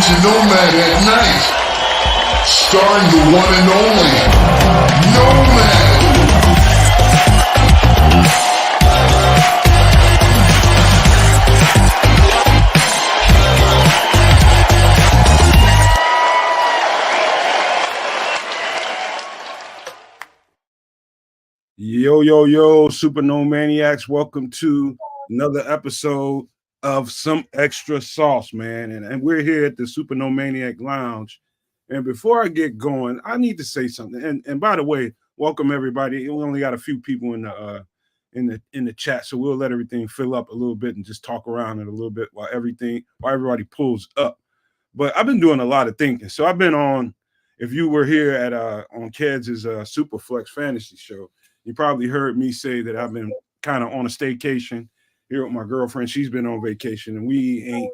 to Nomad at night, starring the one and only Nomad. Yo, Super Nomaniacs. Welcome to another episode of Some Extra Sauce, man. And we're here at the Super Nomaniac Lounge. And before I get going, I need to say something. And by the way, welcome everybody. We only got a few people in the chat, so we'll let everything fill up a little bit and just talk around it a little bit while everybody pulls up. But I've been doing a lot of thinking. So I've been on, if you were here at on Kedz's Superflex Fantasy Show, you probably heard me say that I've been kind of on a staycation here with my girlfriend. She's been on vacation, and we ain't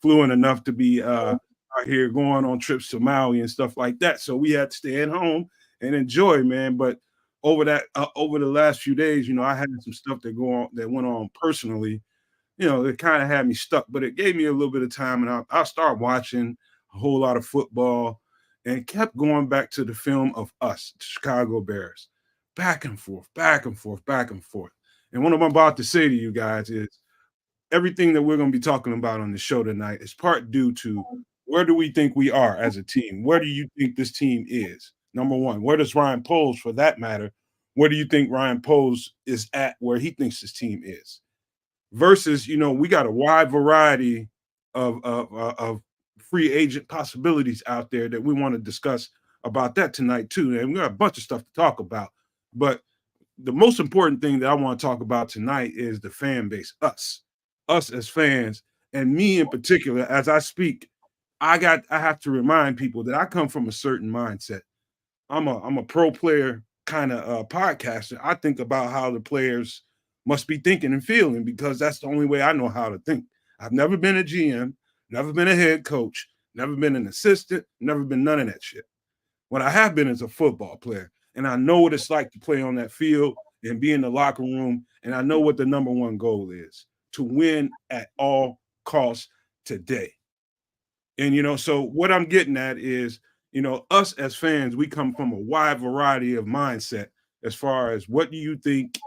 fluent enough to be out here going on trips to Maui and stuff like that. So we had to stay at home and enjoy, man. But over the last few days, I had some stuff that went on personally, that kind of had me stuck. But it gave me a little bit of time, and I started watching a whole lot of football and kept going back to the film of us, the Chicago Bears. Back and forth. And what I'm about to say to you guys is everything that we're going to be talking about on the show tonight is part due to where do we think we are as a team? Where do you think this team is? Number one, where does Ryan Poles, for that matter, where do you think Ryan Poles is at where he thinks his team is? Versus, we got a wide variety of free agent possibilities out there that we want to discuss about that tonight too. And we got a bunch of stuff to talk about. But the most important thing that I want to talk about tonight is the fan base, us as fans, and me in particular. As I speak, I have to remind people that I come from a certain mindset. I'm a pro player kind of podcaster. I think about how the players must be thinking and feeling because that's the only way I know how to think. I've never been a GM, never been a head coach, never been an assistant, never been none of that shit. What I have been is a football player. And I know what it's like to play on that field and be in the locker room. And I know what the number one goal is, to win at all costs today. And, so what I'm getting at is, us as fans, we come from a wide variety of mindset as far as where do you think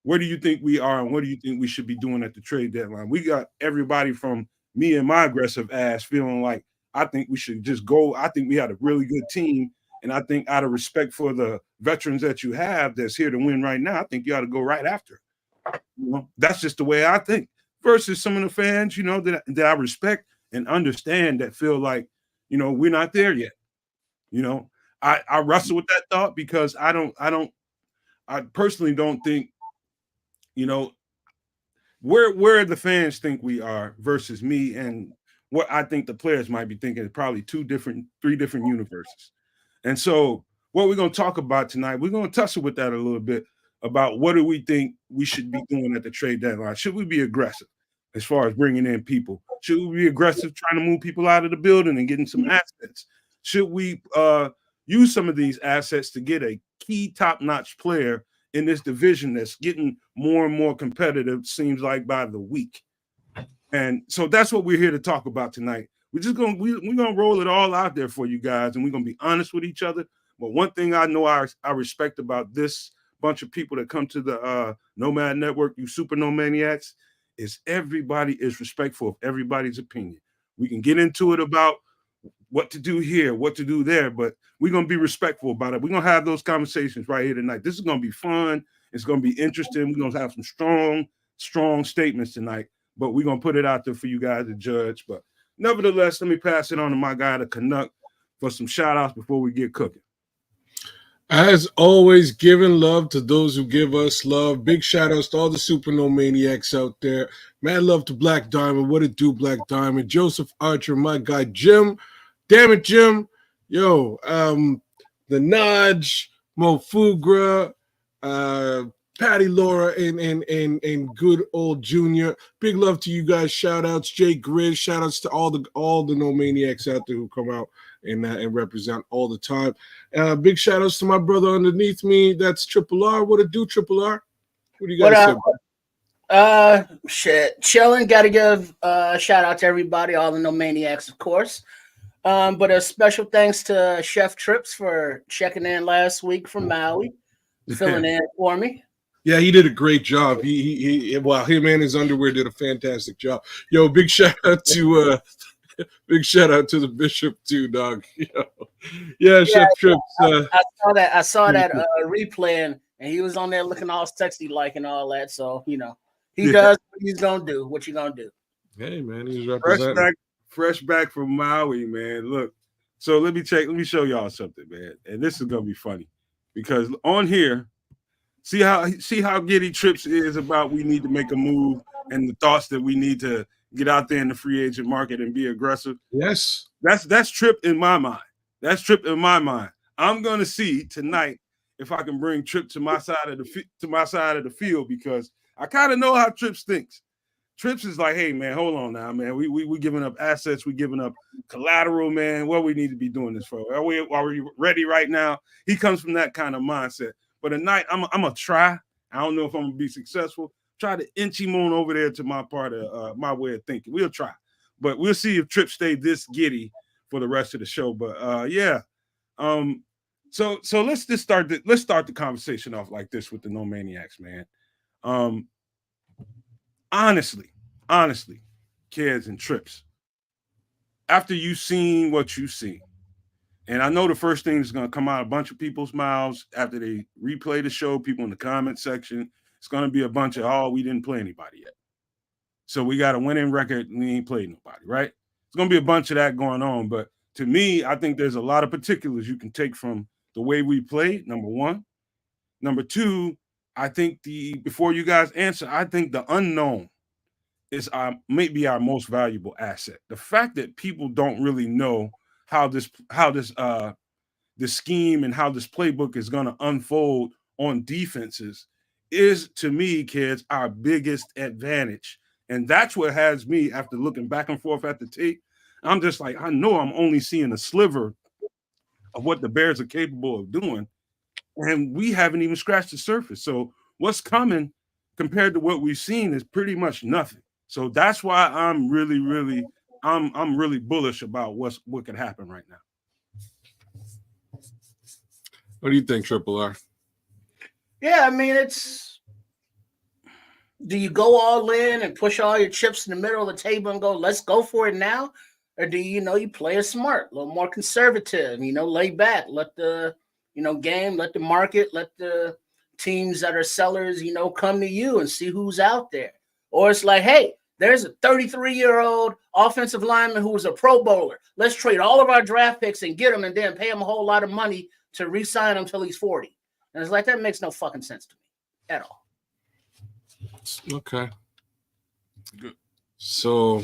we are and what do you think we should be doing at the trade deadline? We got everybody from me and my aggressive ass feeling like I think we should just go. I think we had a really good team. And I think out of respect for the veterans that you have that's here to win right now, I think you ought to go right after it. That's just the way I think. Versus some of the fans, that I respect and understand that feel like, we're not there yet. I wrestle with that thought because I personally don't think, where the fans think we are versus me and what I think the players might be thinking is probably three different universes. And so what we're going to talk about tonight, we're going to tussle with that a little bit about what do we think we should be doing at the trade deadline. Should we be aggressive as far as bringing in people? Should we be aggressive trying to move people out of the building and getting some assets? Should we use some of these assets to get a key top-notch player in this division that's getting more and more competitive, seems like by the week? And so that's what we're here to talk about tonight. We're gonna roll it all out there for you guys, and we're gonna be honest with each other. But one thing I know I respect about this bunch of people that come to the Nomad Network, you Super Nomaniacs, is everybody is respectful of everybody's opinion. We can get into it about what to do here, what to do there, but we're gonna be respectful about it. We're gonna have those conversations right here tonight. This is gonna be fun. It's gonna be interesting. We're gonna have some strong statements tonight, but we're gonna put it out there for you guys to judge. But nevertheless, let me pass it on to my guy, the Canuck, for some shout-outs before we get cooking. As always, giving love to those who give us love. Big shout-outs to all the Super Nomaniacs out there. Man, love to Black Diamond. What it do, Black Diamond? Joseph Archer, my guy, Jim. Damn it, Jim. Yo, the Naj, Mo Fugra, Patty Laura, and good old Junior. Big love to you guys. Shout outs, Jay Grizz. Shout outs to all the Nomaniacs out there who come out and represent all the time. Big shout outs to my brother underneath me. That's Triple R. What it do, Triple R? What do you guys say? Shit. Chilling. Got to give a shout out to everybody, all the Nomaniacs, of course. But a special thanks to Chef Trips for checking in last week from Maui, filling in for me. Yeah, he did a great job. Him and his underwear did a fantastic job. Yo, big shout out to the bishop too, dog. Yeah, Chef Trips. I saw that replay, and he was on there looking all sexy like and all that. So he does what he's gonna do. What you gonna do? Hey man, he's representing. Fresh back from Maui, man. Look, so let me show y'all something, man. And this is gonna be funny because on here, see how giddy Trips is about we need to make a move and the thoughts that we need to get out there in the free agent market and be aggressive. Yes, that's Trip in my mind. That's Trip in my mind. I'm gonna see tonight if I can bring Trip to my side of the field because I kind of know how Trips thinks. Trips is like, hey, man, hold on now, man. We giving up assets. We giving up collateral, man. What we need to be doing this for? Are we ready right now? He comes from that kind of mindset. But tonight, I'm going to try. I don't know if I'm going to be successful. Try to inch him on over there to my part of my way of thinking. We'll try. But we'll see if Trips stay this giddy for the rest of the show. But, yeah. So let's just start the conversation off like this with the No Maniacs, man. Honestly, Kedz and Trips, after you've seen what you've seen, and I know the first thing that's going to come out of a bunch of people's mouths after they replay the show, people in the comment section, it's going to be a bunch of, oh, we didn't play anybody yet. So we got a winning record and we ain't played nobody, right? It's going to be a bunch of that going on. But to me, I think there's a lot of particulars you can take from the way we played, number one. Number two, I think before you guys answer, I think the unknown is maybe our most valuable asset. The fact that people don't really know how this scheme and how this playbook is going to unfold on defenses is, to me, kids, our biggest advantage. And that's what has me, after looking back and forth at the tape, I'm just like, I know I'm only seeing a sliver of what the Bears are capable of doing. And we haven't even scratched the surface. So what's coming compared to what we've seen is pretty much nothing. So that's why I'm really bullish about what could happen right now. What do you think, Triple R? Yeah, I mean, do you go all in and push all your chips in the middle of the table and go, let's go for it now? Or do you play it smart, a little more conservative, lay back, let the game, let the market, let the teams that are sellers, come to you and see who's out there. Or it's like, hey, there's a 33-year-old offensive lineman who was a Pro Bowler. Let's trade all of our draft picks and get him and then pay him a whole lot of money to re-sign him until he's 40. And it's like, that makes no fucking sense to me at all. Okay. Good. So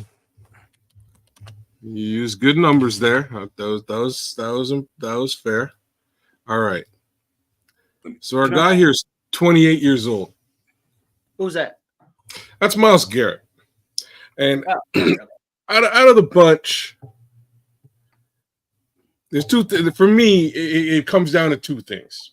you use good numbers there. That was fair. All right. So our guy here is 28 years old. Who's that? That's Myles Garrett. And out of the bunch, there's two things. For me, it comes down to two things.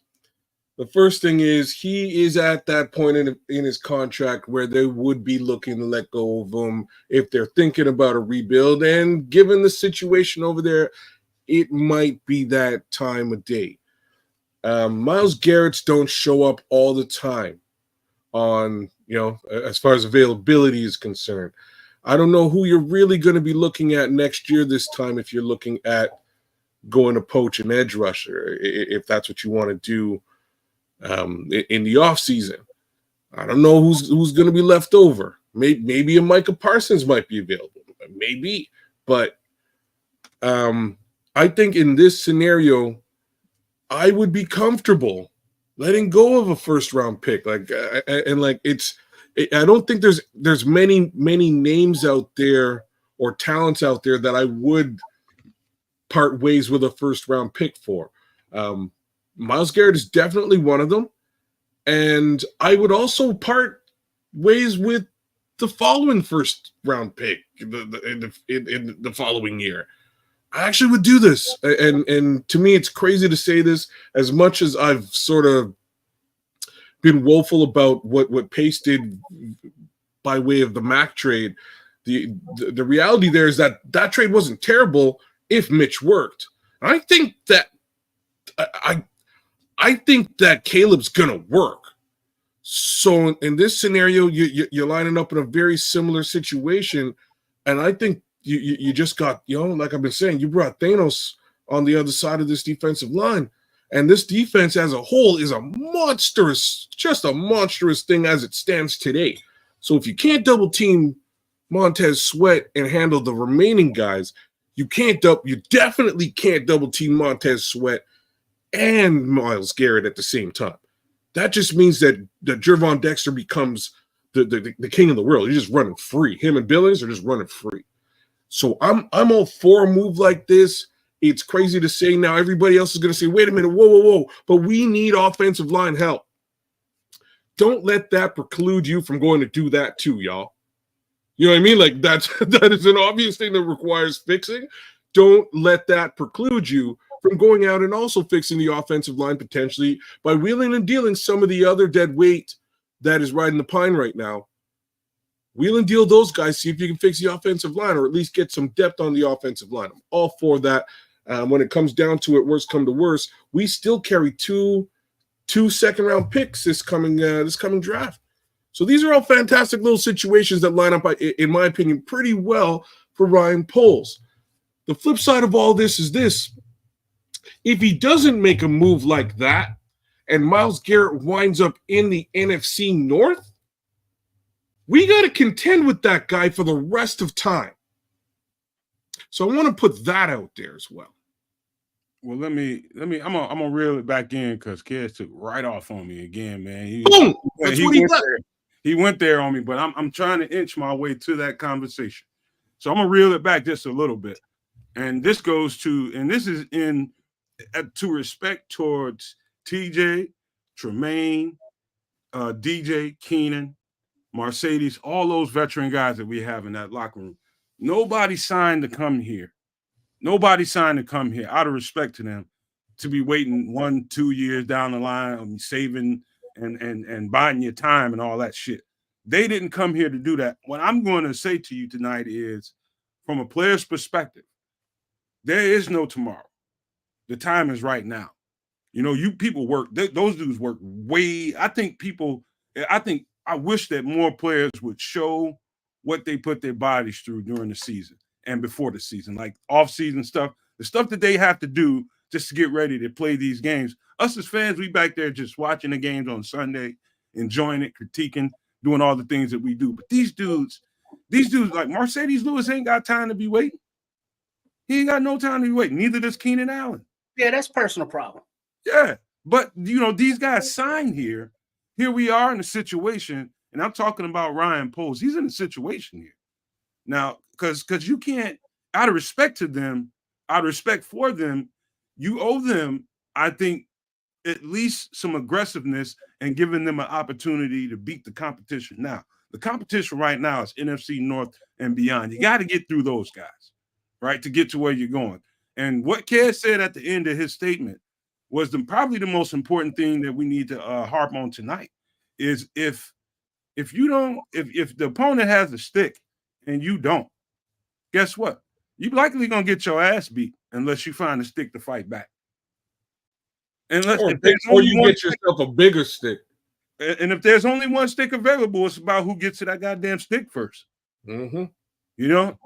The first thing is he is at that point in his contract where they would be looking to let go of him if they're thinking about a rebuild. And given the situation over there, it might be that time of day. Myles Garrett's don't show up all the time on, as far as availability is concerned. I don't know who you're really going to be looking at next year this time if you're looking at going to poach an edge rusher, if that's what you want to do in the offseason. I don't know who's going to be left over. Maybe a Micah Parsons might be available. Maybe. But I think in this scenario, I would be comfortable letting go of a first-round pick. I don't think there's many names out there or talents out there that I would part ways with a first-round pick for. Myles Garrett is definitely one of them, and I would also part ways with the following first-round pick in the following year. I actually would do this, and to me, it's crazy to say this. As much as I've sort of been woeful about what Pace did by way of the Mack trade, the reality there is that trade wasn't terrible. if Mitch worked. I think that I think that Caleb's gonna work. So in this scenario, you're lining up in a very similar situation, and I think you just got, like I've been saying, you brought Thanos on the other side of this defensive line, and this defense as a whole is just a monstrous thing as it stands today. So if you can't double team Montez Sweat and handle the remaining guys, you definitely can't double team Montez Sweat and Myles Garrett at the same time. That just means that Gervon Dexter becomes the king of the world. He's just running free. Him and Billings are just running free. So I'm all for a move like this. It's crazy to say now. Everybody else is going to say, wait a minute, whoa. But we need offensive line help. Don't let that preclude you from going to do that too, y'all. You know what I mean? Like that is an obvious thing that requires fixing. Don't let that preclude you from going out and also fixing the offensive line potentially by wheeling and dealing some of the other dead weight that is riding the pine right now. Wheel and deal those guys, see if you can fix the offensive line or at least get some depth on the offensive line. I'm all for that. When it comes down to it, worst come to worst, we still carry two second-round picks this coming draft. So these are all fantastic little situations that line up, in my opinion, pretty well for Ryan Poles. The flip side of all this is this. If he doesn't make a move like that and Myles Garrett winds up in the NFC North, we got to contend with that guy for the rest of time. So I want to put that out there as well. Well, I'm gonna reel it back in because Kedz took right off on me again, man. Boom! That's what he does. He went there on me, but I'm trying to inch my way to that conversation. So I'm gonna reel it back just a little bit. And this goes to, and this is to respect towards TJ, Tremaine, DJ, Keenan, Mercedes, all those veteran guys that we have in that locker room. Nobody signed to come here. Nobody signed to come here out of respect to them to be waiting 1-2 years down the line and saving and buying your time and all that shit. They didn't come here to do that. What I'm going to say to you tonight is, from a player's perspective, there is no tomorrow. The time is right now. You people work. Those dudes work way. I wish that more players would show what they put their bodies through during the season and before the season, like off-season stuff, the stuff that they have to do just to get ready to play these games. Us as fans, we back there just watching the games on Sunday, enjoying it, critiquing, doing all the things that we do. But these dudes like Mercedes Lewis ain't got time to be waiting. He ain't got no time to be waiting. Neither does Keenan Allen. Yeah, that's a personal problem. Yeah, but, these guys signed here. Here we are in a situation, and I'm talking about Ryan Poles. He's in a situation here. Now, because you can't, out of respect to them, out of respect for them, you owe them, I think, at least some aggressiveness and giving them an opportunity to beat the competition. Now, the competition right now is NFC North and beyond. You got to get through those guys, right, to get to where you're going. And what Kedz said at the end of his statement was probably the most important thing that we need to harp on tonight is if the opponent has a stick and you don't, guess what? You're likely going to get your ass beat unless you find a stick to fight back. Or you get yourself a bigger stick. And if there's only one stick available, it's about who gets to that goddamn stick first. Mm-hmm.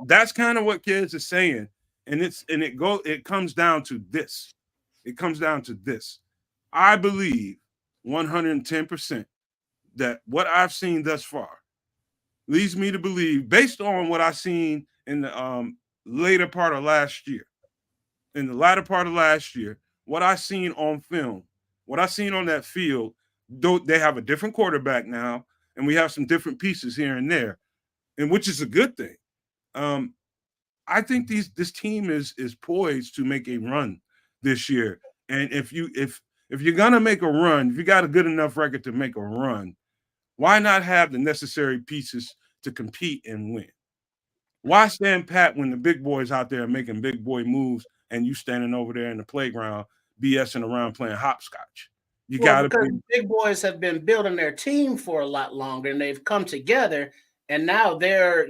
That's kind of what Kedz is saying. And it comes down to this. It comes down to this. I believe 110% that what I've seen thus far leads me to believe, based on what I've seen in the later part of last year, what I've seen on film, what I've seen on that field, though they have a different quarterback now, and we have some different pieces here and there, and which is a good thing. I think this team is poised to make a run this year. And if you're gonna make a run, if you got a good enough record to make a run, why not have the necessary pieces to compete and win? Why stand pat when the big boys out there making big boy moves and you standing over there in the playground BSing around playing hopscotch? Because big boys have been building their team for a lot longer, and they've come together, and now they're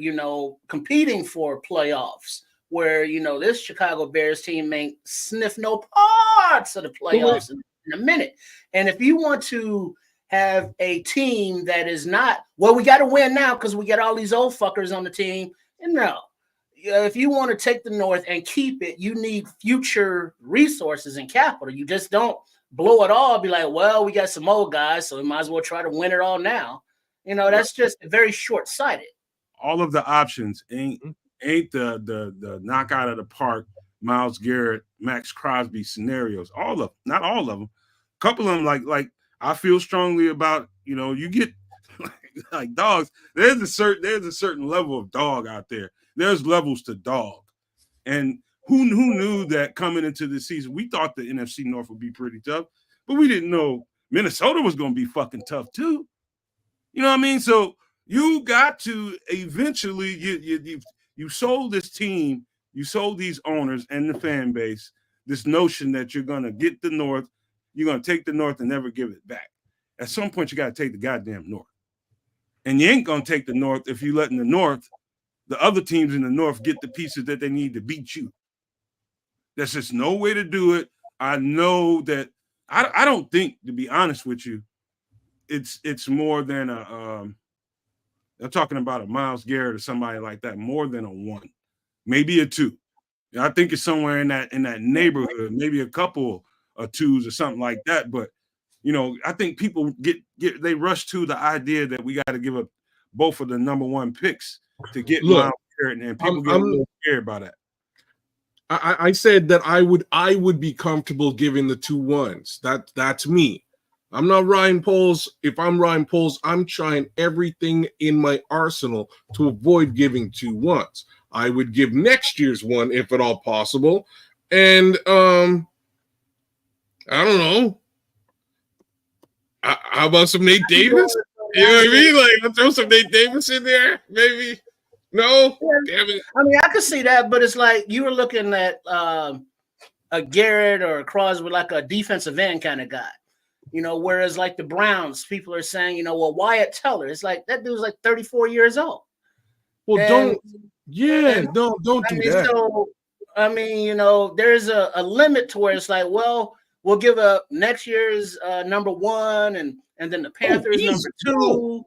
competing for playoffs. where, this Chicago Bears team ain't sniff no parts of the playoffs in a minute. And if you want to have a team that is not, well, we got to win now because we got all these old fuckers on the team. And no, if you want to take the North and keep it, you need future resources and capital. You just don't blow it all, be like, well, we got some old guys, so we might as well try to win it all now. That's just very short-sighted. All of the options ain't the knock out of the park Myles Garrett, Maxx Crosby scenarios. Not all of them. A couple of them, like I feel strongly about, you get like dogs. There's a certain level of dog out there. There's levels to dog. And who knew that coming into the season, we thought the NFC North would be pretty tough, but we didn't know Minnesota was going to be fucking tough too. You know what I mean? So you got to eventually, you sold this team, you sold these owners and the fan base this notion that you're going to get the North, you're going to take the North and never give it back. At some point, you got to take the goddamn North. And you ain't going to take the North if you're letting the other teams in the North get the pieces that they need to beat you. There's just no way to do it. I know that I don't think, to be honest with you, it's more than I'm talking about a Myles Garrett or somebody like that, more than a 1, maybe a 2. I think it's somewhere in that neighborhood, maybe a couple of 2s or something like that. But I think people they rush to the idea that we got to give up both of the number 1 picks to get Myles Garrett, and people get a little scared by that. I said that I would be comfortable giving the 2 1s. That's me. I'm not Ryan Poles. If I'm Ryan Poles, I'm trying everything in my arsenal to avoid giving 2 1s. I would give next year's 1 if at all possible. And I don't know. How about some Nate Davis? You know what I mean? Like, I'll throw some Nate Davis in there, maybe. No, damn it. I mean, I could see that, but it's like you were looking at a Garrett or a Crosby, like a defensive end kind of guy. Whereas like the Browns, people are saying, well, Wyatt Teller, it's like that dude's like 34 years old. Well, don't do that. So, there's a limit to where it's like, well, we'll give up next year's number 1 and then the Panthers number 2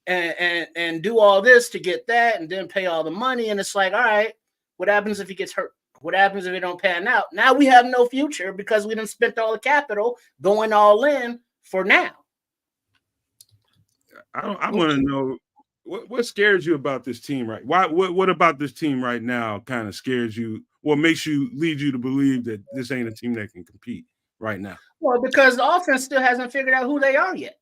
and do all this to get that and then pay all the money. And it's like, all right, what happens if he gets hurt? What happens if it don't pan out? Now we have no future because we done spent all the capital going all in for now. I want to know what scares you about this team, right? What about this team right now kind of scares you? What leads you to believe that this ain't a team that can compete right now? Well, because the offense still hasn't figured out who they are yet.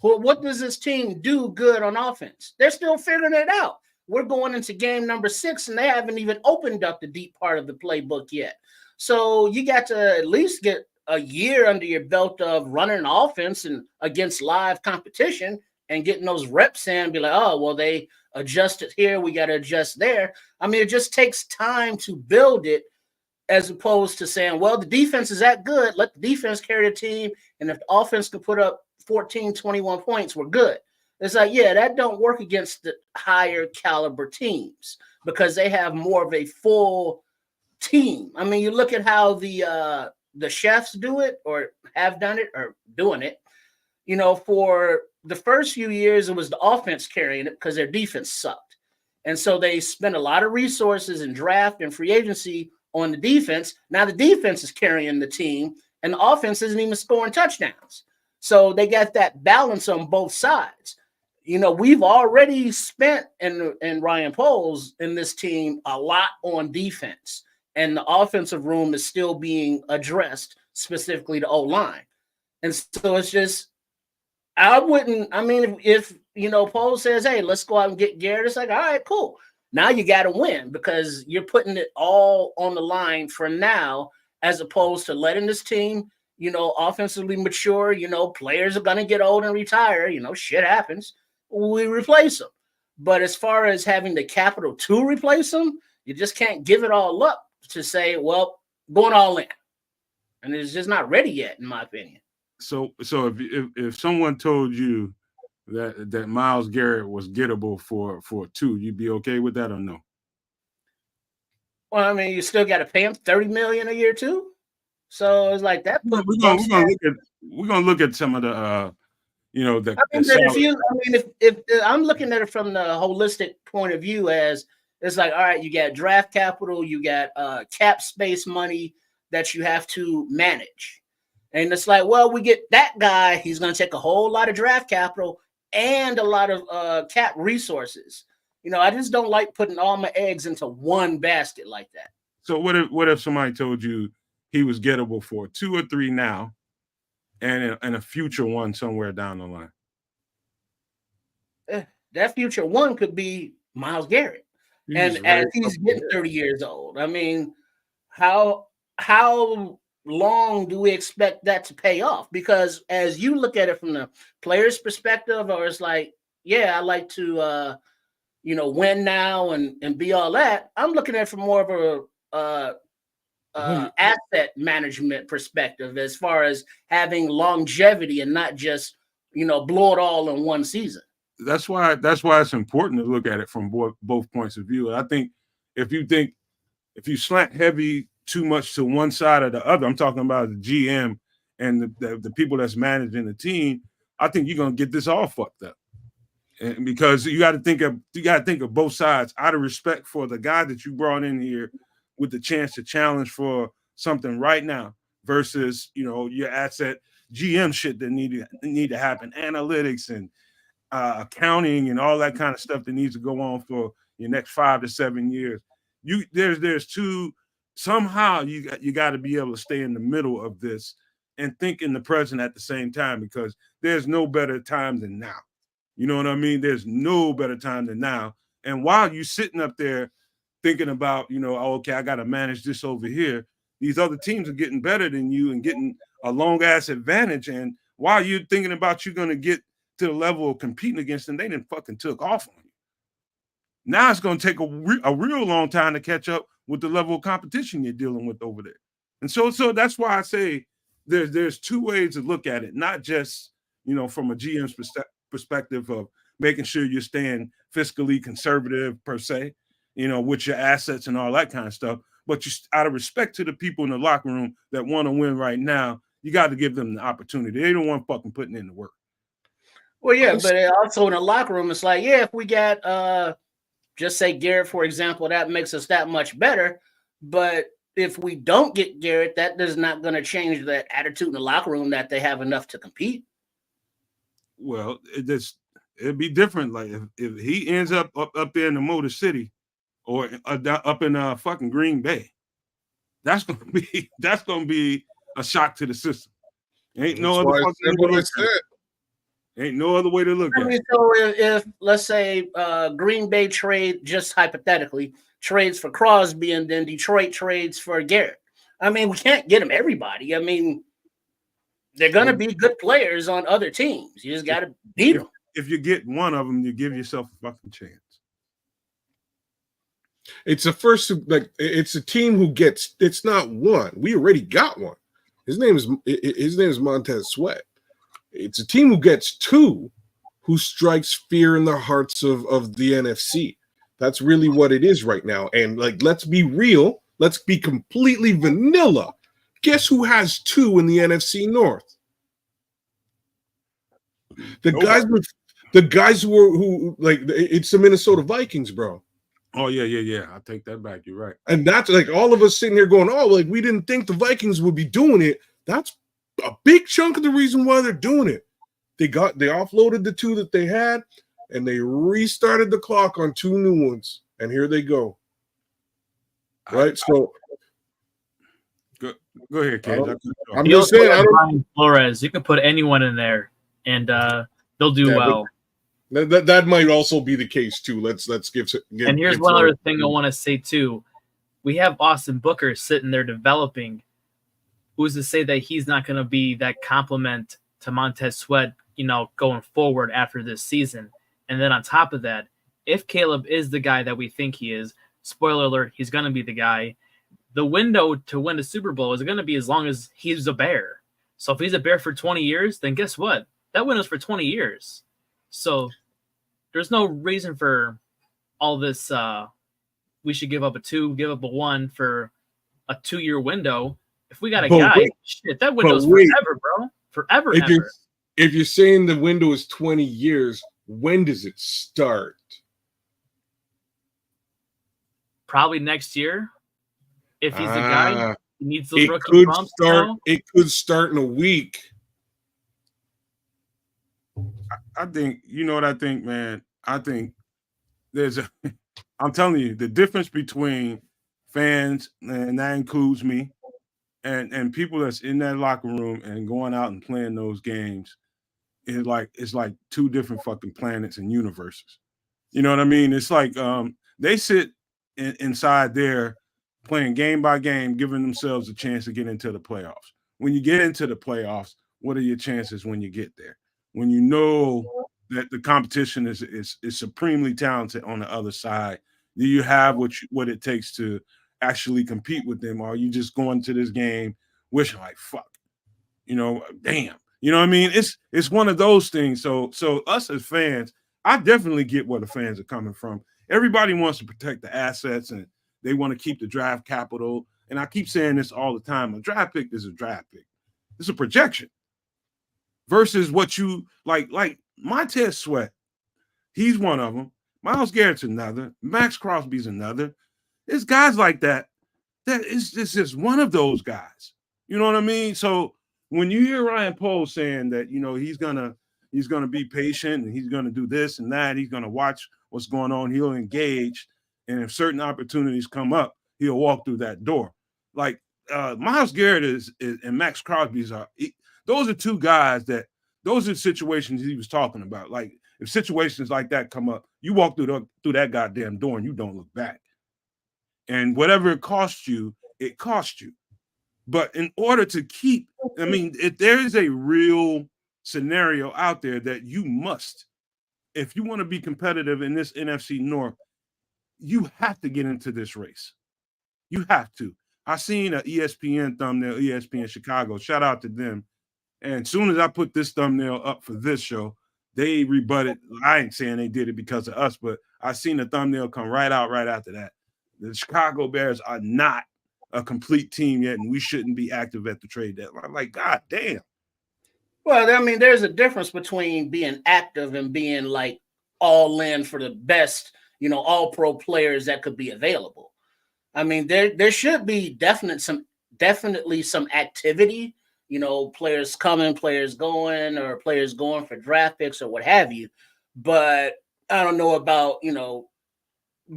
Well, what does this team do good on offense? They're still figuring it out. We're going into game number 6, and they haven't even opened up the deep part of the playbook yet. So you got to at least get a year under your belt of running an offense and against live competition and getting those reps in and be like, oh, well, they adjusted here. We got to adjust there. I mean, it just takes time to build it as opposed to saying, well, the defense is that good. Let the defense carry the team. And if the offense can put up 14, 21 points, we're good. It's like, yeah, that don't work against the higher caliber teams because they have more of a full team. I mean, you look at how the chefs do it or have done it or doing it. For the first few years, it was the offense carrying it because their defense sucked. And so they spent a lot of resources in draft and free agency on the defense. Now the defense is carrying the team and the offense isn't even scoring touchdowns. So they got that balance on both sides. We've already spent in Ryan Poles in this team a lot on defense, and the offensive room is still being addressed, specifically the O-line. And so it's just, if Poles says, hey, let's go out and get Garrett, it's like, all right, cool. Now you got to win because you're putting it all on the line for now, as opposed to letting this team, offensively mature. Players are going to get old and retire. Shit happens. We replace them. But as far as having the capital to replace them, you just can't give it all up to say, well, going all in. And it's just not ready yet, in my opinion. So if someone told you that Myles Garrett was gettable for 2, you'd be okay with that or no? Well, I mean, you still got to pay him $30 million a year too. So it's like that. We're gonna look at some of the the. I mean, if I'm looking at it from the holistic point of view, as it's like, all right, you got draft capital, you got cap space money that you have to manage, and it's like, well, we get that guy, he's going to take a whole lot of draft capital and a lot of cap resources. I just don't like putting all my eggs into one basket like that. So what if somebody told you he was gettable for 2 or 3 now, and a future one somewhere down the line? That future one could be Myles Garrett, and as he's getting 30 years old. I mean, how long do we expect that to pay off? Because as you look at it from the player's perspective, or it's like, yeah, I like to win now and be all that. I'm looking at it from more of a asset management perspective, as far as having longevity and not just blow it all in one season. That's why it's important to look at it from both points of view. I think if you slant heavy too much to one side or the other, I'm talking about the GM and the people that's managing the team, I think you're gonna get this all fucked up. And because you got to think of both sides, out of respect for the guy that you brought in here with the chance to challenge for something right now, versus your asset GM shit that need to happen, analytics and accounting and all that kind of stuff that needs to go on for your next 5 to 7 years. There's two. Somehow you got to be able to stay in the middle of this and think in the present at the same time, because there's no better time than now. You know what I mean? There's no better time than now. And while you're sitting up there thinking about, okay, I got to manage this over here, these other teams are getting better than you and getting a long ass advantage. And while you're thinking about you're going to get to the level of competing against them, they didn't fucking took off on you. Now it's going to take a real long time to catch up with the level of competition you're dealing with over there. And so that's why I say there's two ways to look at it, not just, from a GM's perspective of making sure you're staying fiscally conservative per se, with your assets and all that kind of stuff. But out of respect to the people in the locker room that want to win right now, you got to give them the opportunity. They don't want fucking putting in the work. Well, yeah, but also in the locker room, it's like, yeah, if we got just say Garrett, for example, that makes us that much better. But if we don't get Garrett, that is not going to change that attitude in the locker room that they have enough to compete. Well, it'd be different. Like if he ends up there in the Motor City or up in fucking Green Bay, that's gonna be a shock to the system. Ain't no other way to look at it. So if let's say Green Bay trade, just hypothetically, trades for Crosby and then Detroit trades for Garrett. I mean, we can't get them everybody. I mean, they're going to be good players on other teams. You just got to beat them. If you get one of them, you give yourself a fucking chance. It's it's a team who gets. It's not one. We already got one. His name is Montez Sweat. It's a team who gets two, who strikes fear in the hearts of the NFC. That's really what it is right now. And let's be real. Let's be completely vanilla. Guess who has two in the NFC North? The guys who it's the Minnesota Vikings, bro. Oh yeah. I take that back. You're right. And that's all of us sitting here going, we didn't think the Vikings would be doing it. That's a big chunk of the reason why they're doing it. They offloaded the two that they had, and they restarted the clock on two new ones, and here they go. Right, so. Go ahead, Kedz. I'm just saying. Brian Flores, you can put anyone in there, and they'll do well. That might also be the case too. Let's give. And here's one other thing I want to say too: we have Austin Booker sitting there developing. Who's to say that he's not going to be that complement to Montez Sweat, going forward after this season? And then on top of that, if Caleb is the guy that we think he is, spoiler alert, he's going to be the guy. The window to win the Super Bowl is going to be as long as he's a Bear. So if he's a Bear for 20 years, then guess what? That window's for 20 years. So there's no reason for all this we should give up a 2, give up a 1 for a 2-year window. If we got a But guy, wait, shit, that window's wait. forever, bro. Forever, If ever. you're saying the window is 20 years, when does it start? Probably next year. If he's a guy, he needs those It rookie could bumps. start. Now. It could start in a week. I think, you know what I think, man? I think there's a, I'm telling you, the difference between fans, and that includes me, and people that's in that locker room and going out and playing those games is like, it's like two different fucking planets and universes. You know what I mean? It's like they sit inside there playing game by game, giving themselves a chance to get into the playoffs. When you get into the playoffs, what are your chances when you get there? When you know that the competition is supremely talented on the other side, do you have what it takes to actually compete with them? Or are you just going to this game wishing like, fuck, you know, damn, you know what I mean? It's one of those things. So us as fans, I definitely get where the fans are coming from. Everybody wants to protect the assets and they want to keep the draft capital. And I keep saying this all the time. A draft pick is a draft pick. It's a projection versus what you like Montez Sweat. He's one of them. Myles Garrett's another. Maxx Crosby's another. There's guys like that. That is just one of those guys. You know what I mean? So when you hear Ryan Poles saying that, you know, he's gonna be patient and he's gonna do this and that, he's gonna watch what's going on, he'll engage, and if certain opportunities come up, he'll walk through that door. Like Myles Garrett is and Maxx Crosby's those are two guys that those are situations he was talking about. Like if situations like that come up, you walk through that goddamn door and you don't look back. And whatever it costs you, it costs you. But in order to keep, I mean, if there is a real scenario out there that you must, if you want to be competitive in this NFC North, you have to get into this race. You have to. I seen an ESPN thumbnail, ESPN Chicago. Shout out to them. And as soon as I put this thumbnail up for this show, they rebutted. I ain't saying they did it because of us, but I seen the thumbnail come right out right after that. The Chicago Bears are not a complete team yet, and we shouldn't be active at the trade deadline. I'm like, God damn. Well, I mean, there's a difference between being active and being like all in for the best, you know, all pro players that could be available. I mean, there should be definitely some activity, you know, players coming, players going, or players going for draft picks or what have you. But I don't know about, you know,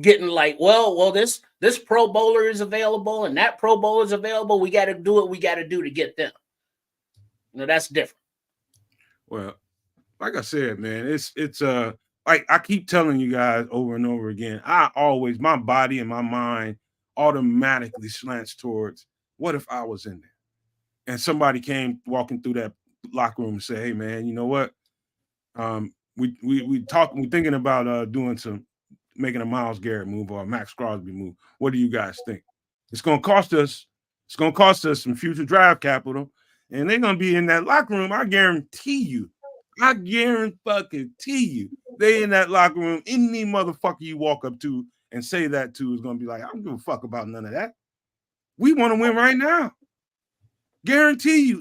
getting like, well, this Pro Bowler is available and that Pro Bowler is available. We got to do what we got to do to get them. You know, that's different. Well, like I said, man, it's like I keep telling you guys over and over again, my body and my mind automatically slants towards what if I was in there and somebody came walking through that locker room and said, hey man, you know what? We're thinking about making a Myles Garrett move or a Maxx Crosby move. What do you guys think? It's gonna cost us some future draft capital, and they're gonna be in that locker room. I guarantee you, they in that locker room. Any motherfucker you walk up to and say that to is gonna be like, I don't give a fuck about none of that. We want to win right now. Guarantee you,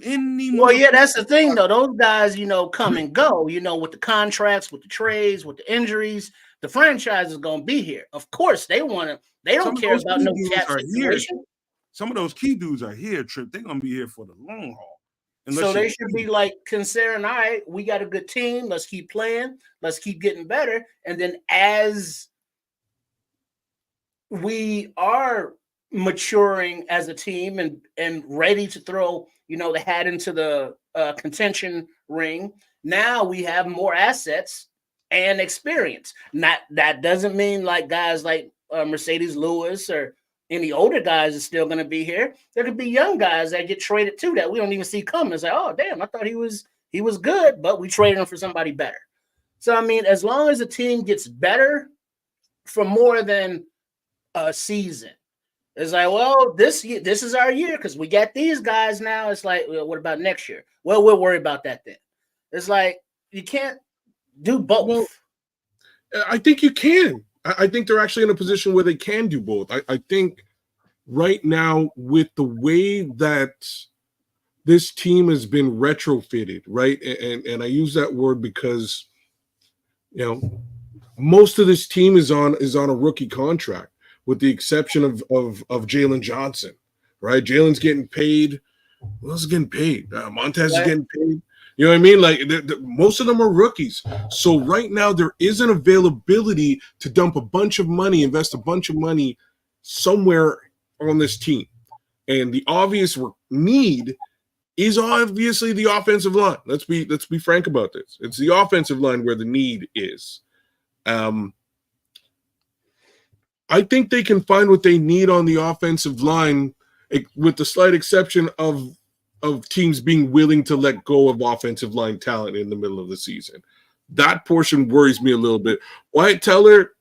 well, yeah, that's the thing though. Those guys, you know, come and go, you know, with the contracts, with the trades, with the injuries. The franchise is going to be here. Of course, they don't care about no cap situation. Some of those key dudes are here, Trip. They're going to be here for the long haul. So they should be like considering, all right, we got a good team. Let's keep playing. Let's keep getting better. And then as we are maturing as a team and ready to throw, you know, the hat into the contention ring, now we have more assets and experience. That doesn't mean like guys like Mercedes Lewis or any older guys are still going to be here. There could be young guys that get traded too that we don't even see coming. It's like, oh damn, I thought he was good, but we traded him for somebody better. So I mean, as long as the team gets better for more than a season, it's like, well, this is our year because we got these guys now. It's like, well, what about next year? Well, we'll worry about that then. It's like you can't do both. Well, I think you can. I think they're actually in a position where they can do both. I think right now, with the way that this team has been retrofitted, right? And I use that word because, most of this team is on a rookie contract, with the exception of Jalen Johnson, right? Jalen's getting paid. Who else is getting paid? Montez is getting paid. You know what I mean? Like, most of them are rookies. So right now there is an availability to dump a bunch of money, invest a bunch of money somewhere on this team. And the obvious need is obviously the offensive line. Let's be frank about this. It's the offensive line where the need is. I think they can find what they need on the offensive line, with the slight exception of teams being willing to let go of offensive line talent in the middle of the season. That portion worries me a little bit. Wyatt Teller,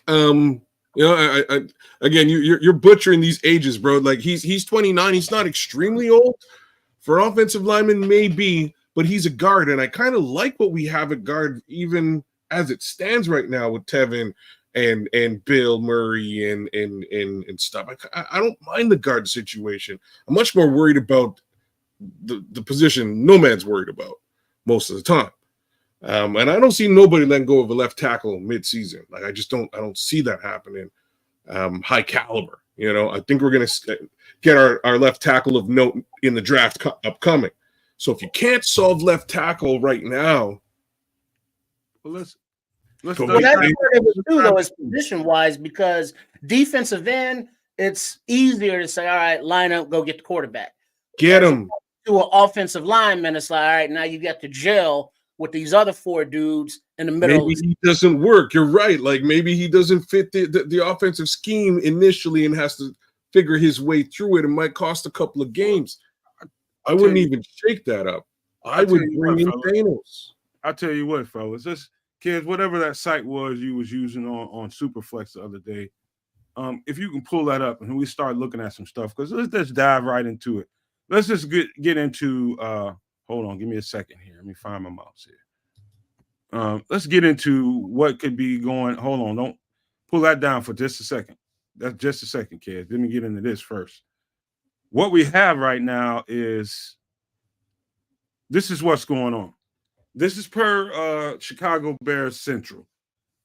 again, you're butchering these ages, bro. Like, he's 29. He's not extremely old. For an offensive lineman, maybe, but he's a guard, and I kind of like what we have at guard, even as it stands right now with Tevin and Bill Murray and stuff. I don't mind the guard situation. I'm much more worried about the position Nomad's worried about most of the time. And I don't see nobody letting go of a left tackle mid-season. Like, I don't see that happening. High caliber. I think we're going to get our left tackle of note in the draft upcoming. So if you can't solve left tackle right now, well, let's that's what it would do, though, is position-wise, because defensive end, it's easier to say, all right, line up, go get the quarterback. Get him. To an offensive lineman, it's like, all right, now you got to gel with these other four dudes in the middle. Maybe he doesn't work. You're right. Like, maybe he doesn't fit the offensive scheme initially and has to figure his way through it. It might cost a couple of games. I wouldn't even shake that up. I would bring in Thanos. I'll tell you what, fellas. Kids, whatever that site was you was using on Superflex the other day, if you can pull that up and we start looking at some stuff, because let's just dive right into it. Let's just get into hold on, give me a second here. Let me find my mouse here. Let's get into what could be going. Hold on, don't pull that down for just a second. That's just a second, kids. Let me get into this first. What we have right now is this is what's going on. This is per Chicago Bears Central,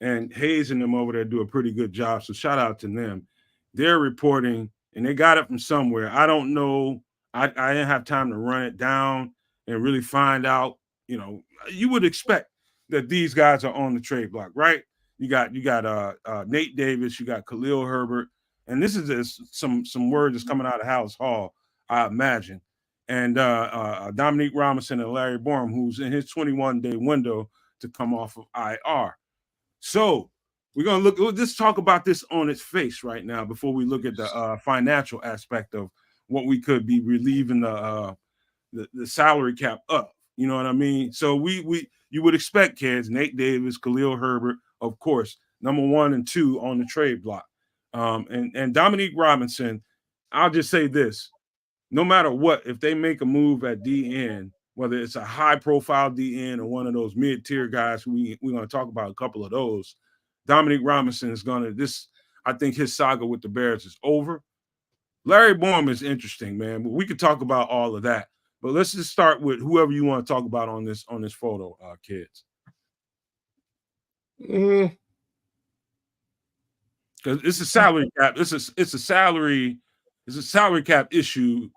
and Hayes and them over there do a pretty good job. So shout out to them. They're reporting, and they got it from somewhere. I don't know. I didn't have time to run it down and really find out. You would expect that these guys are on the trade block, right? You got Nate Davis, you got Khalil Herbert, and this is just some word that's coming out of House Hall, I imagine. And Dominique Robinson and Larry Borum, who's in his 21-day window to come off of IR. So we're going to we'll just talk about this on its face right now before we look at the financial aspect of what we could be relieving the salary cap up. You know what I mean? So you would expect, kids, Nate Davis, Khalil Herbert, of course, number 1 and 2 on the trade block. And Dominique Robinson, I'll just say this. No matter what, if they make a move at DN, whether it's a high-profile DN or one of those mid-tier guys who we're going to talk about a couple of those, Dominique Robinson is going to – I think his saga with the Bears is over. Larry Borum is interesting, man. But we could talk about all of that. But let's just start with whoever you want to talk about on this photo, kids. Because it's a salary cap. It's a salary cap issue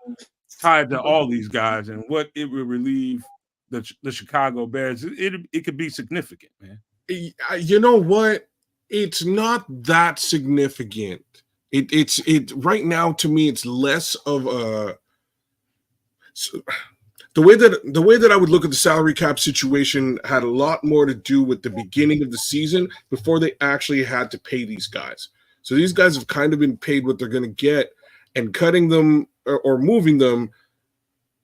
tied to all these guys, and what it will relieve the Chicago Bears. It could be significant, man. You know what? It's not that significant. It's right now, to me, it's less of a the way that I would look at the salary cap situation had a lot more to do with the beginning of the season before they actually had to pay these guys. So these guys have kind of been paid what they're going to get, and cutting them or moving them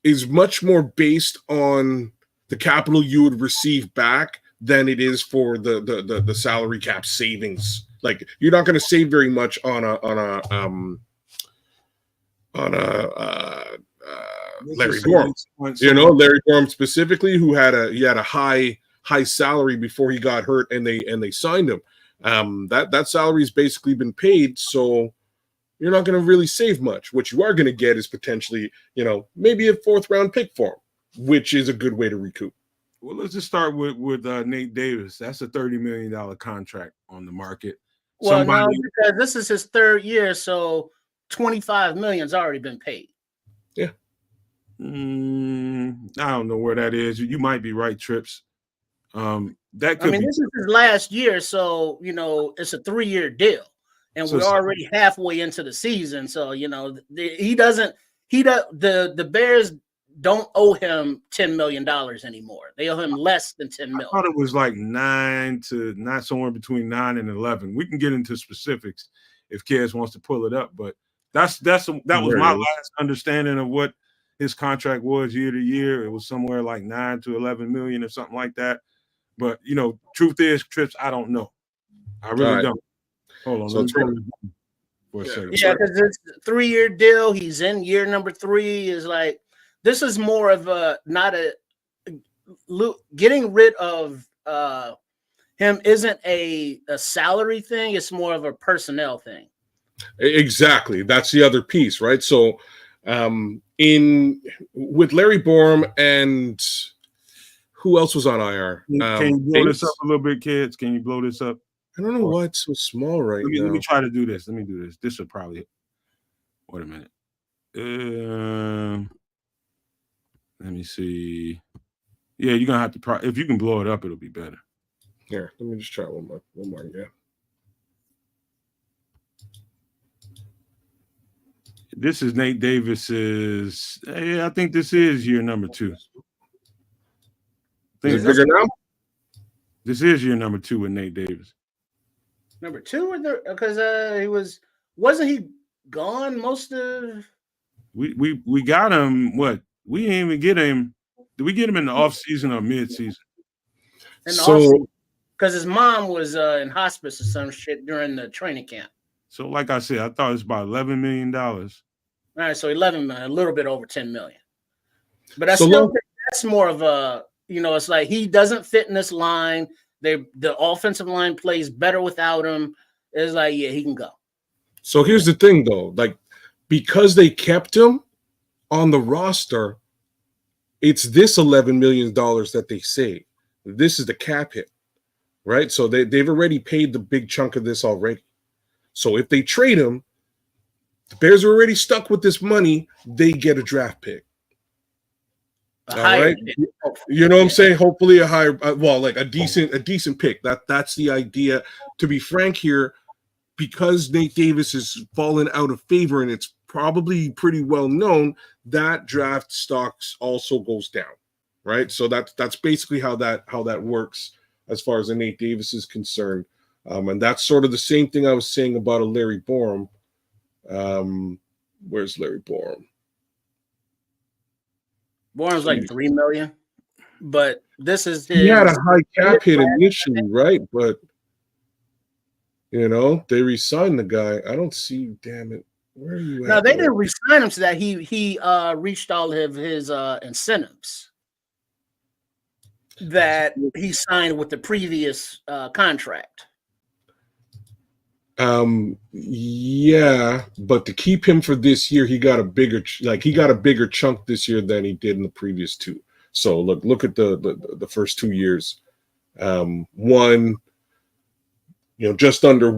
is much more based on the capital you would receive back than it is for the salary cap savings. Like, you're not going to save very much on a Larry Borum. Larry Borum specifically, who had a high salary before he got hurt, and they signed him. That salary's basically been paid, so you're not going to really save much. What you are going to get is potentially, maybe a 4th round pick for him, which is a good way to recoup. Well, let's just start with Nate Davis. That's a $30 million contract on the market. Well, no, because this is his 3rd year, so $25 million's already been paid. Yeah. I don't know where that is. You might be right, Trips. That could this is his last year, so it's a 3-year deal, and we're already halfway into the season. So the Bears don't owe him $10 million anymore. They owe him less than $10 million. I thought it was like 9 to not somewhere between 9 and 11. We can get into specifics if Kedz wants to pull it up, but that was my last understanding of what his contract was year to year. It was somewhere like 9 to 11 million or something like that. But truth is, Trips, I don't know. I really don't. Hold on, let me turn it for a second. Yeah, because it's a 3-year deal. He's in year number 3. Is like this is more of getting rid of him isn't a salary thing. It's more of a personnel thing. Exactly. That's the other piece, right? So with Larry Borum and who else was on IR? Can you blow this up a little bit, Kedz? Can you blow this up? I don't know why it's so small now. Let me try to do this. Let me do this. This will probably. Wait a minute. Let me see. Yeah, you're gonna have to. If you can blow it up, it'll be better. Here, let me just try one more. Yeah. This is Nate Davis's. I think this is year number 2. Is it bigger now? This is year number 2 with Nate Davis. Number 2, because wasn't he gone most of? We got him. What we didn't even get him. Did we get him in the off season or mid season? Because his mom was in hospice or some shit during the training camp. So, like I said, I thought it was about $11 million. All right, so 11 million, a little bit over 10 million. But I still think that's more of a, it's like he doesn't fit in this line. The offensive line plays better without him. It's like, yeah, he can go. So here's the thing, though. Like, because they kept him on the roster, it's this $11 million that they saved. This is the cap hit, right? So they've already paid the big chunk of this already. So if they trade him, the Bears are already stuck with this money. They get a draft pick. All right, you know what I'm saying? Hopefully a higher, like a decent pick. That's the idea. To be frank here, because Nate Davis has fallen out of favor, and it's probably pretty well known that draft stocks also goes down, right? So that's basically how that works as far as Nate Davis is concerned. And that's sort of the same thing I was saying about a Larry Borum. Where's Larry Borum? Borum's like $3 million, but this is his. He had a high cap hit initially, right? But they re-signed the guy. I don't see. Damn it, where are you at? No, they didn't re-sign him to that. He reached all of his incentives that he signed with the previous contract. Yeah, but to keep him for this year, he got a bigger chunk this year than he did in the previous 2. So look at the first 2 years. One, just under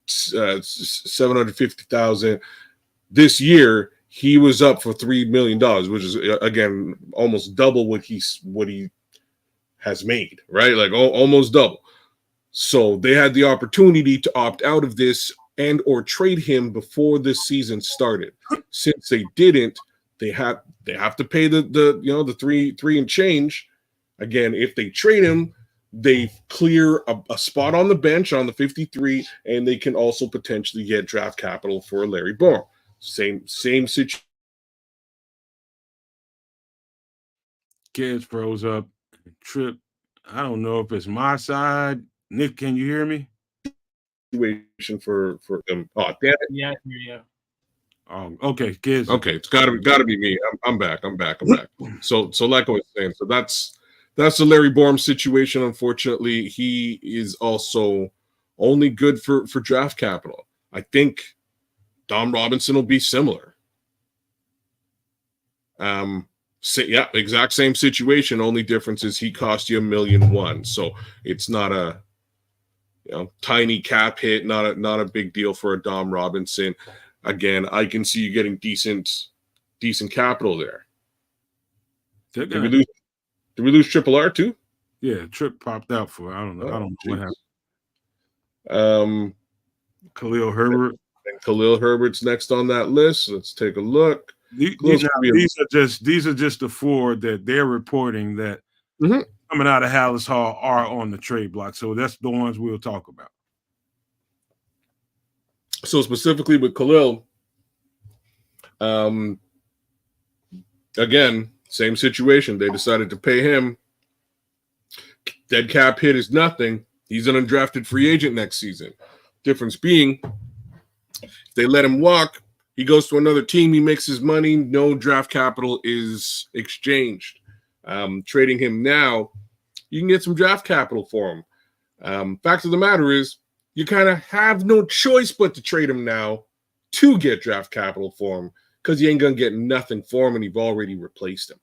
750,000. This year he was up for $3 million, which is again almost double what he has made, right? Like almost double. So they had the opportunity to opt out of this and or trade him before this season started. Since they didn't, they have to pay the three and change. Again, if they trade him, they clear a spot on the bench on the 53, and they can also potentially get draft capital for Larry Borum. Same situation. Kedz froze up. Trip. I don't know if it's my side. Nick, can you hear me? Situation for them. Oh, damn it. Yeah, I hear you. Okay, Kedz. Okay, it's gotta be me. I'm back. So like I was saying, so that's the Larry Borum situation. Unfortunately, he is also only good for draft capital. I think Dom Robinson will be similar. Exact same situation. Only difference is he cost you $1.1 million. So it's not a tiny cap hit, not a big deal for a Dom Robinson. Again, I can see you getting decent capital there. Did we lose Triple R too? Yeah, Trip popped out for I don't know what happened. Khalil Herbert. And Khalil Herbert's next on that list. Let's take a look. These are just the 4 that they're reporting that coming out of Hallis Hall are on the trade block. So that's the ones we'll talk about. So specifically with Khalil, again, same situation. They decided to pay him. Dead cap hit is nothing. He's an undrafted free agent next season. Difference being, if they let him walk, he goes to another team, he makes his money, no draft capital is exchanged. Trading him now, you can get some draft capital for him. Fact of the matter is, you kind of have no choice but to trade him now to get draft capital for him, because you ain't gonna get nothing for him, and you've already replaced him.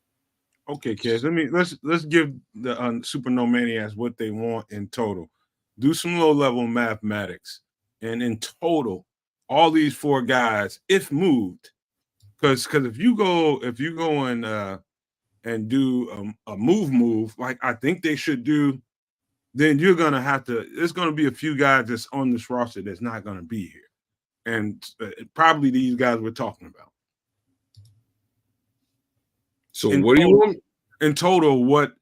Okay, kids. Let's give the Super No Maniacs what they want in total. Do some low level mathematics, and in total, all these 4 guys, if moved, because if you go and do a move like I think they should do, then you're gonna have to. There's gonna be a few guys that's on this roster that's not gonna be here, and probably these guys we're talking about. So what do you want? In total, what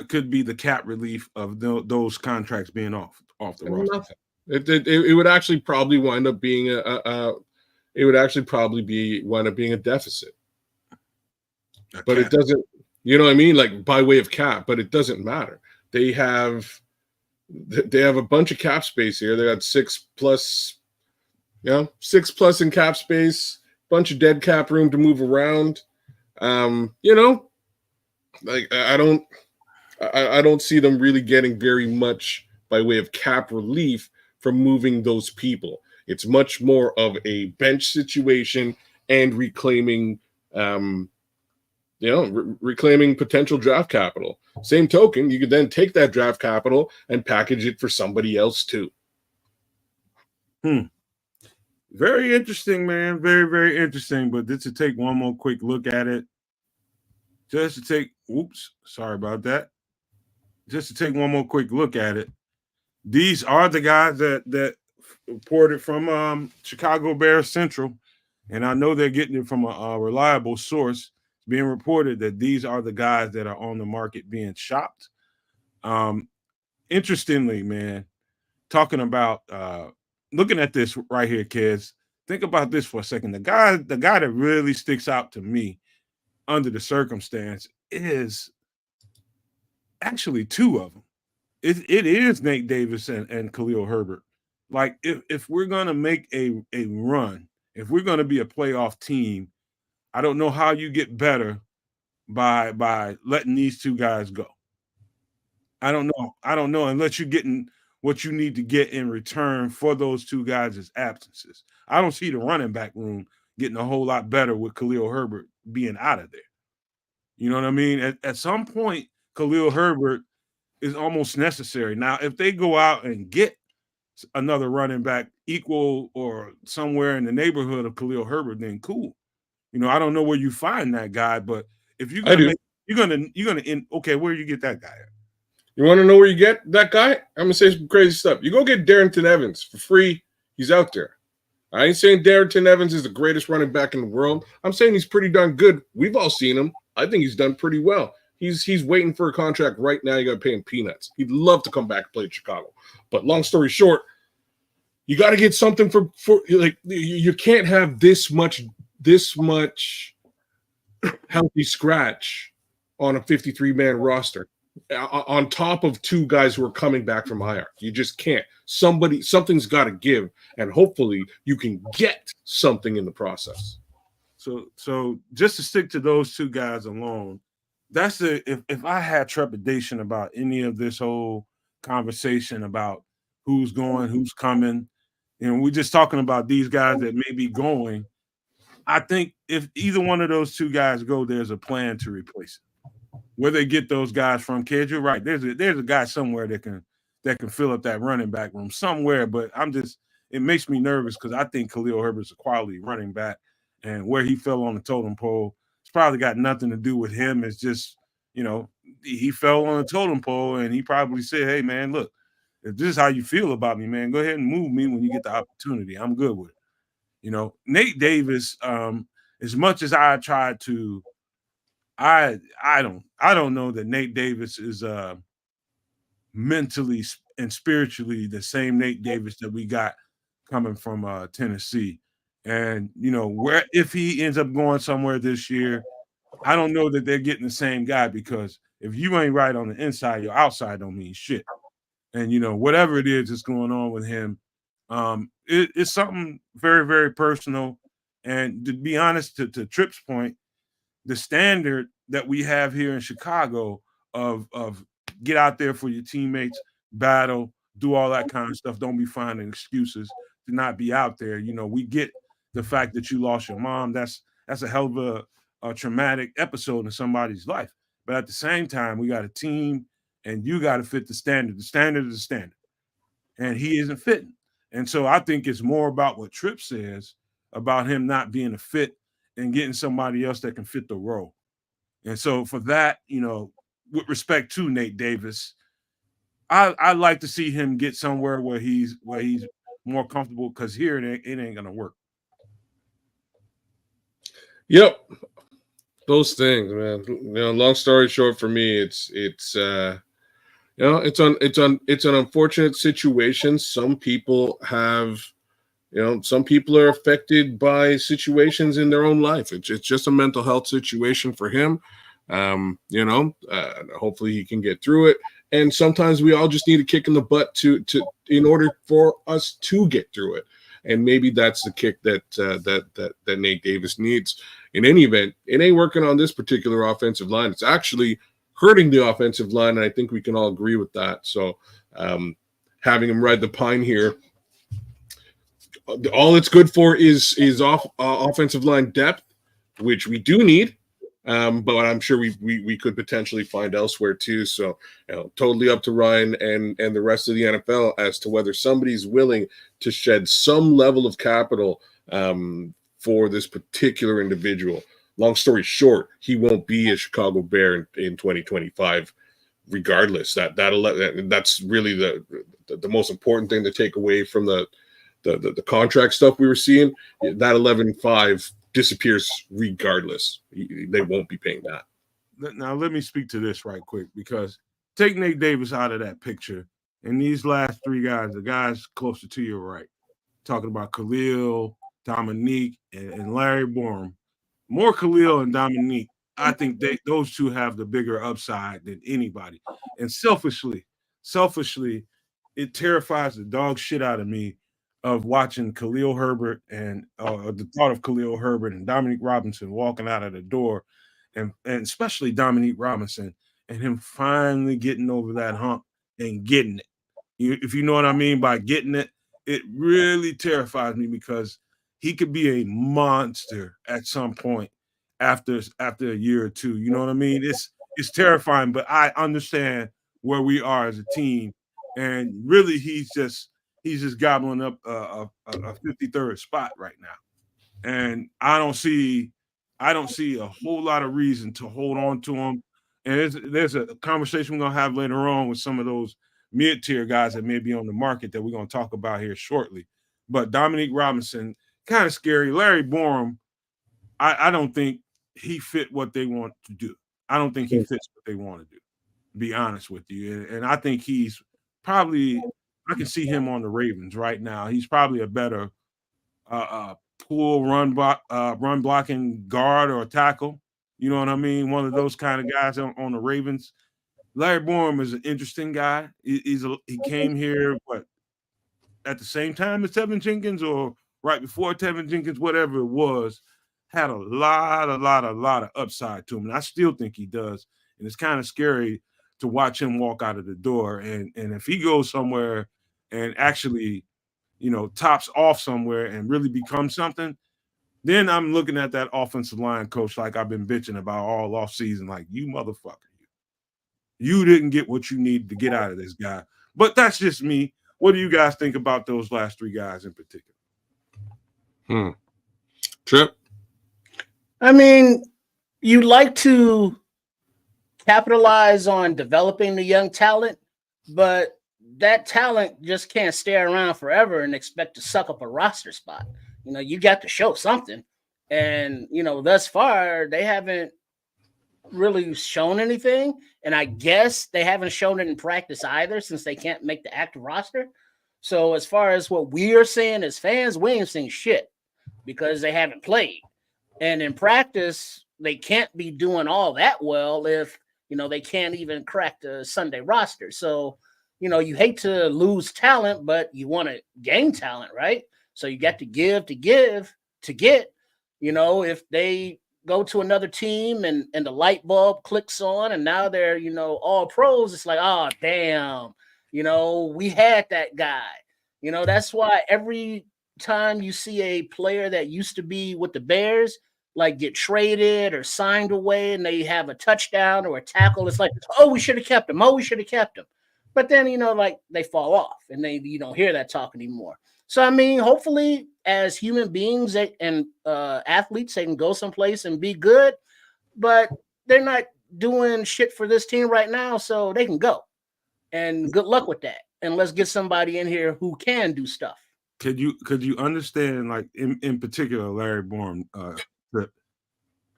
could be the cap relief of those contracts being off the roster? It would actually probably wind up being a deficit. But it doesn't, you know what I mean? Like by way of cap, but it doesn't matter. They have a bunch of cap space here. They got 6+ in cap space, bunch of dead cap room to move around. Like I don't see them really getting very much by way of cap relief from moving those people. It's much more of a bench situation and reclaiming reclaiming potential draft capital. Same token, you could then take that draft capital and package it for somebody else too. Very interesting, man. Very, very interesting. But just to take one more quick look at it. Just to take one more quick look at it. These are the guys that reported from Chicago Bears Central, and I know they're getting it from a reliable source. It's being reported that these are the guys that are on the market being shopped. Interestingly, man, talking about looking at this right here, kids. Think about this for a second. The guy that really sticks out to me under the circumstance is actually 2 of them. It is Nate Davis and Khalil Herbert. Like if we're gonna make a run, if we're gonna be a playoff team, I don't know how you get better by letting these 2 guys go. I don't know unless you're getting what you need to get in return for those 2 guys' absences. I don't see the running back room getting a whole lot better with Khalil Herbert being out of there. You know what I mean? At some point, Khalil Herbert is almost necessary. Now, if they go out and get another running back equal or somewhere in the neighborhood of Khalil Herbert, then cool. I don't know where you find that guy, but if you're gonna end, okay, where you get that guy at? You want to know where you get that guy? I'm gonna say some crazy stuff. You go get Darrington Evans for free. He's out there. I ain't saying Darrington Evans is the greatest running back in the world. I'm saying he's pretty darn good. We've all seen him. I think he's done pretty well. He's waiting for a contract right now. You got to pay him peanuts. He'd love to come back and play in Chicago. But long story short, you got to get something for like you can't have this much healthy scratch on a 53-man roster on top of 2 guys who are coming back from IR. You just can't. Something's got to give, and hopefully you can get something in the process. So just to stick to those 2 guys alone, that's if I had trepidation about any of this whole conversation about who's going, who's coming. And we're just talking about these guys that may be going. I think if either one of those two guys go, there's a plan to replace it. Where they get those guys from, Kedz, you're right. There's a guy somewhere that can fill up that running back room somewhere. But it makes me nervous because I think Khalil Herbert's a quality running back, and where he fell on the totem pole, it's probably got nothing to do with him. It's just, he fell on the totem pole, and he probably said, "Hey, man, look, if this is how you feel about me, man, go ahead and move me when you get the opportunity. I'm good with it." Nate Davis, as much as I tried to, I don't know that Nate Davis is mentally and spiritually the same Nate Davis that we got coming from Tennessee. And where if he ends up going somewhere this year, I don't know that they're getting the same guy, because if you ain't right on the inside, your outside don't mean shit. And whatever it is that's going on with him, it's something very, very personal. And to be honest, to Tripp's point, the standard that we have here in Chicago of get out there for your teammates, battle, do all that kind of stuff. Don't be finding excuses to not be out there. We get the fact that you lost your mom. That's a hell of a traumatic episode in somebody's life. But at the same time, we got a team, and you got to fit the standard. The standard is the standard, and he isn't fitting. And so I think it's more about what Tripp says about him not being a fit and getting somebody else that can fit the role. And so for that, with respect to Nate Davis, I'd like to see him get somewhere where he's more comfortable, because here it ain't gonna work. Yep, those things, man. Long story short, for me, it's an unfortunate situation. Some people have, some people are affected by situations in their own life. It's just a mental health situation for him. Hopefully he can get through it. And sometimes we all just need a kick in the butt in order for us to get through it. And maybe that's the kick that Nate Davis needs. In any event, it ain't working on this particular offensive line. It's actually hurting the offensive line, and I think we can all agree with that. So having him ride the pine here, all it's good for is offensive line depth, which we do need. But I'm sure we could potentially find elsewhere too. So totally up to Ryan and the rest of the NFL as to whether somebody's willing to shed some level of capital for this particular individual. Long story short, he won't be a Chicago Bear in 2025, regardless. That's really the most important thing to take away from the contract stuff we were seeing. That 11.5 disappears regardless. They won't be paying that. Now let me speak to this right quick, because take Nate Davis out of that picture, and these last three guys, the guys closer to your right, talking about Khalil, Dominique, and Larry Borum. More Khalil and Dominique, I think those two have the bigger upside than anybody. And selfishly, it terrifies the dog shit out of me of watching Khalil Herbert and the thought of Khalil Herbert and Dominique Robinson walking out of the door, and especially Dominique Robinson, and him finally getting over that hump and getting it. If you know what I mean by getting it, it really terrifies me, because he could be a monster at some point after a year or two. You know what I mean? It's terrifying, but I understand where we are as a team, and really he's just gobbling up a 53rd spot right now, and I don't see a whole lot of reason to hold on to him. And there's a conversation we're gonna have later on with some of those mid-tier guys that may be on the market that we're gonna talk about here shortly. But Dominique Robinson, kind of scary. Larry Borum, I don't think he fit what they want to do. I don't think he fits what they want to do, to be honest with you. And I think he's probably, I can see him on the Ravens right now. He's probably a better pull run blocking guard or tackle. You know what I mean? One of those kind of guys on the Ravens. Larry Borum is an interesting guy. He came here at the same time as Tevin Jenkins, or right before Tevin Jenkins, whatever it was, had a lot of upside to him. And I still think he does. And it's kind of scary to watch him walk out of the door. And if he goes somewhere and actually, tops off somewhere and really become something, then I'm looking at that offensive line coach like I've been bitching about all offseason, like, you motherfucker. You didn't get what you needed to get out of this guy. But that's just me. What do you guys think about those last three guys in particular? Trip? I mean, you like to capitalize on developing the young talent, but that talent just can't stay around forever and expect to suck up a roster spot. You got to show something. And, thus far, they haven't really shown anything. And I guess they haven't shown it in practice either, since they can't make the active roster. So as far as what we are seeing as fans, we ain't seeing shit because they haven't played. And in practice, they can't be doing all that well if, they can't even crack the Sunday roster. So, you hate to lose talent, but you want to gain talent, right? So you got to give to get. If they go to another team and the light bulb clicks on and now they're, all pros, it's like, oh, damn, we had that guy. That's why every time you see a player that used to be with the Bears, like, get traded or signed away and they have a touchdown or a tackle, it's like, oh, we should have kept him. But then, they fall off and you don't hear that talk anymore. So, I mean, hopefully as human beings and athletes, they can go someplace and be good, but they're not doing shit for this team right now, so they can go. And good luck with that. And let's get somebody in here who can do stuff. Could you understand, like, in particular, Larry Bourne,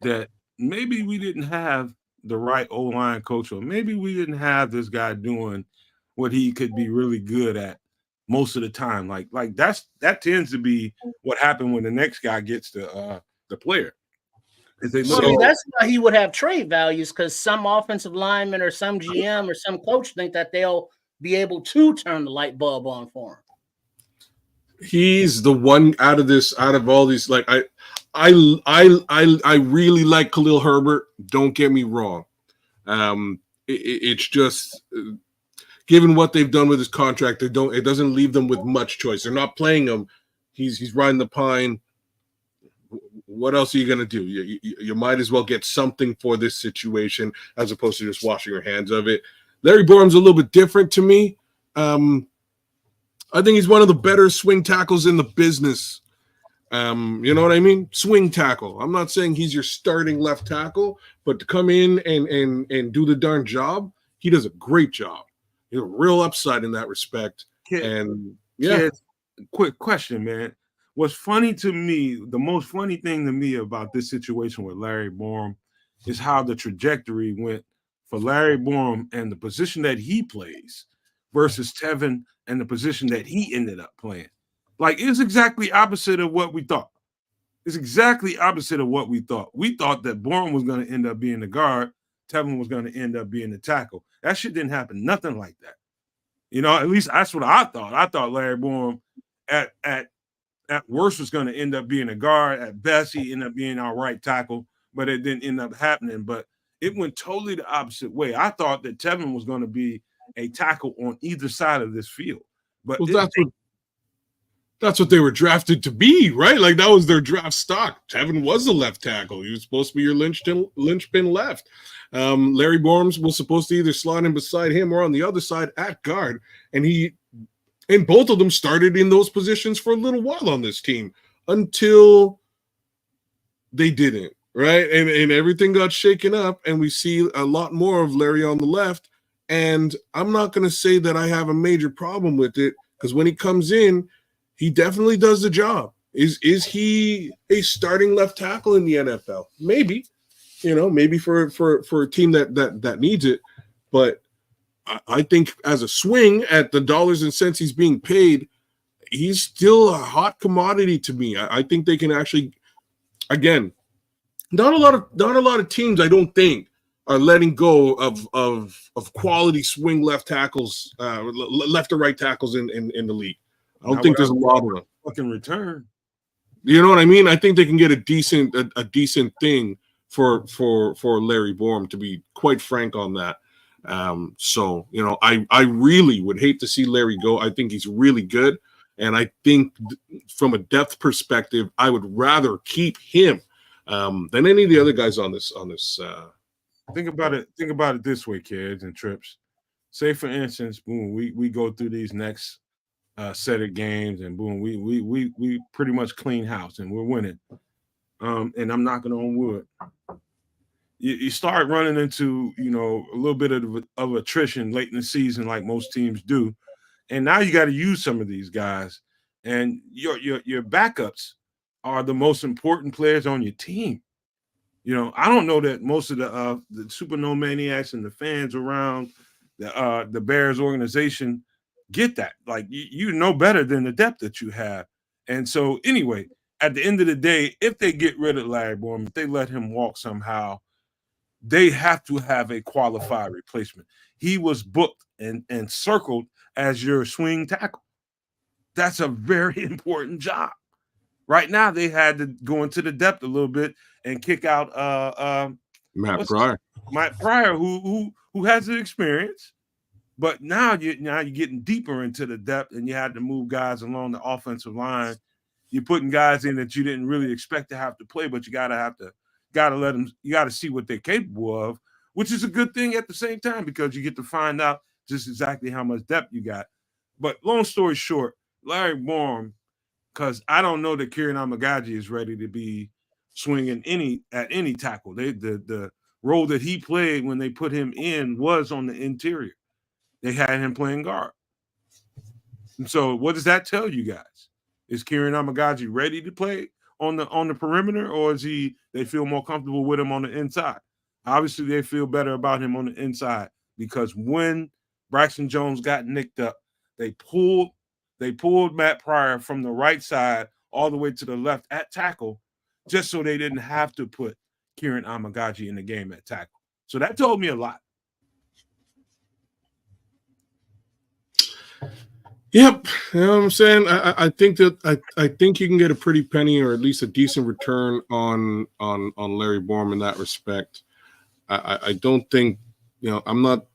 that maybe we didn't have the right O-line coach, or maybe we didn't have this guy doing what he could be really good at most of the time. Like that tends to be what happened when the next guy gets the player. That's why he would have trade values, because some offensive lineman or some GM or some coach think that they'll be able to turn the light bulb on for him. He's the one out of all these. Like, I really like Khalil Herbert. Don't get me wrong. It's just given what they've done with his contract, it doesn't leave them with much choice. They're not playing him. He's riding the pine. What else are you going to do? You might as well get something for this situation as opposed to just washing your hands of it. Larry Bourne's a little bit different to me. I think he's one of the better swing tackles in the business. You know what I mean? Swing tackle. I'm not saying he's your starting left tackle, but to come in and do the darn job, he does a great job. He's a real upside in that respect. Kedz, quick question, man. What's funny to me, the most funny thing to me about this situation with Larry Bourne is how the trajectory went for Larry Bourne and the position that he plays versus Tevin and the position that he ended up playing. Like, it's exactly opposite of what we thought. It's exactly opposite of what we thought. We thought that Bourne was going to end up being the guard. Tevin was going to end up being the tackle. That shit didn't happen. Nothing like that. At least that's what I thought. I thought Larry Bourne at worst was going to end up being a guard. At best, he ended up being our right tackle, but it didn't end up happening. But it went totally the opposite way. I thought that Tevin was going to be a tackle on either side of this field. But that's what they were drafted to be, right? Like, that was their draft stock. Tevin was a left tackle. He was supposed to be your linchpin left. Larry Bourne was supposed to either slot in beside him or on the other side at guard. And both of them started in those positions for a little while on this team until they didn't, right? And everything got shaken up, and we see a lot more of Larry on the left. And I'm not going to say that I have a major problem with it, because when he comes in, he definitely does the job. Is he a starting left tackle in the NFL? Maybe, maybe for a team that needs it. But I think as a swing at the dollars and cents he's being paid, he's still a hot commodity to me. I think they can actually, again, not a lot of teams, I don't think, are letting go of quality swing left tackles, left or right tackles in the league. I don't think there's a lot of them. Fucking return. You know what I mean? I think they can get a decent thing for Larry Bourne, to be quite frank on that. So, I really would hate to see Larry go. I think he's really good. And I think from a depth perspective, I would rather keep him than any of the other guys on this. Think about it this way, kids and trips. Say for instance, boom, we go through these next set of games, and boom, we pretty much clean house and we're winning. And I'm knocking on wood. You start running into a little bit of attrition late in the season, like most teams do, and now you got to use some of these guys, and your backups are the most important players on your team. I don't know that most of the Super Nomaniacs and the fans around the Bears organization get that. Like you know better than the depth that you have, and so anyway, at the end of the day, if they get rid of Larry Borom, if they let him walk somehow, they have to have a qualified replacement. He was booked and circled as your swing tackle. That's a very important job. Right now, they had to go into the depth a little bit and kick out Matt Pryor, who has the experience. But now you're getting deeper into the depth, and you had to move guys along the offensive line. You're putting guys in that you didn't really expect to have to play, but you gotta let them. You gotta see what they're capable of, which is a good thing at the same time because you get to find out just exactly how much depth you got. But long story short, Larry Borom, because I don't know that Kieran Amagaji is ready to be swinging at any tackle. The role that he played when they put him in was on the interior. They had him playing guard. And so what does that tell you guys? Is Kieran Amagaji ready to play on the perimeter, or is they feel more comfortable with him on the inside? Obviously, they feel better about him on the inside because when Braxton Jones got nicked up, they pulled Matt Pryor from the right side all the way to the left at tackle, just so they didn't have to put Kieran Amagaji in the game at tackle. So that told me a lot. Yep, you know what I'm saying. I think that I think you can get a pretty penny or at least a decent return on Larry Borom in that respect. I don't think I'm not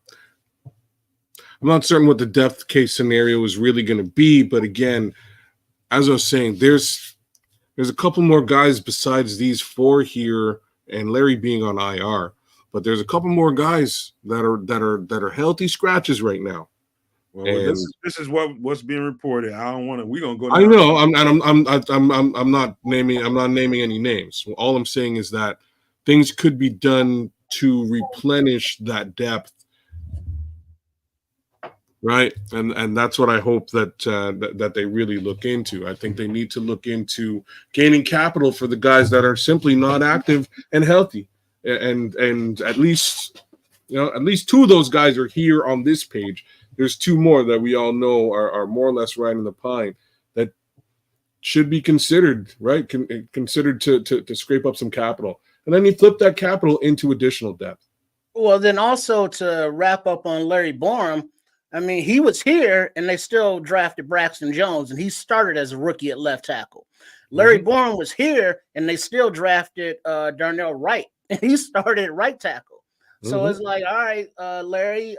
certain what the depth case scenario is really going to be, but again, as I was saying, there's a couple more guys besides these four here, and Larry being on IR, but there's a couple more guys that are healthy scratches right now. Well, this is what's being reported. I don't want to. We're gonna go. I know. I'm not naming any names. All I'm saying is that things could be done to replenish that depth, right? And that's what I hope that they really look into. I think they need to look into gaining capital for the guys that are simply not active and healthy, and at least two of those guys are here on this page. There's two more that we all know are more or less riding the pine that should be considered, right? Considered to scrape up some capital. And then you flip that capital into additional depth. Well, then also to wrap up on Larry Borom, I mean, he was here and they still drafted Braxton Jones, and he started as a rookie at left tackle. Larry Borom was here and they still drafted Darnell Wright, and he started at right tackle. So it's like, all right, Larry,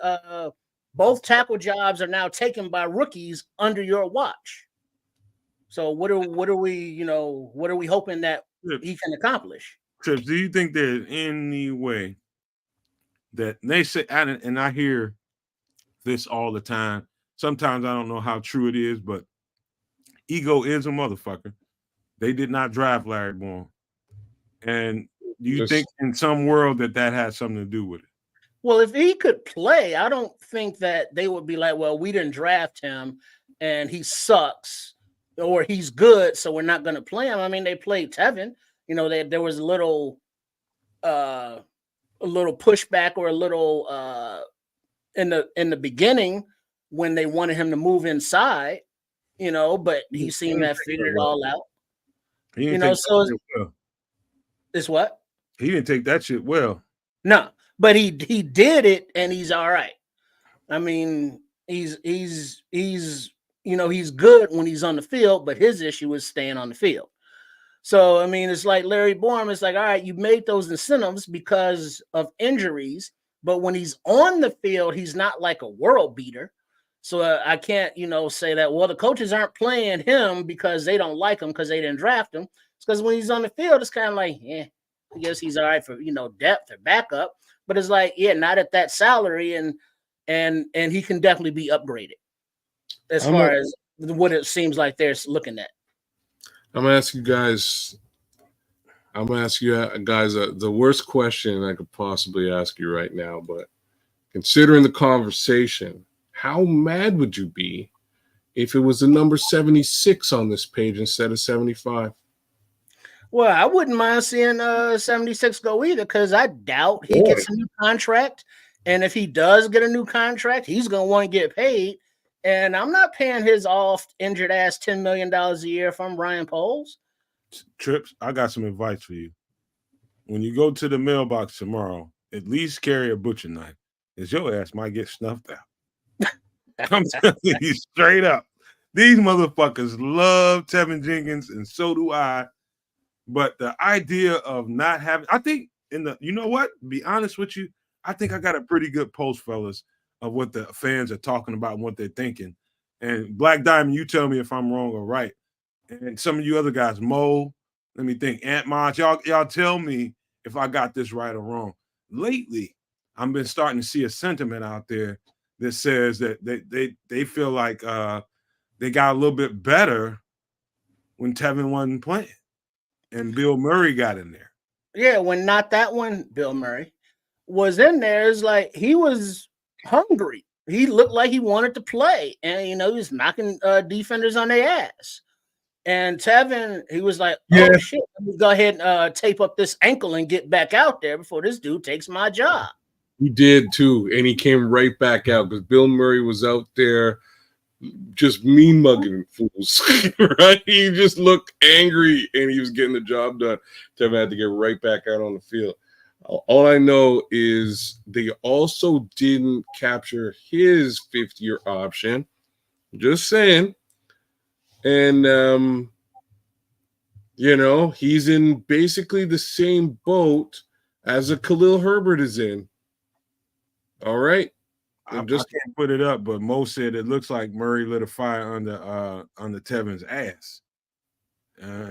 both tackle jobs are now taken by rookies under your watch. So what are we hoping that he can accomplish? Trips, do you think there's any way that they say, and I hear this all the time, sometimes I don't know how true it is, but ego is a motherfucker. They did not draft Larry Borom. And do you think in some world that has something to do with it? Well, if he could play, I don't think that they would be like, well, we didn't draft him and he sucks or he's good, so we're not going to play him. I mean, they played Tevin. There was a little pushback or a little in the beginning when they wanted him to move inside, but he seemed to have figured it all out. It's what? He didn't take that shit well. No. But he did it, and he's all right. I mean, he's good when he's on the field, but his issue is staying on the field. So I mean, it's like Larry Borom. It's like, all right, you made those incentives because of injuries, but when he's on the field, he's not like a world beater. So I can't, say that, well, the coaches aren't playing him because they don't like him because they didn't draft him. It's because when he's on the field, it's kind of like, I guess he's all right for, depth or backup. But it's like, not at that salary, and he can definitely be upgraded as far as what it seems like they're looking at. I'm gonna ask you guys the worst question I could possibly ask you right now, but considering the conversation, how mad would you be if it was the number 76 on this page instead of 75? Well, I wouldn't mind seeing 76 go either, because I doubt he gets a new contract. And if he does get a new contract, he's going to want to get paid. And I'm not paying his injured ass $10 million a year if I'm Ryan Poles. Trips, I got some advice for you. When you go to the mailbox tomorrow, at least carry a butcher knife, because your ass might get snuffed out. I'm telling you straight up. These motherfuckers love Tevin Jenkins, and so do I. But the idea of not having, I think you know what? Be honest with you, I think I got a pretty good pulse, fellas, of what the fans are talking about and what they're thinking. And Black Diamond, you tell me if I'm wrong or right. And some of you other guys, Mo, let me think, Ant Mont, y'all tell me if I got this right or wrong. Lately, I've been starting to see a sentiment out there that says that they feel like they got a little bit better when Tevin wasn't playing and Bill Murray got in there. Yeah, when not that one, Bill Murray was in there, it's like he was hungry. He looked like he wanted to play, and he was knocking defenders on their ass. And Tevin, he was like, oh shit, let me go ahead and tape up this ankle and get back out there before this dude takes my job. He did too, and he came right back out because Bill Murray was out there just mean mugging fools, right? He just looked angry and he was getting the job done. Tevin had to get right back out on the field. All I know is they also didn't capture his fifth-year option. Just saying. And, he's in basically the same boat as a Khalil Herbert is in. All right. I can't put it up, but Mo said it looks like Murray lit a fire under Tevin's ass.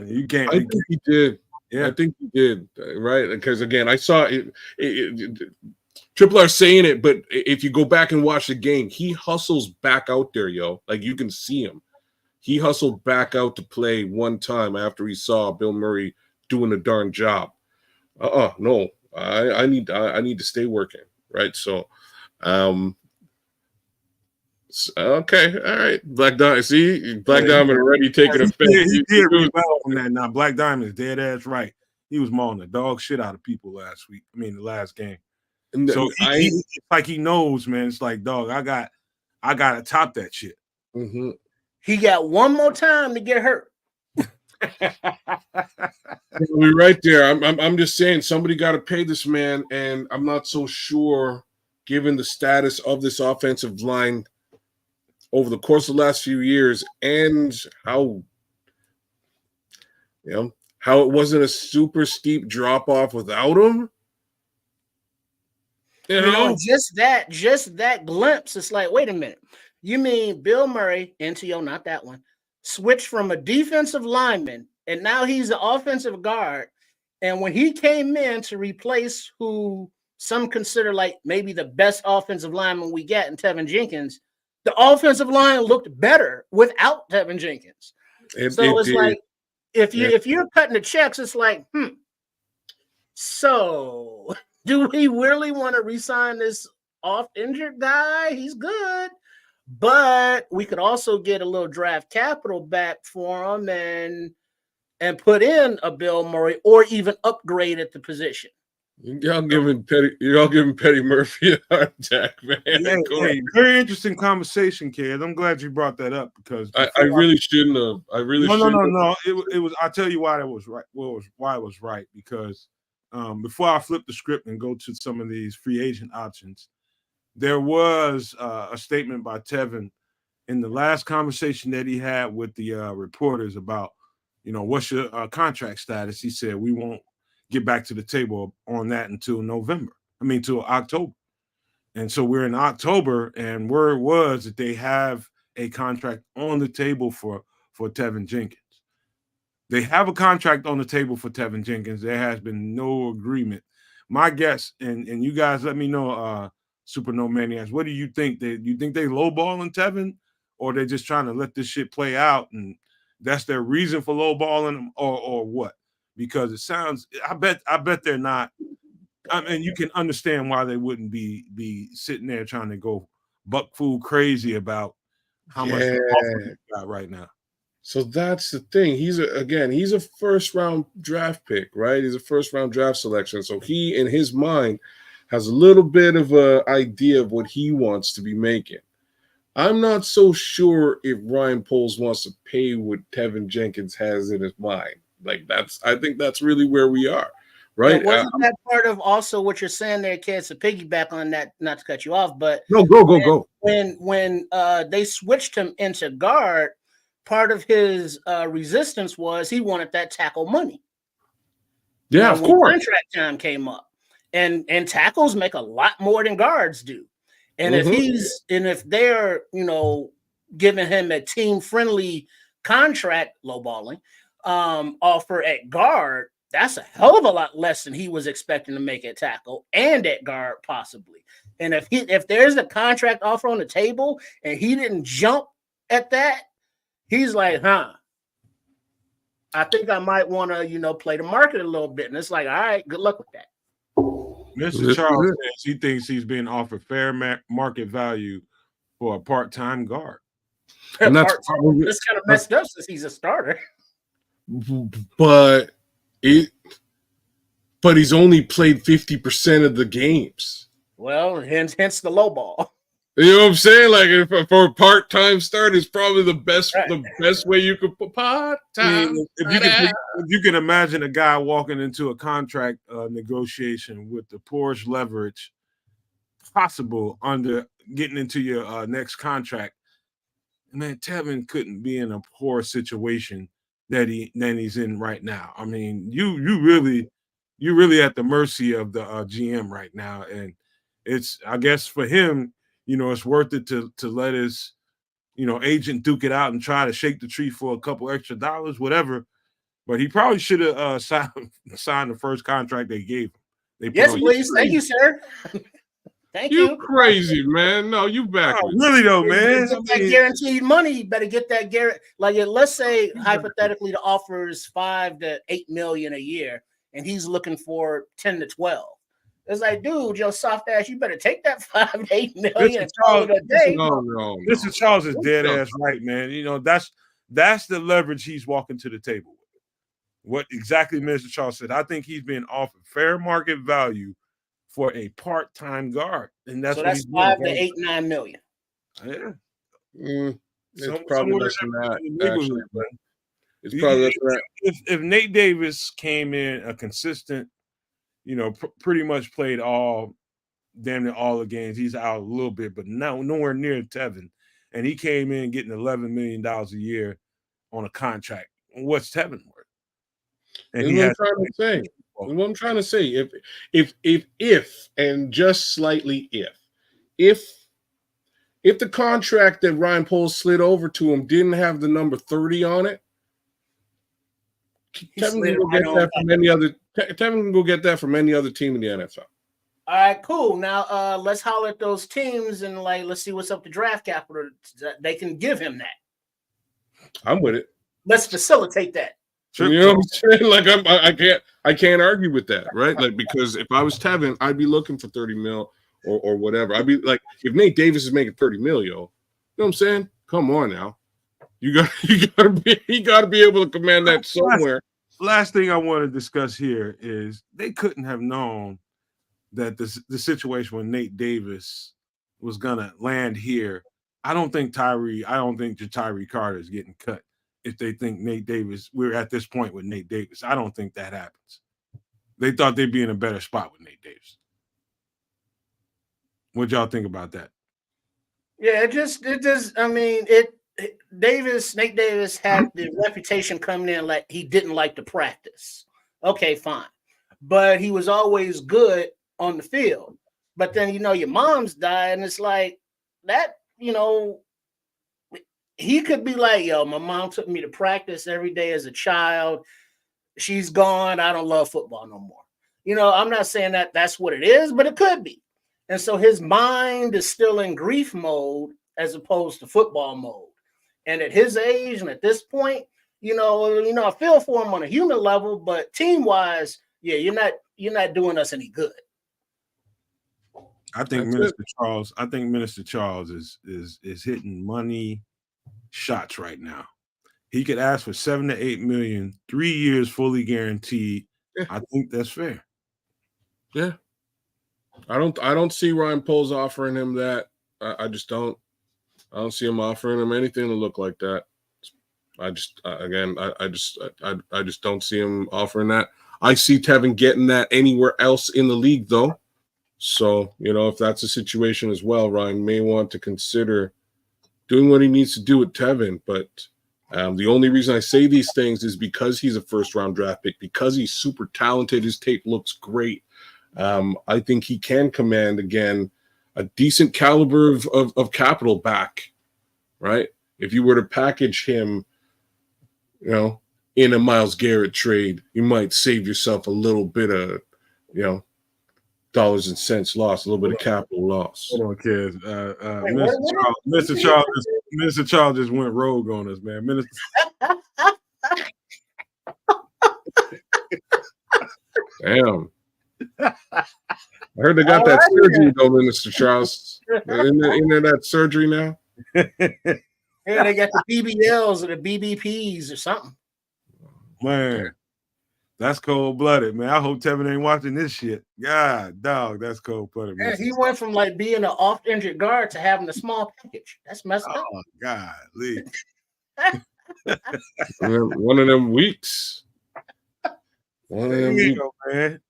You can't. I think he did. Yeah, I think he did. Right, because again, I saw it. Triple R saying it, but if you go back and watch the game, he hustles back out there, yo. Like you can see him. He hustled back out to play one time after he saw Bill Murray doing a darn job. No, I need to stay working. Right, so. Okay, all right. Black Diamond, see, Black Diamond already taking effect. He did rebel from that. Now, Black Diamond is dead ass right. He was mauling the dog shit out of people last week. I mean, the last game. And so it's like he knows, man. It's like, dog, I gotta top that shit. Mm-hmm. He got one more time to get hurt. We're right there. I'm just saying somebody got to pay this man, and I'm not so sure, given the status of this offensive line over the course of the last few years, and how it wasn't a super steep drop off without him. Just that glimpse. It's like, wait a minute. You mean Bill Murray, NTO, not that one, switched from a defensive lineman, and now he's an offensive guard. And when he came in to replace who some consider like maybe the best offensive lineman we got in Tevin Jenkins, the offensive line looked better without Tevin Jenkins. It's like if you're cutting the checks, it's like, so do we really want to re-sign this off-injured guy? He's good, but we could also get a little draft capital back for him and put in a Bill Murray or even upgrade at the position. Y'all giving Petty Murphy a heart attack, man. Hey, very interesting conversation, kid. I'm glad you brought that up because I really shouldn't have. No. It was. I'll tell you why that was right. Why it was right because before I flip the script and go to some of these free agent options, there was a statement by Tevin in the last conversation that he had with the reporters about, what's your contract status? He said we won't get back to the table on that until October. And so we're in October, and word was that they have a contract on the table for Tevin Jenkins. They have a contract on the table for Tevin Jenkins. There has been no agreement. My guess, and you guys let me know, Super No Maniacs, what do you think? You think they lowballing Tevin, or they're just trying to let this shit play out, and that's their reason for lowballing him, or what? Because it sounds, I bet they're not. I mean, you can understand why they wouldn't be sitting there trying to go buck food crazy about how much offer they got right now. So that's the thing. He's a first round draft pick, right? He's a first round draft selection. So he, in his mind, has a little bit of an idea of what he wants to be making. I'm not so sure if Ryan Poles wants to pay what Tevin Jenkins has in his mind. I think that's really where we are, right? Yeah, wasn't that part of also what you're saying there, Kedz, to piggyback on that, not to cut you off, but no, go. When they switched him into guard, part of his resistance was he wanted that tackle money. Yeah, now, of course. Contract time came up, and tackles make a lot more than guards do. And if they're giving him a team friendly contract, lowballing offer at guard, that's a hell of a lot less than he was expecting to make at tackle and at guard possibly. And if there's a contract offer on the table and he didn't jump at that, he's like, I think I might want to, play the market a little bit. And it's like, all right, good luck with that. Mr. Charles says he thinks he's being offered fair market value for a part-time guard. And that's kind of messed up since he's a starter. But he's only played 50% of the games. Well, hence the low ball. You know what I'm saying? Like for a part-time start, it's probably the best way you could put part-time. If you can imagine a guy walking into a contract negotiation with the poorest leverage possible under getting into your next contract, man, Tevin couldn't be in a poor situation than he's in right now. I mean, you really at the mercy of the GM right now, and it's, I guess, for him, it's worth it to let his, agent duke it out and try to shake the tree for a couple extra dollars, whatever. But he probably should have signed the first contract they gave him. Yes, please. Thank you, sir. Thank you. You crazy, man. No, you back. Oh, really though, man. That guaranteed money, you better get that guarantee. Like, let's say hypothetically the offer is $5 to $8 million a year, and he's looking for 10 to 12. It's like, dude, your soft ass, you better take that $5 to $8 million and call it a day. No. Mr. Charles is dead ass right, man. That's the leverage he's walking to the table with. What exactly Mr. Charles said. I think he's being offered fair market value for a part-time guard, and that's $5 to $8, $9 million. Yeah, it's probably less than that. Actually, it's probably less than that. If Nate Davis came in a consistent, pretty much played damn near all the games. He's out a little bit, but nowhere near Tevin. And he came in getting $11 million a year on a contract. What's Tevin worth? And what I'm trying to say, if and just slightly if the contract that Ryan Poles slid over to him didn't have the number 30 on it, Tevin can go get that from any other. Tevin can go get that from any other team in the NFL. All right, cool. Now let's holler at those teams and let's see what's up to draft capital. They can give him that. I'm with it. Let's facilitate that. You know what I'm saying? Like I can't argue with that, right? Like, because if I was Tevin, I'd be looking for 30 mil or whatever. I'd be like, if Nate Davis is making 30 mil, you know what I'm saying? Come on now. You gotta be able to command that somewhere. Last thing I want to discuss here is they couldn't have known that the situation when Nate Davis was gonna land here. I don't think Ja'Tyre Carter is getting cut. If they think Nate Davis, we're at this point with Nate Davis. I don't think that happens. They thought they'd be in a better spot with Nate Davis. What y'all think about that? Yeah, Nate Davis had the reputation coming in like he didn't like to practice. Okay, fine. But he was always good on the field. But then, your mom's died, and it's like that, he could be like, yo, my mom took me to practice every day as a child. She's gone. I don't love football no more. I'm not saying that that's what it is, but it could be. And so his mind is still in grief mode as opposed to football mode. And at his age and at this point, I feel for him on a human level, but team-wise, yeah, you're not doing us any good. I think Minister Charles is hitting money shots right now. He could ask for 7 to 8 million, 3 years fully guaranteed. Yeah. I think that's fair. Yeah. I don't see Ryan Poles offering him that. I just don't. I don't see him offering him anything to look like that. I just don't see him offering that. I see Tevin getting that anywhere else in the league, though. So, if that's a situation as well, Ryan may want to consider doing what he needs to do with Tevin. But the only reason I say these things is because he's a first-round draft pick, because he's super talented. His tape looks great. I think he can command, again, a decent caliber of capital back, right? If you were to package him, in a Myles Garrett trade, you might save yourself a little bit of, dollars and cents lost, a little bit of capital loss. Hold on, kids. Mr. Charles just went rogue on us, man. Damn. I heard they got that surgery though, Minister Charles. Isn't there that surgery now? Yeah, they got the BBLs or the BBPs or something. Man, that's cold-blooded, man. I hope Tevin ain't watching this shit. God, dog, that's cold-blooded. Yeah, he went from like being an oft-injured guard to having a small package. That's messed up. Oh, God, Lee. One of them weeks. Man.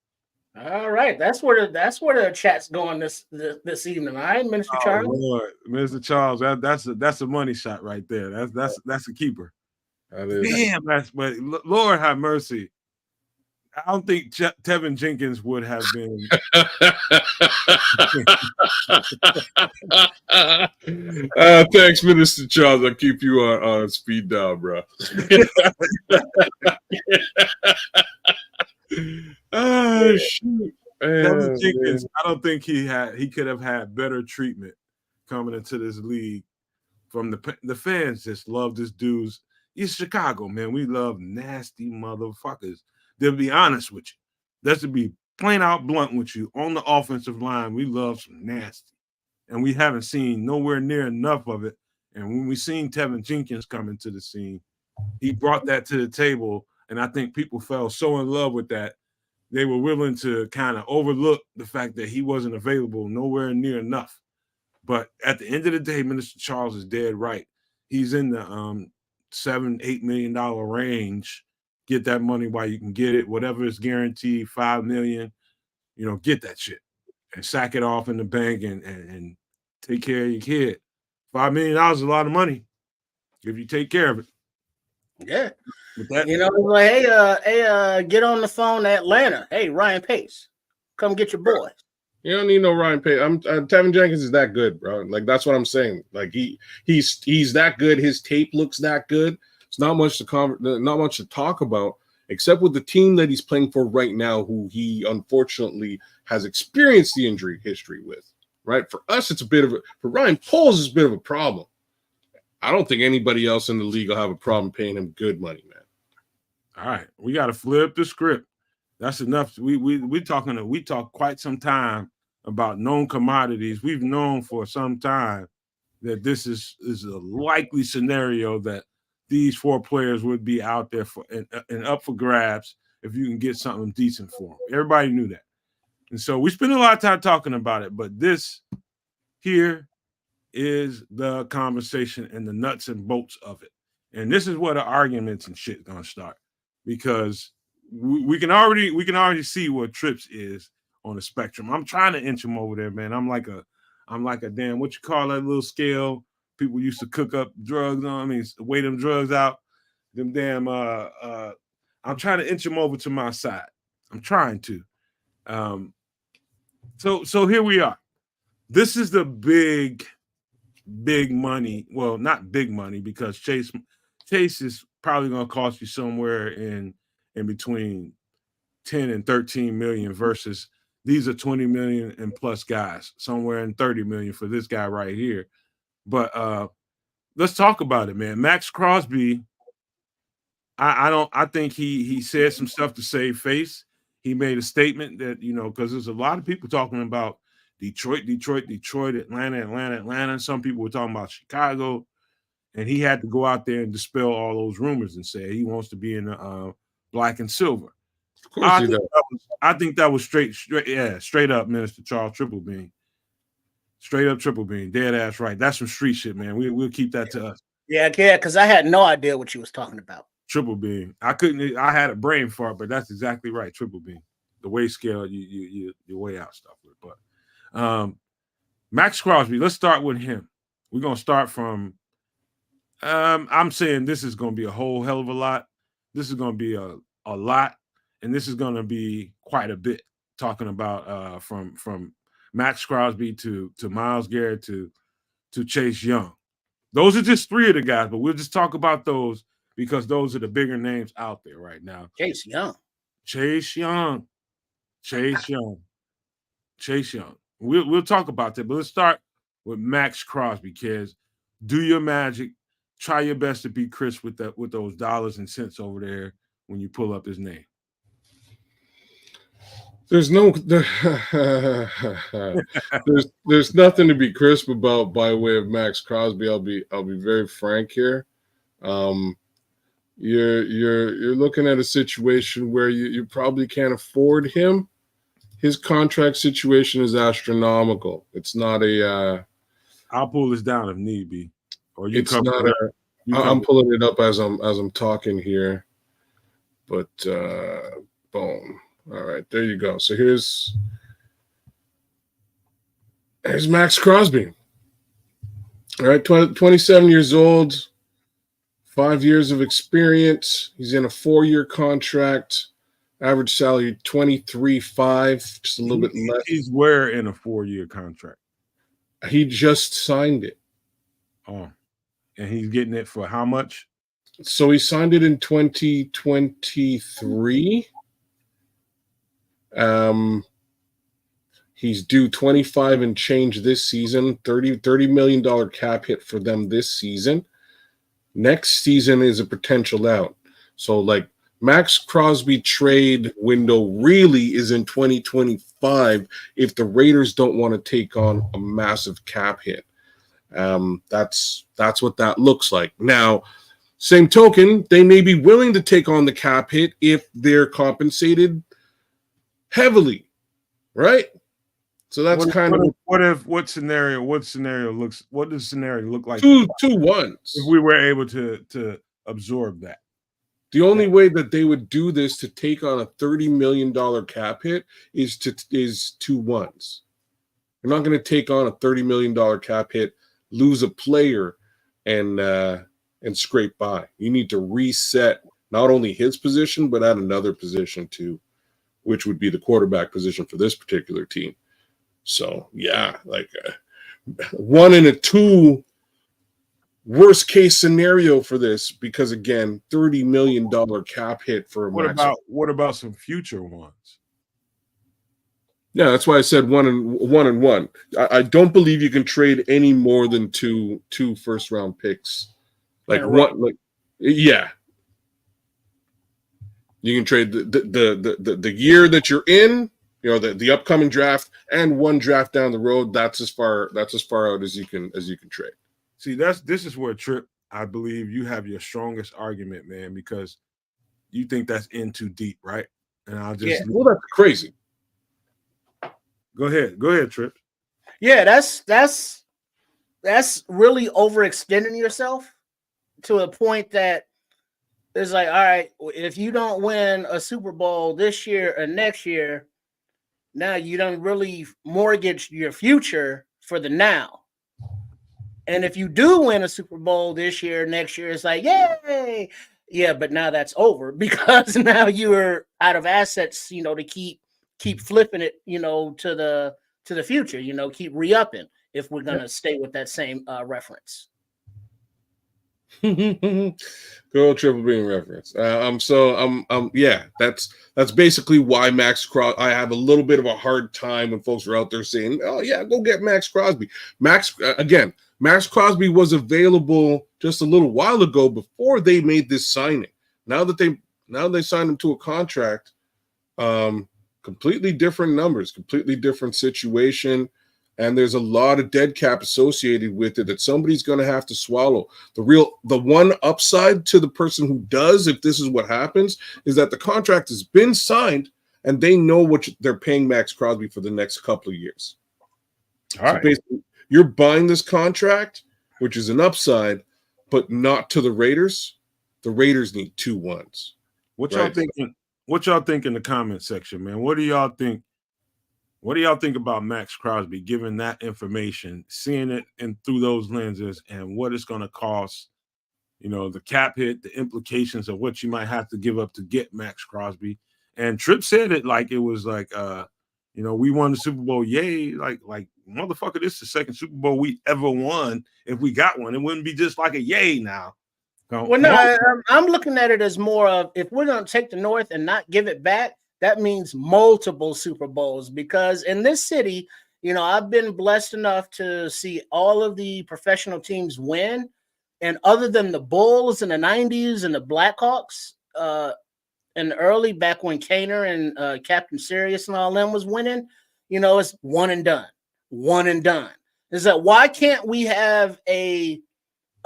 All right, that's where the chat's going this evening. All right, Minister Charles. Lord. Mr. Charles, that's a money shot right there. That's a keeper. That is. Damn, but Lord have mercy. I don't think Tevin Jenkins would have been. Thanks, Minister Charles. I'll keep you on speed dial, bro. Oh shoot! Tevin Jenkins, I don't think he could have had better treatment coming into this league. From the fans, just love this dude's. It's Chicago, man. We love nasty motherfuckers. To be honest with you, that's to be plain out blunt with you. On the offensive line, we love some nasty, and we haven't seen nowhere near enough of it. And when we seen Tevin Jenkins come into the scene, he brought that to the table, and I think people fell so in love with that they were willing to kind of overlook the fact that he wasn't available nowhere near enough. But at the end of the day, Minister Charles is dead right. He's in the $7-8 million range. Get that money while you can get it. Whatever is guaranteed, $5 million, get that shit and sack it off in the bank and take care of your kid. $5 million is a lot of money if you take care of it. Yeah. With that, like, hey, get on the phone to Atlanta. Hey, Ryan Pace, come get your boy. You don't need no Ryan Pace. Tevin Jenkins is that good, bro. Like, that's what I'm saying. Like, he's that good. His tape looks that good. It's not much to talk about, except with the team that he's playing for right now, who he unfortunately has experienced the injury history with. Right? For us, for Ryan Poles, it's a bit of a problem. I don't think anybody else in the league will have a problem paying him good money, man. All right, we got to flip the script. That's enough. We talk quite some time about known commodities. We've known for some time that this is a likely scenario that these four players would be out there for and up for grabs if you can get something decent for them. Everybody knew that. And so we spent a lot of time talking about it, but this here is the conversation and the nuts and bolts of it. And this is where the arguments and shit gonna start, because we can already see where Trips is on the spectrum. I'm trying to inch him over there, man. I'm like a damn, what you call that little scale people used to cook up drugs on. I mean, weigh them drugs out. Them damn. I'm trying to inch him over to my side. I'm trying to. So here we are. This is the big money. Well, not big money because Chase is probably going to cost you somewhere in between 10 and 13 million versus these are 20 million and plus guys, somewhere in 30 million for this guy right here. But let's talk about it, man. Maxx Crosby, I think he said some stuff to save face. He made a statement that, because there's a lot of people talking about Detroit, Atlanta. Some people were talking about Chicago, and he had to go out there and dispel all those rumors and say he wants to be in the black and silver. Of course he does. I think that was straight up, Minister Charles Triple Bean. Straight up Triple Bean, dead ass right. That's some street shit, man. We'll keep that to us. Yeah, because I had no idea what you was talking about. Triple Bean. I had a brain fart, but that's exactly right. Triple Bean. The way scale, you weigh out stuff with. But Maxx Crosby, let's start with him. We're gonna start from I'm saying this is gonna be a whole hell of a lot. This is gonna be a lot, and this is gonna be quite a bit. Talking about from Maxx Crosby to Myles Garrett to Chase Young. Those are just three of the guys, but we'll just talk about those because those are the bigger names out there right now. Chase Young. We'll talk about that, but let's start with Maxx Crosby, kids. Do your magic. Try your best to be Chris with those dollars and cents over there when you pull up his name. There's nothing to be crisp about by way of Maxx Crosby. I'll be very frank here. You're looking at a situation where you probably can't afford him. His contract situation is astronomical. It's not a. I'll pull this down if need be. Or you it's not a. I'm pulling it up as I'm talking here, but boom. All right, there you go. So here's Maxx Crosby. All right, 27 years old, 5 years of experience. He's in a 4-year contract. Average salary $23,500, just a little bit less. He's where in a 4-year contract? He just signed it. Oh, and he's getting it for how much? So he signed it in 2023. He's due 25 and change this season, $30 million cap hit for them this season. Next season is a potential out. So like Maxx Crosby trade window really is in 2025 if the Raiders don't want to take on a massive cap hit. That's what that looks like. Now, same token, they may be willing to take on the cap hit if they're compensated heavily, right? So that's what scenario does scenario look like? Two ones. If we were able to absorb that. The only way that they would do this to take on a $30 million cap hit is 2 ones. You're not going to take on a $30 million cap hit, lose a player, and scrape by. You need to reset not only his position, but at another position too, which would be the quarterback position for this particular team. So, yeah, like 1 and a 2 worst case scenario for this, because again, $30 million cap hit for a what about some future ones? Yeah, that's why I said 1 and 1. I don't believe you can trade any more than two first round picks. Like one, like yeah. You can trade the year that you're in, the upcoming draft, and 1 draft down the road. That's as far out as you can trade. See, this is where Trip, I believe you have your strongest argument, man, because you think that's in too deep, right? And I'll just well, that's crazy. Go ahead, Trip. Yeah, that's really overextending yourself to a point that it's like, all right, if you don't win a Super Bowl this year or next year, now you don't really mortgage your future for the now. And if you do win a Super Bowl this year, next year, it's like, yay. Yeah, but now that's over because now you're out of assets, to keep keep flipping it, to the future, keep re-upping if we're gonna stay with that same reference. Girl, triple beam reference. Yeah, that's basically why Maxx Crosby. I have a little bit of a hard time when folks are out there saying, "Oh yeah, go get Maxx Crosby." Maxx Crosby was available just a little while ago before they made this signing. Now they signed him to a contract, completely different numbers, completely different situation. And there's a lot of dead cap associated with it that somebody's going to have to swallow. The one upside to the person who does, if this is what happens, is that the contract has been signed and they know what they're paying Maxx Crosby for the next couple of years. All right. So basically, you're buying this contract, which is an upside, but not to the Raiders. The Raiders need 2 1s. What y'all thinking? What y'all think in the comment section, man? What do y'all think? What do y'all think about Maxx Crosby, given that information, seeing it and through those lenses, and what it's going to cost, the cap hit, the implications of what you might have to give up to get Maxx Crosby? And Tripp said it like it was like, we won the Super Bowl. Yay. Like motherfucker, this is the second Super Bowl we ever won. If we got one, it wouldn't be just like a yay now. Well, no, I'm looking at it as more of, if we're going to take the North and not give it back, that means multiple Super Bowls, because in this city, I've been blessed enough to see all of the professional teams win. And other than the Bulls in the 90s and the Blackhawks in the early, back when Kaner and Captain Sirius and all them was winning, it's one and done. One and done. Is that why can't we have a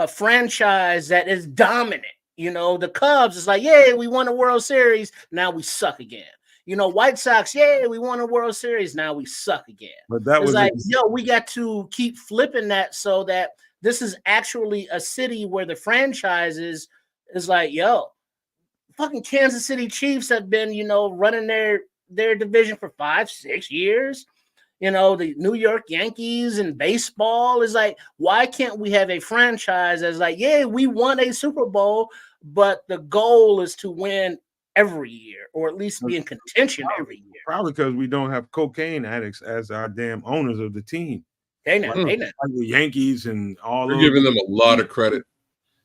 franchise that is dominant? The Cubs is like, yeah, we won a World Series. Now we suck again. White Sox, yeah, we won a World Series. Now we suck again. But that was like, we got to keep flipping that so that this is actually a city where the franchises is like, fucking Kansas City Chiefs have been, running their division for 5-6 years. The New York Yankees and baseball is like, why can't we have a franchise that's like, yeah, we won a Super Bowl, but the goal is to win every year, or at least be in contention every year? Probably because we don't have cocaine addicts as our damn owners of the team. They know. Like the Yankees and all. We're giving them a lot of credit.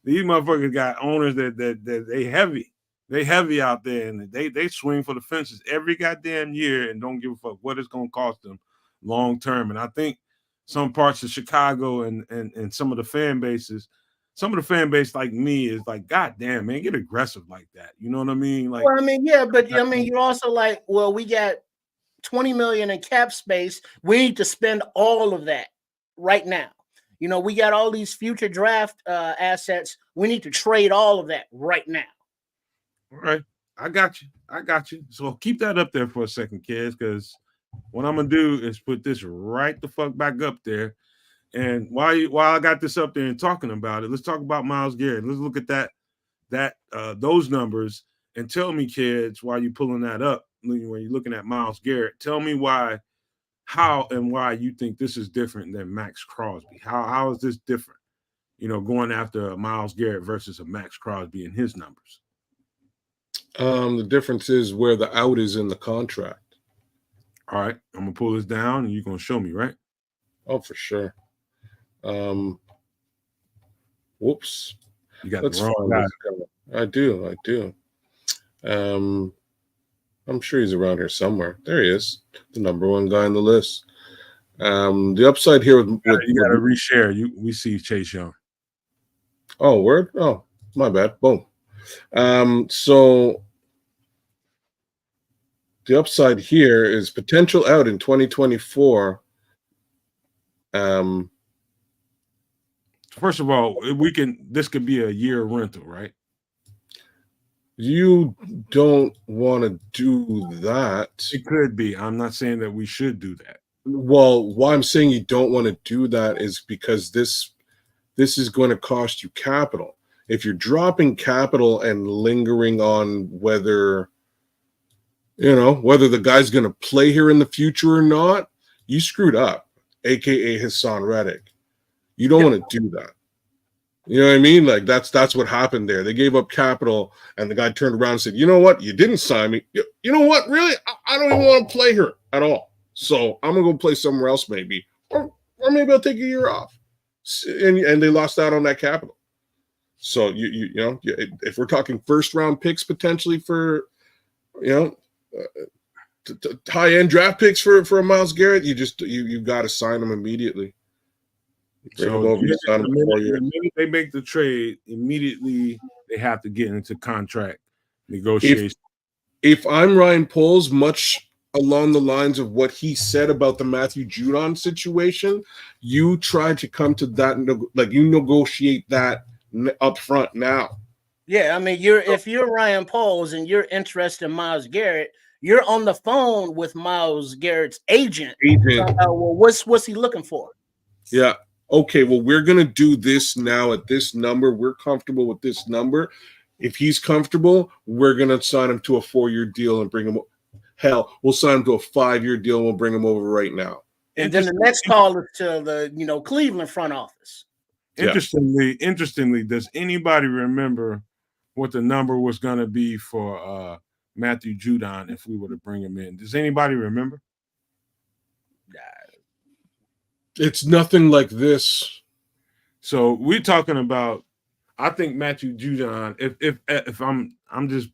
These motherfuckers got owners that they heavy. They heavy out there, and they swing for the fences every goddamn year and don't give a fuck what it's going to cost them long term. And I think some parts of Chicago and some of the fan bases, some of the fan base like me is like, God damn, man, get aggressive like that. You know what I mean? Like, well, I mean, yeah, but I mean, you're also like, well, we got $20 million in cap space. We need to spend all of that right now. We got all these future draft assets. We need to trade all of that right now. All right. I got you. So keep that up there for a second, kids, because what I'm going to do is put this right the fuck back up there. And while I got this up there and talking about it, let's talk about Myles Garrett. Let's look at those numbers and tell me, kids, while you're pulling that up, when you're looking at Myles Garrett, tell me how and why you think this is different than Maxx Crosby. How is this different? Going after a Myles Garrett versus a Maxx Crosby and his numbers. The difference is where the out is in the contract. All right, I'm gonna pull this down and you're gonna show me, right? Oh, for sure. Whoops. You got the wrong guy. I do. I'm sure he's around here somewhere. There he is, the number one guy on the list. The upside here with you gotta reshare. We see Chase Young. Oh, word? Oh, my bad. Boom. So the upside here is potential out in 2024. First of all, this could be a year rental, right? You don't want to do that. It could be. I'm not saying that we should do that. Well, why I'm saying you don't want to do that is because this is going to cost you capital. If you're dropping capital and lingering on whether the guy's going to play here in the future or not, you screwed up, aka Hassan Reddick. You don't want to do that. You know what I mean? Like that's what happened there. They gave up capital, and the guy turned around and said, "You know what? You didn't sign me. You know what? Really, I don't even want to play here at all. So I'm gonna go play somewhere else, maybe, or maybe I'll take a year off." And they lost out on that capital. So you know, if we're talking first round picks potentially for, you know, high end draft picks for a Myles Garrett, you've got to sign them immediately. So the minute they make the trade, immediately they have to get into contract negotiation. If I'm Ryan Poles, much along the lines of what he said about the Matthew Judon situation, you try to come to that, like you negotiate that up front now. Yeah, I mean, if you're Ryan Poles and you're interested in Myles Garrett, you're on the phone with Myles Garrett's agent. Well, what's he looking for? Yeah. Okay, well, we're going to do this now at this number. We're comfortable with this number. If he's comfortable, we're going to sign him to a 4-year deal and bring him. Hell, we'll sign him to a 5-year deal and we'll bring him over right now. And then the next call is to the Cleveland front office. Interestingly, does anybody remember what the number was going to be for Matthew Judon if we were to bring him in? Does anybody remember? It's nothing like this. So we're talking about, I think Matthew Judon, if I'm just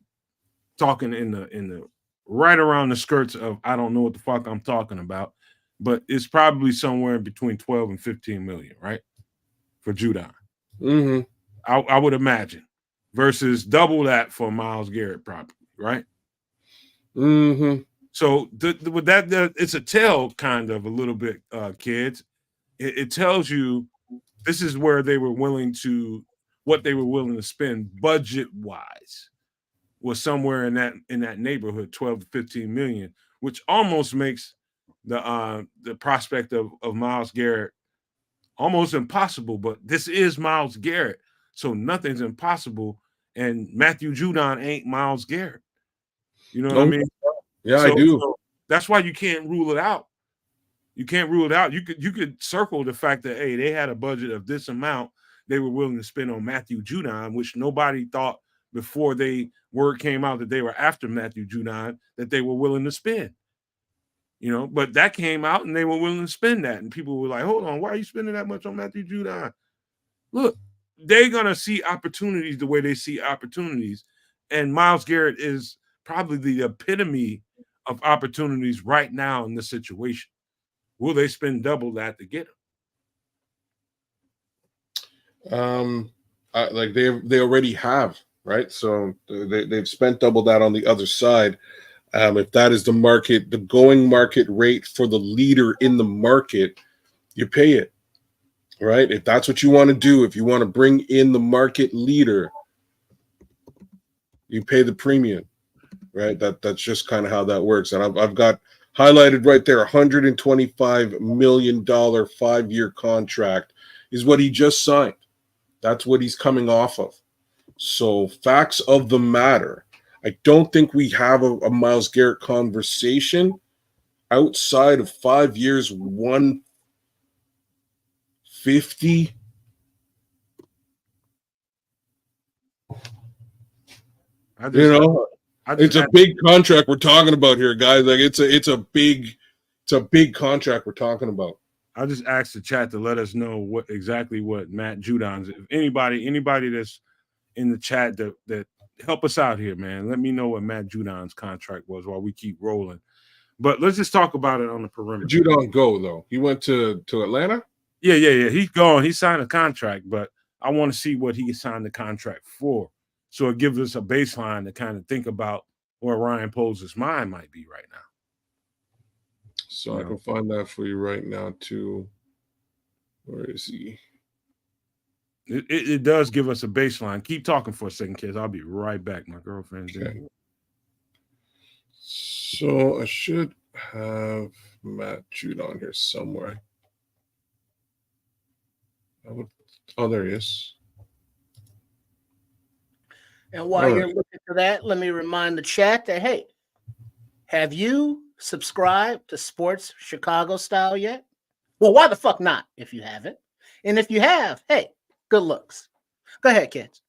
talking in the right around the skirts of, I don't know what the fuck I'm talking about, but it's probably somewhere between 12 and 15 million, right? For Judon. Mm-hmm. I would imagine, versus double that for Myles Garrett, probably, right? Mm-hmm. So with that, it's a tell kind of a little bit, kids. It tells you this is where they were willing to, what they were willing to spend budget wise was somewhere in that neighborhood, 12 to 15 million, which almost makes the prospect of Myles Garrett almost impossible. But this is Myles Garrett, so nothing's impossible. And Matthew Judon ain't Myles Garrett. You know what I mean? Yeah, I do. So that's why you can't rule it out. You can't rule it out. You could circle the fact that, hey, they had a budget of this amount they were willing to spend on Matthew Judon, which nobody thought before word came out that they were after Matthew Judon that they were willing to spend. You know, but that came out and they were willing to spend that. And people were like, hold on, why are you spending that much on Matthew Judon? Look, they're going to see opportunities the way they see opportunities. And Myles Garrett is probably the epitome of opportunities right now in this situation. Will they spend double that to get him? Like they already have, right? So they've spent double that on the other side. If that is the going market rate for the leader in the market, you pay it, right? If that's what you want to do, if you want to bring in the market leader, you pay the premium, right? That's just kind of how that works. And I've got highlighted right there, $125 million 5-year contract is what he just signed. That's what he's coming off of. So facts of the matter, I don't think we have a Myles Garrett conversation outside of 5 years, 150. It's a big contract we're talking about here, guys. Like it's a big contract we're talking about. I just asked the chat to let us know what Matt Judon's. If anybody that's in the chat that help us out here, man. Let me know what Matt Judon's contract was while we keep rolling. But let's just talk about it on the perimeter. Judon go though. He went to Atlanta. Yeah. He's gone. He signed a contract, but I want to see what he signed the contract for. So it gives us a baseline to kind of think about where Ryan Poles' mind might be right now. So I can find that for you right now too. Where is he? It does give us a baseline. Keep talking for a second, kids. I'll be right back. My girlfriend's okay. So I should have Matt Judon here somewhere. Oh, there he is. And while you're looking for that, let me remind the chat that, hey, have you subscribed to Sports Chicago Style yet? Well, why the fuck not if you haven't? And if you have, hey, good looks. Go ahead, kids.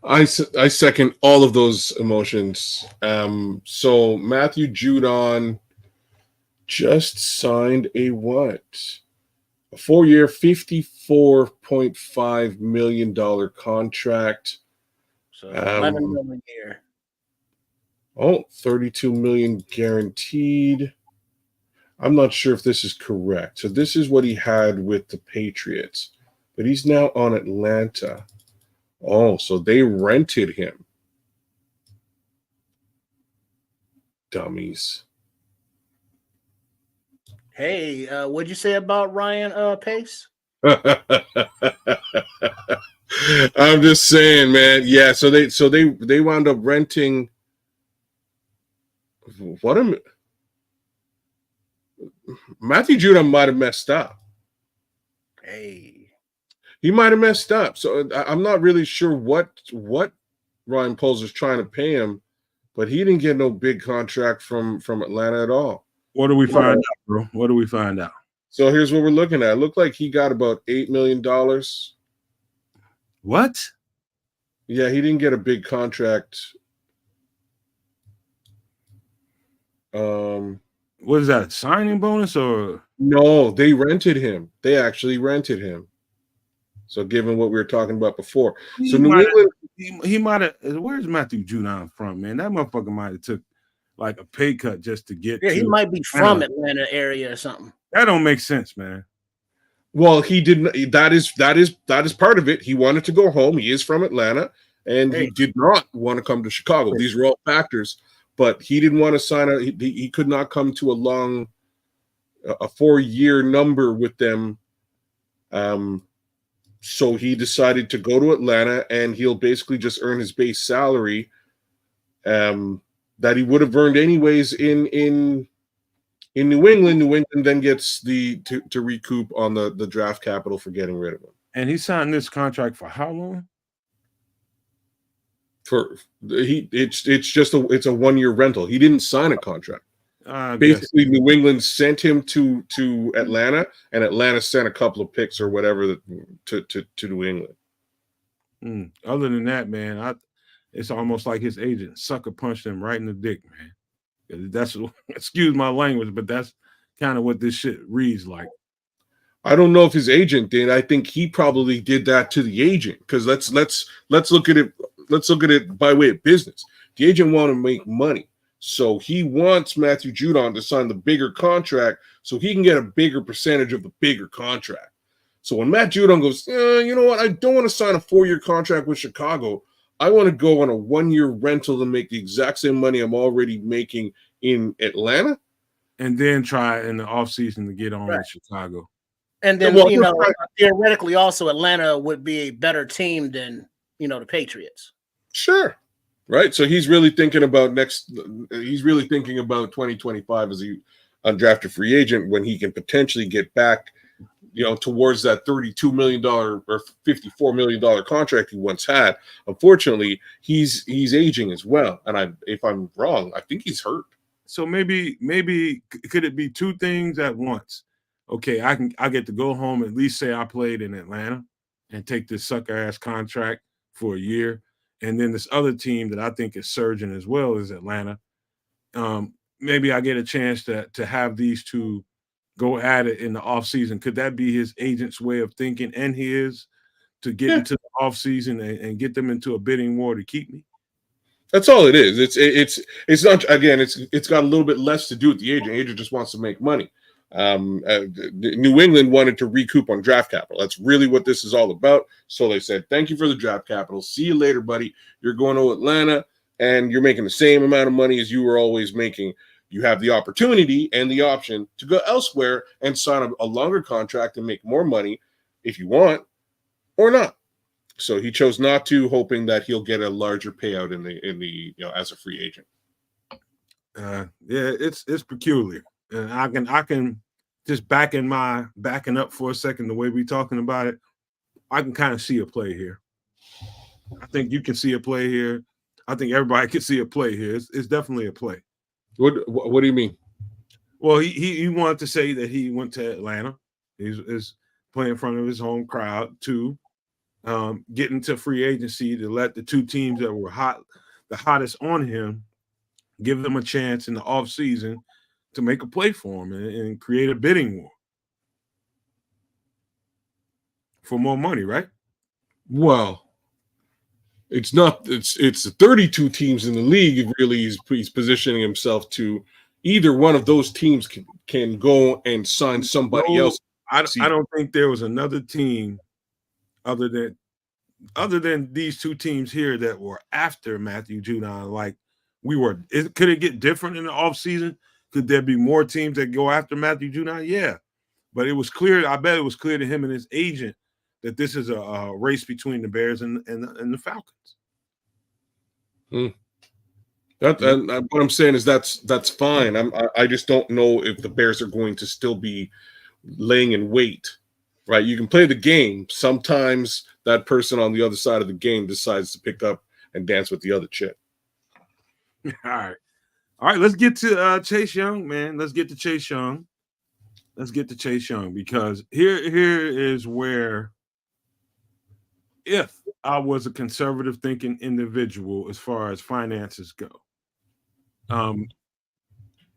I second all of those emotions. So Matthew Judon just signed a what? A 4-year, $54.5 million contract. So 11 million a year. 32 million guaranteed. I'm not sure if this is correct. So this is what he had with the Patriots, but he's now on Atlanta. Oh, so they rented him. Dummies. Hey, what'd you say about Ryan Pace? I'm just saying, man. Yeah, so they wound up renting. Matthew Judon might have messed up. Hey, he might have messed up. So I'm not really sure what Ryan Poles is trying to pay him, but he didn't get no big contract from Atlanta at all. What do we find out, bro? What do we find out? So here's what we're looking at. It looked like he got about $8 million. What? Yeah, he didn't get a big contract. What is that? Signing bonus or no? They rented him. They actually rented him. So, given what we were talking about before, so New England, he might have. Where's Matthew Judon from, man? That motherfucker might have took like a pay cut just to get. Yeah, he might be from Atlanta area or something. That don't make sense, man. Well, he didn't. That is part of it. He wanted to go home. He is from Atlanta, and he did not want to come to Chicago. These are all factors. But he didn't want to sign a. He could not come to a 4-year number with them. So he decided to go to Atlanta, and he'll basically just earn his base salary, that he would have earned anyways in New England. New England then gets to recoup on the draft capital for getting rid of him. And he signed this contract for how long? It's a 1-year rental. He didn't sign a contract. Basically, New England sent him to Atlanta, and Atlanta sent a couple of picks or whatever to New England. Other than that, man, it's almost like his agent sucker punched him right in the dick, man. That's excuse my language, but that's kind of what this shit reads like. I don't know if his agent did. I think he probably did that to the agent, because let's look at it. Let's look at it by way of business. The agent want to make money, so he wants Matthew Judon to sign the bigger contract so he can get a bigger percentage of the bigger contract. So when Matt Judon goes, you know what? I don't want to sign a 4-year contract with Chicago. I want to go on a 1-year rental to make the exact same money I'm already making in Atlanta, and then try in the offseason to get on with Chicago. And then theoretically, also Atlanta would be a better team than the Patriots. Sure. Right. So he's really thinking about 2025 as a undrafted free agent, when he can potentially get back, towards that $32 million or $54 million contract he once had. Unfortunately, he's aging as well. And if I'm wrong, I think he's hurt. So maybe could it be two things at once? Okay, I get to go home, at least say I played in Atlanta, and take this sucker ass contract for a year. And then this other team that I think is surging as well is Atlanta. Maybe I get a chance to have these two go at it in the offseason. Could that be his agent's way of thinking, and his, to get into the offseason and get them into a bidding war to keep me? That's all it is. It's not, again, it's got a little bit less to do with the agent. The agent just wants to make money. New England wanted to recoup on draft capital. That's really what this is all about. So they said, thank you for the draft capital. See you later, buddy. You're going to Atlanta, and you're making the same amount of money as you were always making. You have the opportunity and the option to go elsewhere and sign a longer contract and make more money if you want, or not. So he chose not to, hoping that he'll get a larger payout in the as a free agent. It's peculiar. And I can just backing up for a second, the way we're talking about it, I can kind of see a play here. I think you can see a play here. I think everybody can see a play here. It's definitely a play. What do you mean? Well, he wanted to say that he went to Atlanta. His play in front of his home crowd. 2, get into free agency to let the 2 teams that were the hottest on him, give them a chance in the offseason to make a play for him and create a bidding war for more money, right? Well, it's not. It's 32 teams in the league. Really, he's positioning himself to either one of those teams can go and sign somebody else. I don't think there was another team other than these 2 teams here that were after Matthew Judon. Like could it get different in the offseason? Could there be more teams that go after Matthew Judon? Yeah, but it was clear. I bet it was clear to him and his agent that this is a race between the Bears and the Falcons. And what I'm saying is that's fine. I just don't know if the Bears are going to still be laying in wait, right? You can play the game. Sometimes that person on the other side of the game decides to pick up and dance with the other chick. All right. Let's get to Chase Young, man. Let's get to Chase Young because here is where, if I was a conservative thinking individual as far as finances go, and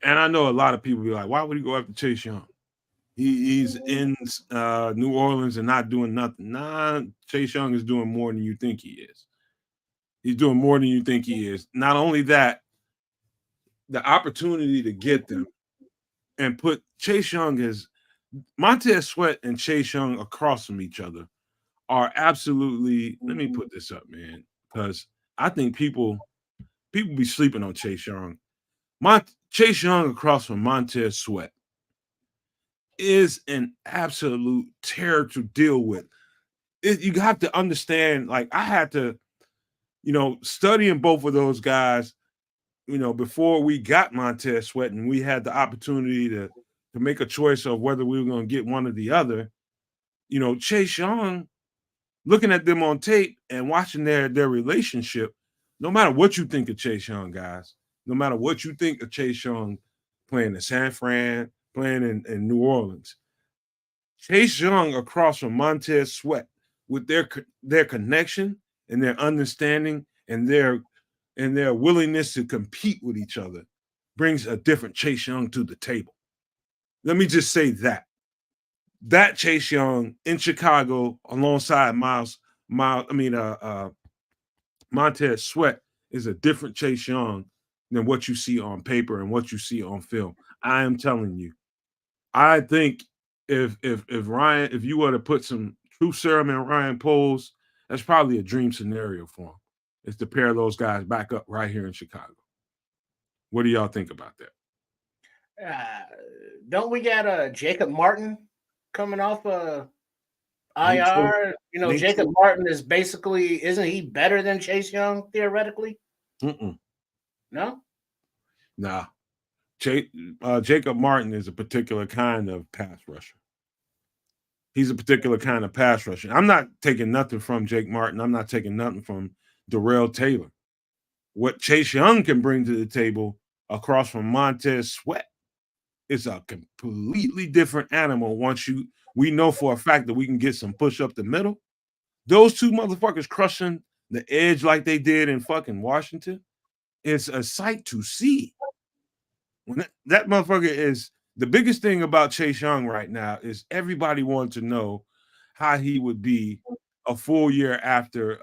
I know a lot of people be like, why would he go after Chase Young? He's in New Orleans and not doing nothing. Nah, Chase Young is doing more than you think he is. He's doing more than you think he is. Not only that, the opportunity to get them and put Chase Young Montez Sweat and Chase Young across from each other are absolutely, let me put this up, man, because I think people be sleeping on Chase Young. Chase Young across from Montez Sweat is an absolute terror to deal with. You have to understand, like, I had to, studying both of those guys, before we got Montez Sweat and we had the opportunity to make a choice of whether we were going to get one or the other, Chase Young, looking at them on tape and watching their relationship, no matter what you think of Chase Young, guys, no matter what you think of Chase Young playing in San Fran, playing in New Orleans, Chase Young across from Montez Sweat with their connection and their understanding and their willingness to compete with each other brings a different Chase Young to the table. Let me just say that Chase Young in Chicago alongside Montez Sweat is a different Chase Young than what you see on paper and what you see on film. I am telling you. I think if you were to put some truth serum in Ryan Poles, that's probably a dream scenario for him, is to pair those guys back up right here in Chicago. What do y'all think about that? Don't we got Jacob Martin coming off IR? Jacob Martin is basically, isn't he better than Chase Young theoretically? No? Nah. Jacob Martin is a particular kind of pass rusher. He's a particular kind of pass rusher. I'm not taking nothing from Jake Martin. I'm not taking nothing from Darrell Taylor. What Chase Young can bring to the table across from Montez Sweat is a completely different animal. We know for a fact that we can get some push up the middle. Those 2 motherfuckers crushing the edge like they did in fucking Washington, it's a sight to see. When that motherfucker is, the biggest thing about Chase Young right now is everybody wants to know how he would be a full year after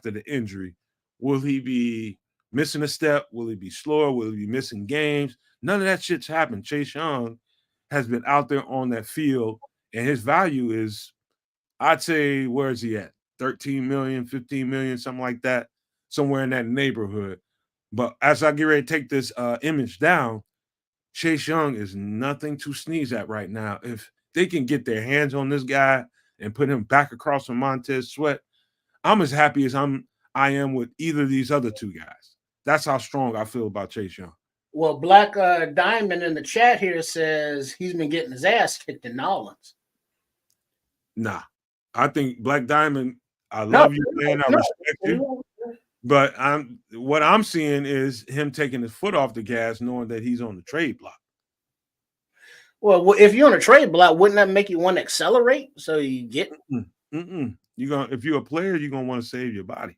the injury. Will he be missing a step? Will he be slower? Will he be missing games? None of that shit's happened. Chase Young has been out there on that field, and his value is, I'd say, where is he at? 13 million, 15 million, something like that, somewhere in that neighborhood. But as I get ready to take this image down, Chase Young is nothing to sneeze at right now. If they can get their hands on this guy and put him back across from Montez Sweat, I'm as happy as I am with either of these other 2 guys. That's how strong I feel about Chase Young. Well, Black Diamond in the chat here says he's been getting his ass kicked in Nolans. Nah. I think Black Diamond, I love you, man. I respect you. But what I'm seeing is him taking his foot off the gas, knowing that he's on the trade block. Well, if you're on a trade block, wouldn't that make you want to accelerate? So you get. If you're a player, you're gonna want to save your body.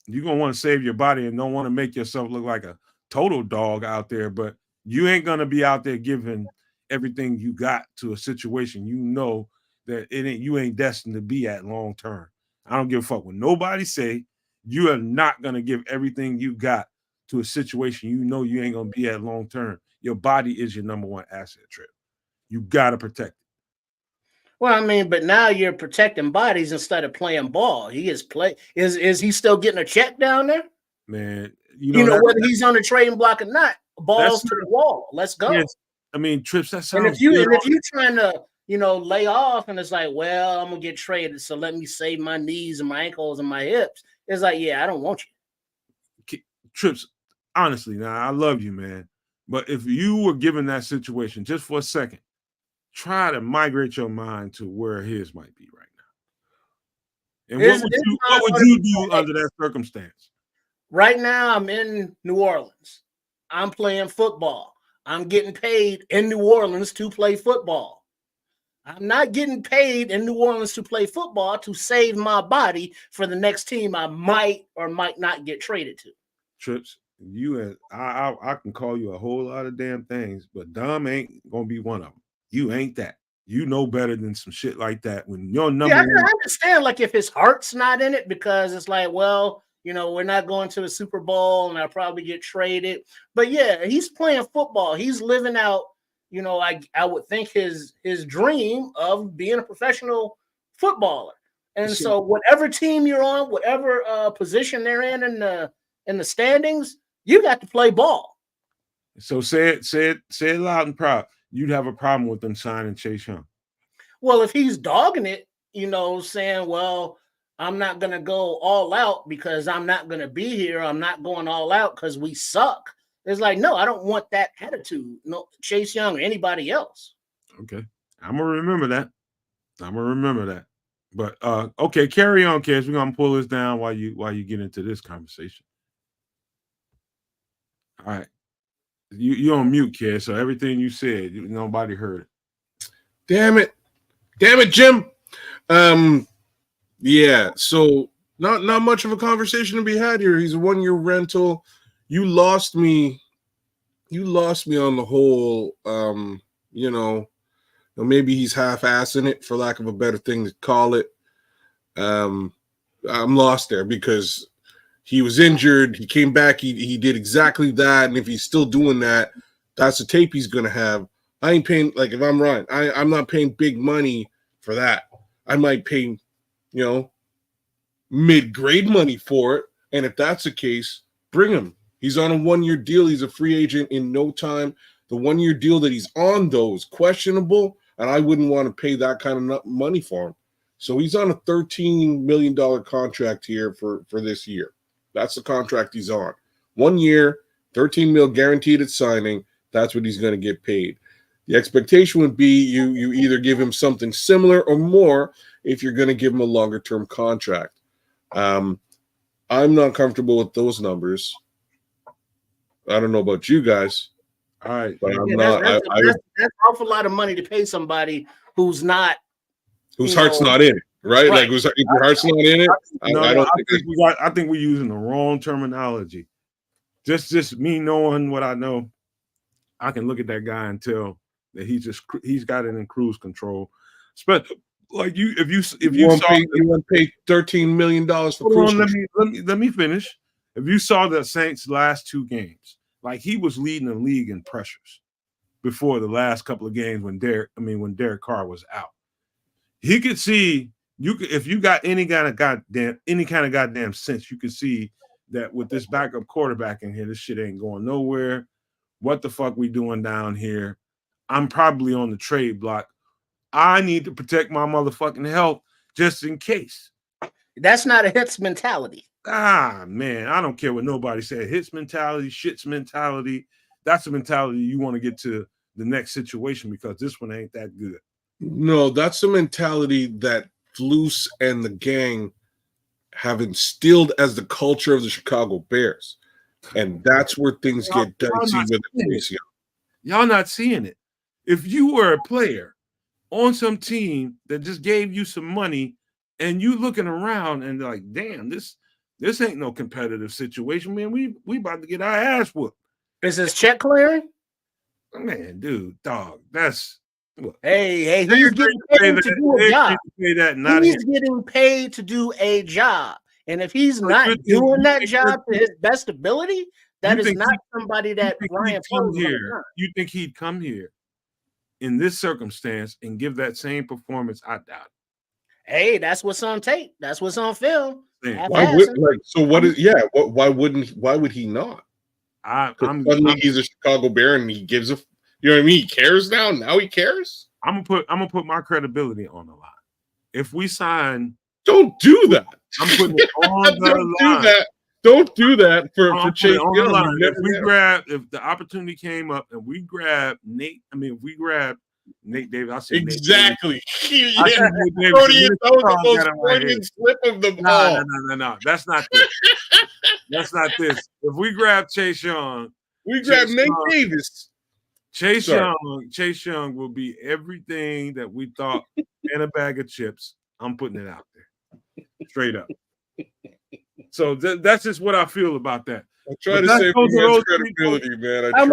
You're gonna want to save your body and don't want to make yourself look like a total dog out there. But you ain't gonna be out there giving everything you got to a situation you know that you ain't destined to be at long term. I don't give a fuck what nobody say. You are not gonna give everything you got to a situation you know you ain't gonna be at long term. Your body is your number one asset, Trip. You gotta protect it. Well, I mean, but now you're protecting bodies instead of playing ball. He is play. Is he still getting a check down there? Man, whether he's on the trading block or not, balls to the wall. Let's go. Yes. I mean, Trips, that sounds and if you're trying to, lay off and it's like, well, I'm gonna get traded, so let me save my knees and my ankles and my hips. It's like, yeah, I don't want you. Trips, honestly, now I love you, man. But if you were given that situation just for a second, try to migrate your mind to where his might be right now. And what would you do under that circumstance? Right now, I'm in New Orleans. I'm playing football. I'm getting paid in New Orleans to play football. I'm not getting paid in New Orleans to play football to save my body for the next team I might or might not get traded to. Trips, I can call you a whole lot of damn things, but dumb ain't gonna be one of them. You ain't that. You know better than some shit like that. When your number I understand, like, if his heart's not in it, because it's like, well, we're not going to a Super Bowl and I'll probably get traded. But yeah, he's playing football. He's living out, I would think his dream of being a professional footballer. And so whatever team you're on, whatever position they're in the standings, you got to play ball. So say it loud and proud. You'd have a problem with them signing Chase Young. Well, if he's dogging it, saying, well, I'm not going to go all out because I'm not going to be here. I'm not going all out because we suck. It's like, no, I don't want that attitude. No, Chase Young or anybody else. Okay. I'm going to remember that. But okay, carry on, Kedz. We're going to pull this down while you get into this conversation. All right. You on mute, Kedz, so everything you said, nobody heard it. Damn it, Jim. Yeah, so not much of a conversation to be had here. He's a 1-year rental. You lost me on the whole, maybe he's half-assing it, for lack of a better thing to call it. I'm lost there because he was injured. He came back. He did exactly that. And if he's still doing that, that's the tape he's going to have. I ain't paying, like, if I'm Ryan, I'm not paying big money for that. I might pay, mid-grade money for it. And if that's the case, bring him. He's on a 1-year deal. He's a free agent in no time. The 1-year deal that he's on, though, is questionable. And I wouldn't want to pay that kind of money for him. So he's on a $13 million contract here for this year. That's the contract he's on. 1 year, $13 million guaranteed at signing. That's what he's going to get paid. The expectation would be you either give him something similar or more if you're going to give him a longer-term contract. I'm not comfortable with those numbers. I don't know about you guys. All right. But that's an awful lot of money to pay somebody who's not. Whose heart's not in it, right? Like, if your heart's not in it, I think we're using the wrong terminology. Just me knowing what I know, I can look at that guy and tell that he's got it in cruise control. But like if you want to pay $13 million for cruise control. Let me finish. If you saw the Saints' last 2 games, like, he was leading the league in pressures before the last couple of games when Derek Carr was out. He could see if you got any kind of goddamn sense, you could see that with this backup quarterback in here, this shit ain't going nowhere. What the fuck we doing down here? I'm probably on the trade block. I need to protect my motherfucking health just in case. That's not a hits mentality. Man, I don't care what nobody said. Hits mentality, shits mentality. That's a mentality you want to get to the next situation because this one ain't that good. No, that's a mentality that Flus and the gang have instilled as the culture of the Chicago Bears. And that's where things get dicey with the police. Y'all not seeing it. If you were a player on some team that just gave you some money and you looking around and like, damn, this ain't no competitive situation, man. We about to get our ass whooped. Is his check clearing? Man, dude, dog, that's what. Hey, he's getting paid to do a job. He's getting paid to do a job. And if he's not doing that job to his best ability, that is not somebody that Ryan Poles here. You think he'd come here in this circumstance and give that same performance? I doubt it. Hey, that's what's on tape. That's what's on film. Why would he not? Suddenly he's a Chicago Bear and he gives a, you know what I mean? He cares now. Now he cares. I'm gonna put my credibility on the line. If we sign, don't do that. I'm putting it on the line. Don't do that for Chase Young. If the opportunity came up and we grab Nate, if we grab Nate Davis, I say exactly. Nate Davis. That was the most poignant slip of the ball. No. That's not this. That's not this. If we grab Chase Young, we grab Nate Davis. Chase Young will be everything that we thought in a bag of chips. I'm putting it out there, straight up. So that's just what I feel about that. I try to save man's credibility, man. How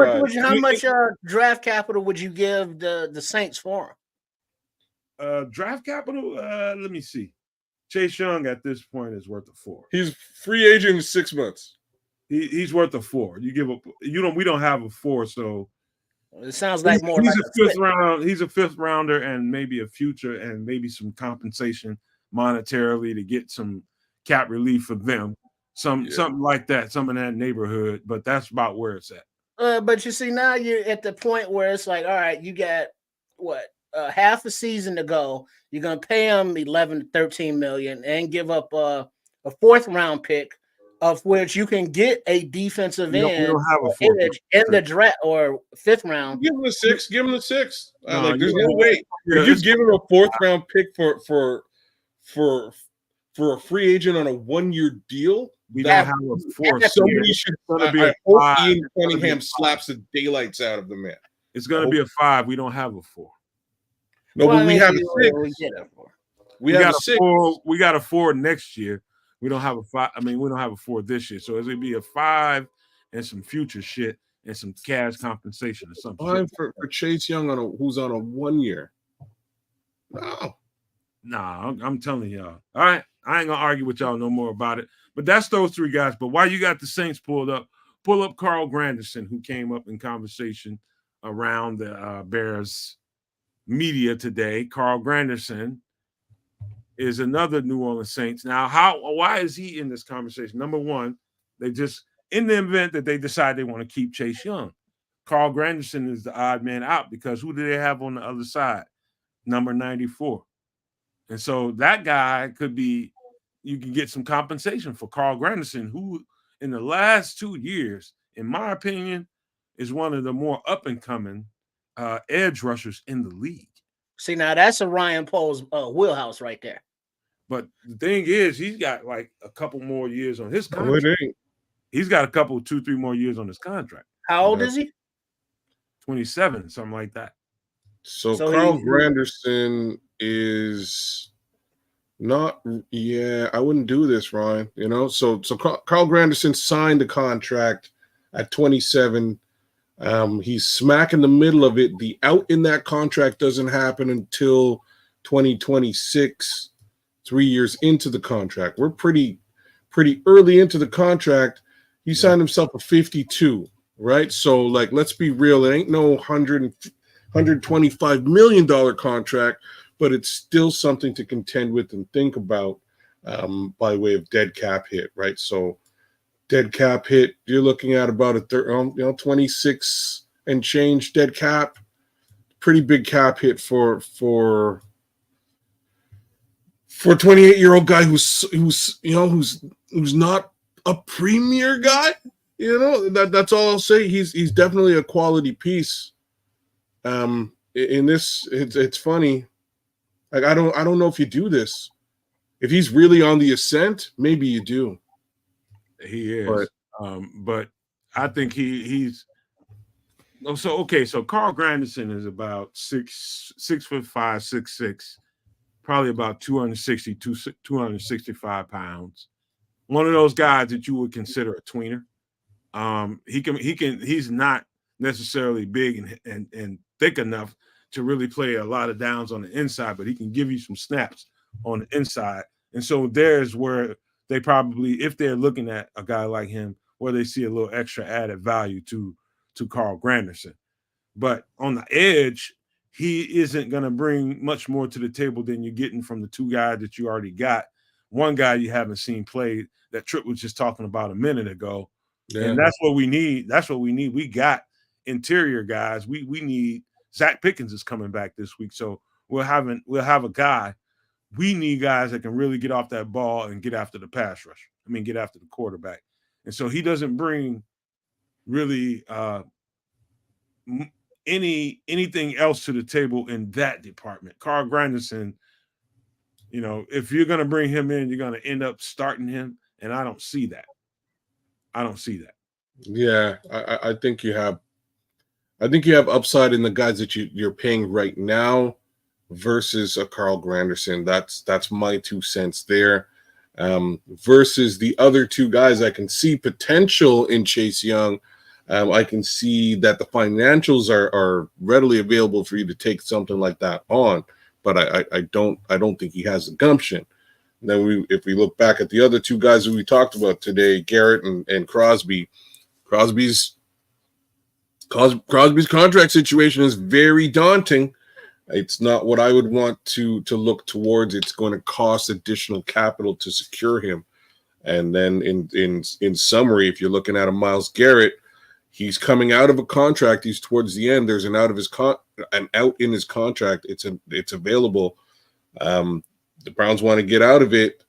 much draft capital would you give the Saints for him? Draft capital? Let me see. Chase Young at this point is worth a 4. He's free agent in 6 months. He's worth a 4. You give up. We don't have a 4, so it sounds like more. He's a fifth round. He's a fifth rounder, and maybe a future, and maybe some compensation monetarily to get some cap relief for them. Something like that, some in that neighborhood, but that's about where it's at. But you see, now you're at the point where it's like, all right, you got half a season to go. You're gonna pay him 11 to 13 million and give up a 4th round pick, of which you can get a defensive end in the draft or 5th round. Give him the 6th. Give him the 6th. There's no way. If you give him a 4th round pick for a free agent on a 1-year deal, we don't have a 4th. Somebody should. I hope Ian Cunningham slaps the daylights out of the man. It's going to be a 5. We don't have a 4. No, but we have a 6. We have a 6. We got a 4 next year. We don't have a 5. We don't have a 4 this year. So it's going to be a 5 and some future shit and some cash compensation or something. 5 for Chase Young who's on a 1 year. No. Nah, I'm telling y'all. All right. I ain't going to argue with y'all no more about it. But that's those 3 guys. But while you got the Saints pull up Carl Granderson, who came up in conversation around the Bears media today. Carl Granderson is another New Orleans Saints. Now, why is he in this conversation? Number one, they just, in the event that they decide they want to keep Chase Young, Carl Granderson is the odd man out because who do they have on the other side? Number 94. And so that guy could be, you can get some compensation for Carl Granderson, who in the last 2 years, in my opinion, is one of the more up-and-coming edge rushers in the league. See, now that's a Ryan Poles wheelhouse right there. But the thing is, he's got like a couple more years on his contract. He's got a couple, 2-3 more years on his contract. How old is he? 27, something like that. So Carl Granderson is not, I wouldn't do this, Ryan. So Carl Granderson signed the contract at 27. He's smack in the middle of it. The out in that contract doesn't happen until 2026, 3 years into the contract. We're pretty early into the contract. He signed himself a 52, right? So, let's be real. It ain't no $125 million contract, but it's still something to contend with and think about by way of dead cap hit, right? So, dead cap hit, you're looking at about a 26 and change dead cap. Pretty big cap hit for a 28-year-old guy who's not a premier guy. That's all I'll say. He's definitely a quality piece. In this, it's funny. I don't know if you do this. If he's really on the ascent, maybe you do. He is, but I think he's Oh, so Carl Granderson is about 6'5", 6'6", probably about 265 pounds. One of those guys that you would consider a tweener. He's not necessarily big and thick enough to really play a lot of downs on the inside, but he can give you some snaps on the inside. And so there's where they probably, if they're looking at a guy like him, where they see a little extra added value to Carl Granderson. But on the edge, he isn't going to bring much more to the table than you're getting from the two guys that you already got. One guy you haven't seen play that Tripp was just talking about a minute ago. Yeah. And that's what we need. That's what we need. We got interior guys. We need Zach Pickens is coming back this week. So we'll have a guy. We need guys that can really get off that ball and get after the pass rush. I mean, get after the quarterback. And so he doesn't bring really anything else to the table in that department. Carl Granderson, if you're going to bring him in, you're going to end up starting him. And I don't see that. Yeah, I think you have upside in the guys that you're paying right now versus a Carl Granderson. That's my 2 cents there. Versus the other two guys, I can see potential in Chase Young. I can see that the financials are readily available for you to take something like that on, but I don't think he has the gumption. And then if we look back at the other two guys that we talked about today, Garrett and Crosby, Crosby's contract situation is very daunting. It's not what I would want to look towards. It's going to cost additional capital to secure him. And then in summary, if you're looking at a Myles Garrett, he's coming out of a contract. He's towards the end. There's an out in his contract. It's available. The Browns want to get out of it.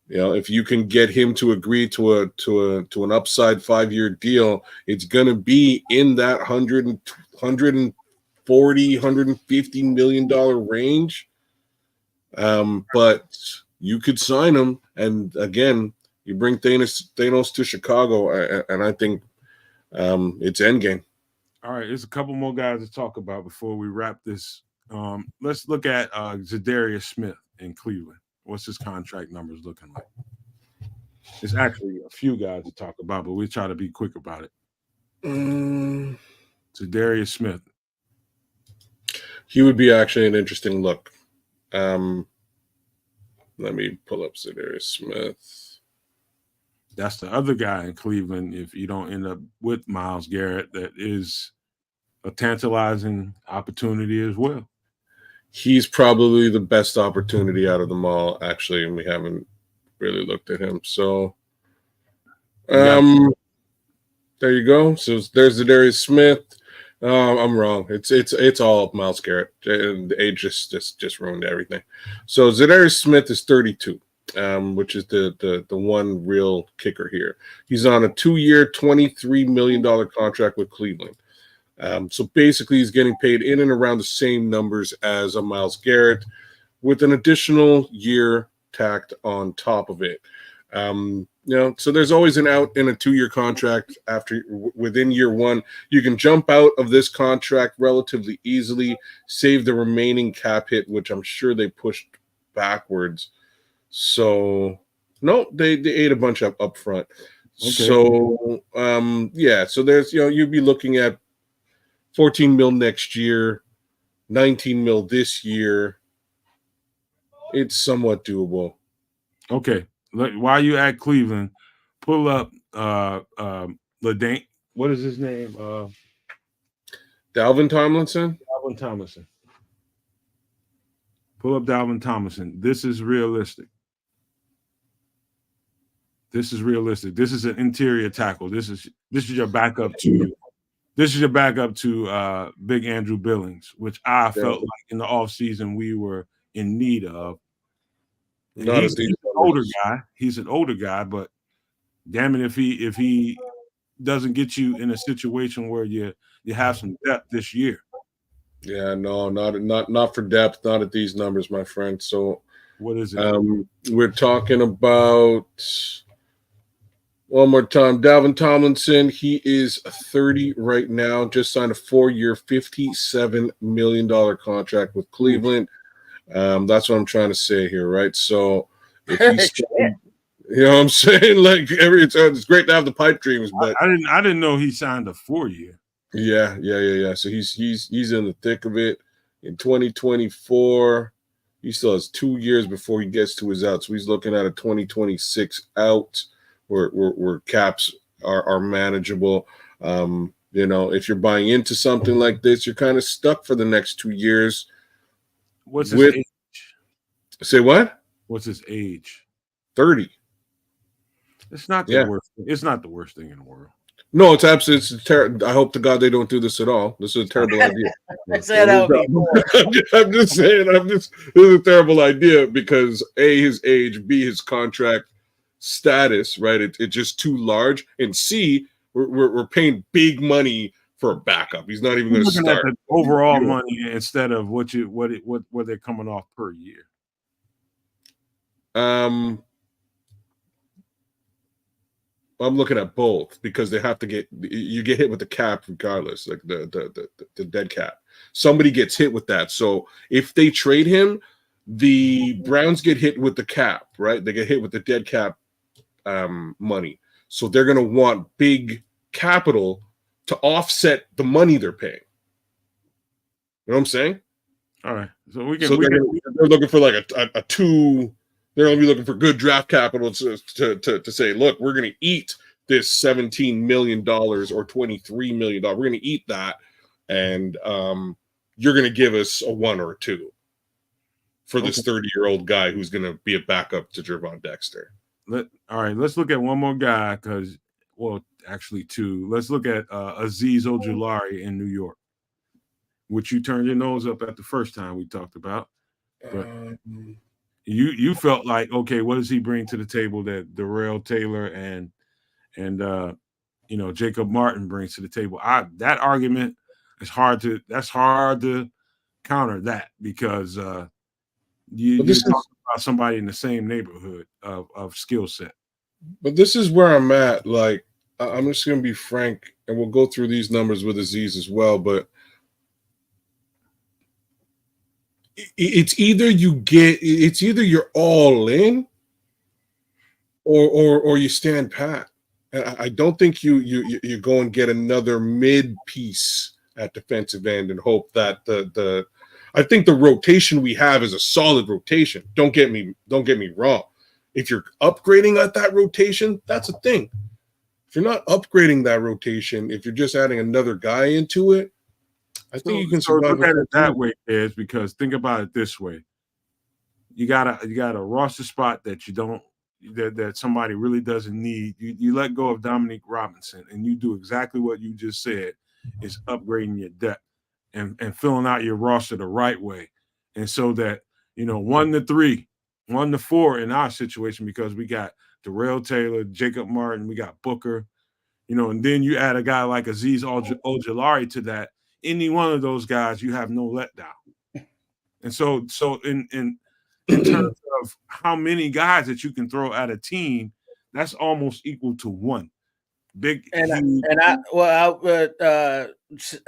If you can get him to agree to an upside 5-year deal, it's going to be in that $140, $150 million range. But you could sign him, and again, you bring Thanos to Chicago, and I think it's endgame. All right, there's a couple more guys to talk about before we wrap this. Let's look at Zadarius Smith in Cleveland. What's his contract numbers looking like? There's actually a few guys to talk about, but we try to be quick about it. Zadarius Smith. He would be actually an interesting look. Let me pull up Zadarius Smith. That's the other guy in Cleveland, if you don't end up with Myles Garrett, that is a tantalizing opportunity as well. He's probably the best opportunity out of them all, actually, and we haven't really looked at him. So, there you go. So there's Zadarius Smith. I'm wrong. It's all Myles Garrett. The age just ruined everything. So Zadarius Smith is 32, which is the one real kicker here. He's on a 2-year, $23 million contract with Cleveland. So basically, he's getting paid in and around the same numbers as a Myles Garrett, with an additional year tacked on top of it. So there's always an out in a 2-year contract. Within year one, you can jump out of this contract relatively easily, save the remaining cap hit, which I'm sure they pushed backwards. So no, they ate a bunch up front. Okay. So so there's you'd be looking at 14 mil next year, 19 mil this year. It's somewhat doable. Okay. While you at Cleveland, pull up LaDain. What is his name? Dalvin Tomlinson? Dalvin Tomlinson. Pull up Dalvin Tomlinson. This is realistic. This is an interior tackle. This is your backup to Big Andrew Billings, which I felt like in the offseason we were in need of. He's an older guy, but damn it, if he doesn't get you in a situation where you have some depth this year. Yeah, no, not for depth, not at these numbers, my friend. So what is it? We're talking about One more time. Dalvin Tomlinson, he is 30 right now, just signed a 4-year, $57 million contract with Cleveland. That's what I'm trying to say here, right? So if he's, you know what I'm saying? Like it's great to have the pipe dreams, but I didn't know he signed a 4-year. Yeah. So he's in the thick of it. In 2024, he still has 2 years before he gets to his out. So he's looking at a 2026 out where caps are manageable. You know, if you're buying into something like this, you're kind of stuck for the next 2 years. What's his age? Say what? What's his age? 30. It's not the worst. It's not the worst thing in the world. No, it's absolutely terrible. I hope to God they don't do this at all. This is a terrible idea. I'm just saying. This is a terrible idea because A, his age, B, his contract status, right? It's just too large, and C, we're paying big money for a backup. He's not even going to start. At the overall money instead of what they're coming off per year. I'm looking at both because they have to get hit with the cap regardless, like the dead cap. Somebody gets hit with that. So if they trade him, the Browns get hit with the cap, right? They get hit with the dead cap money. So they're going to want big capital to offset the money they're paying. You know what I'm saying? All right. So they're looking for like a two. They're going to be looking for good draft capital to say, look, we're going to eat this $17 million or $23 million. We're going to eat that, and you're going to give us a 1 or a 2 for this 30-year-old guy who's going to be a backup to Gervon Dexter. All right, let's look at one more guy actually 2. Let's look at Azeez Ojulari in New York, which you turned your nose up at the first time we talked about. But you felt like, okay, what does he bring to the table that Darrell Taylor and Jacob Martin brings to the table? That argument is hard to counter that because you're talking about somebody in the same neighborhood of skill set. But this is where I'm at. Like, I'm just going to be frank, and we'll go through these numbers with Azeez as well, but it's either you're all in or you stand pat. And I don't think you go and get another mid piece at defensive end and hope that I think the rotation we have is a solid rotation. Don't get me wrong. If you're upgrading at that rotation, that's a thing. If you're not upgrading that rotation, if you're just adding another guy into it, I think you can survive. Look at it that way, Kedz, because think about it this way: you got a roster spot that you don't that somebody really doesn't need. You let go of Dominique Robinson, and you do exactly what you just said: is upgrading your depth and filling out your roster the right way, and so that 1 to 3, 1 to 4 in our situation because we got Darrell Taylor, Jacob Martin, we got Booker, and then you add a guy like Azeez Ojulari to that. Any one of those guys, you have no letdown. And so in terms of how many guys that you can throw at a team, that's almost equal to 1. I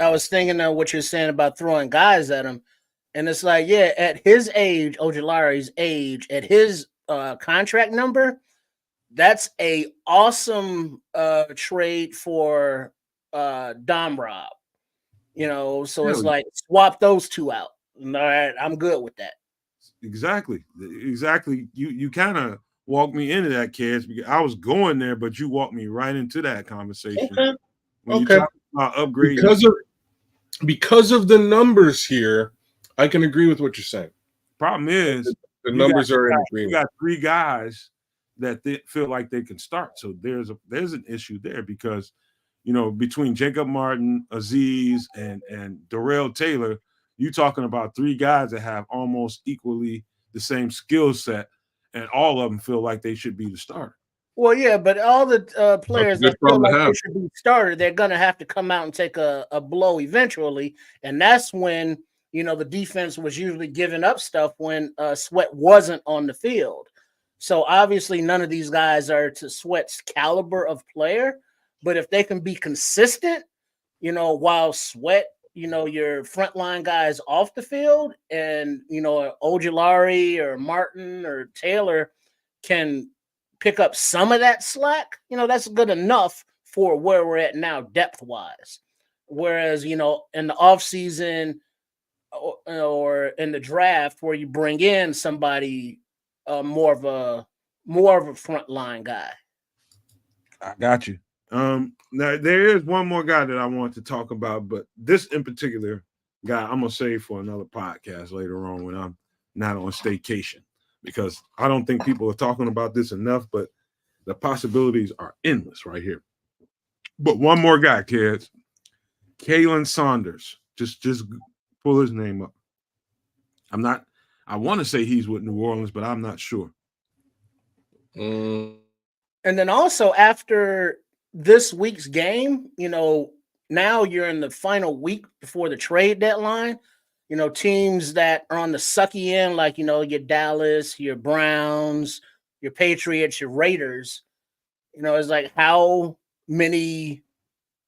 was thinking of what you're saying about throwing guys at him, and it's like, yeah, at his age, Ojulari's age, at his contract number, that's a awesome trade for Dom Rob. So it's like swap those 2 out. All right, I'm good with that. Exactly. You kind of walked me into that, Kedz, because I was going there, but you walked me right into that conversation. When you talk about upgrading, because of the numbers here, I can agree with what you're saying. Problem is the numbers are in agreement. You got 3 guys that they feel like they can start, so there's an issue there because. Between Jacob Martin, Azeez, and Darrell Taylor, you're talking about 3 guys that have almost equally the same skill set, and all of them feel like they should be the starter. Well, yeah, but all the players that feel like they should be started, they're going to have to come out and take a blow eventually, and that's when, the defense was usually giving up stuff when Sweat wasn't on the field. So obviously none of these guys are to Sweat's caliber of player, but if they can be consistent, while Sweat, your frontline guys off the field, and Ojulari or Martin or Taylor can pick up some of that slack, that's good enough for where we're at now depth-wise. Whereas, in the offseason or in the draft where you bring in somebody more of a frontline guy. I got you. Now there is one more guy that I want to talk about, but this in particular guy I'm gonna save for another podcast later on when I'm not on staycation, because I don't think people are talking about this enough, but the possibilities are endless right here. But one more guy, kids. Kalen Saunders. Just pull his name up. I want to say he's with New Orleans, but I'm not sure. And then also after this week's game, now you're in the final week before the trade deadline. Teams that are on the sucky end, like, your Dallas, your Browns, your Patriots, your Raiders, it's like how many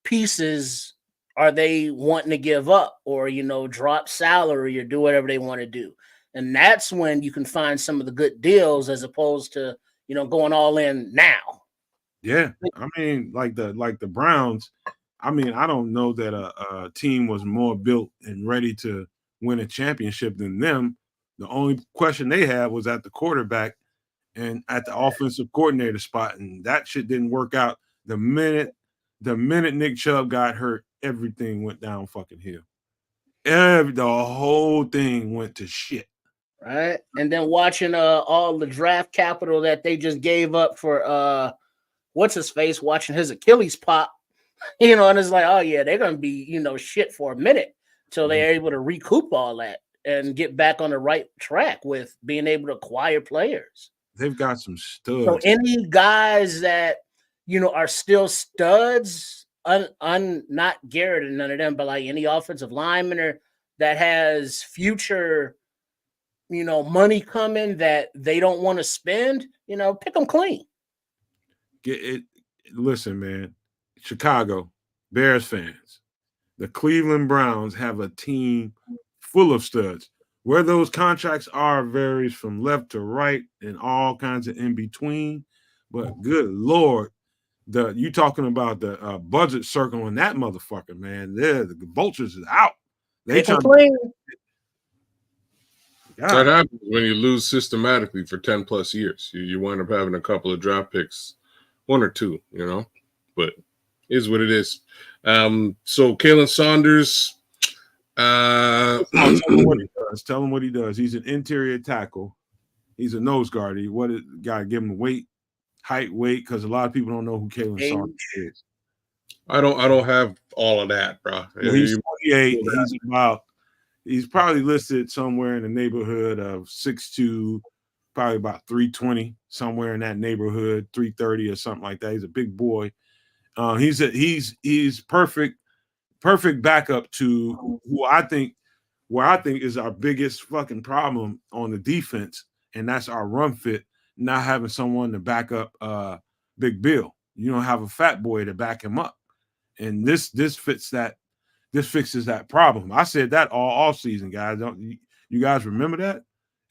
pieces are they wanting to give up or, drop salary or do whatever they want to do. And that's when you can find some of the good deals as opposed to, going all in now. Yeah. I mean, like the Browns, I mean, I don't know that a team was more built and ready to win a championship than them. The only question they had was at the quarterback and at the offensive coordinator spot, and that shit didn't work out. The minute Nick Chubb got hurt, everything went down fucking hill. The whole thing went to shit. Right. And then watching all the draft capital that they just gave up for what's his face, watching his Achilles pop, and it's like, oh yeah, they're gonna be, shit for a minute till they're able to recoup all that and get back on the right track with being able to acquire players. They've got some studs. So any guys that are still studs, not Garrett and none of them, but like any offensive lineman or that has future money coming that they don't want to spend, pick them clean. Get it. Listen, man, Chicago Bears fans, the Cleveland Browns have a team full of studs. Where those contracts are varies from left to right and all kinds of in between. But good Lord, you talking about the budget circle on that motherfucker, man. The vultures is out. They complain. That happens when you lose systematically for 10 plus years. You wind up having a couple of draft picks, one or two, but it is what it is. So Kalen Saunders, I'll tell him what he does. Tell him what he does. He's an interior tackle. He's a nose guard. Got to give him height, weight, because a lot of people don't know who Kalen Saunders is. I don't have all of that, bro. Well, he's 28. He's probably listed somewhere in the neighborhood of 6'2", probably about 320, somewhere in that neighborhood, 330 or something like that. He's a big boy. He's perfect backup to where I think is our biggest fucking problem on the defense, and that's our run fit, not having someone to back up Big Bill. You don't have a fat boy to back him up. And this fits that. This fixes that problem. I said that all season, guys. Don't you guys remember that?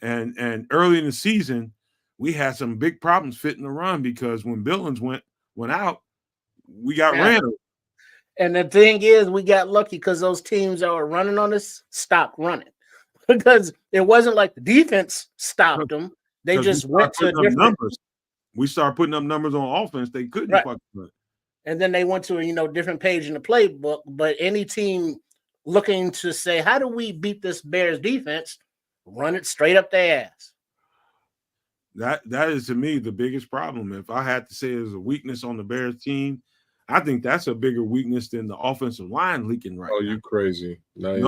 And early in the season, we had some big problems fitting the run because when Billings went out, we got ran over. And the thing is, we got lucky because those teams that were running on us stopped running because it wasn't like the defense stopped them. They just went to different numbers. We started putting up numbers on offense. They couldn't fucking run. And then they went to a different page in the playbook. But any team looking to say, how do we beat this Bears defense? Run it straight up their ass. That is to me the biggest problem. If I had to say there's a weakness on the Bears team, I think that's a bigger weakness than the offensive line leaking right now. Oh, you crazy. No. If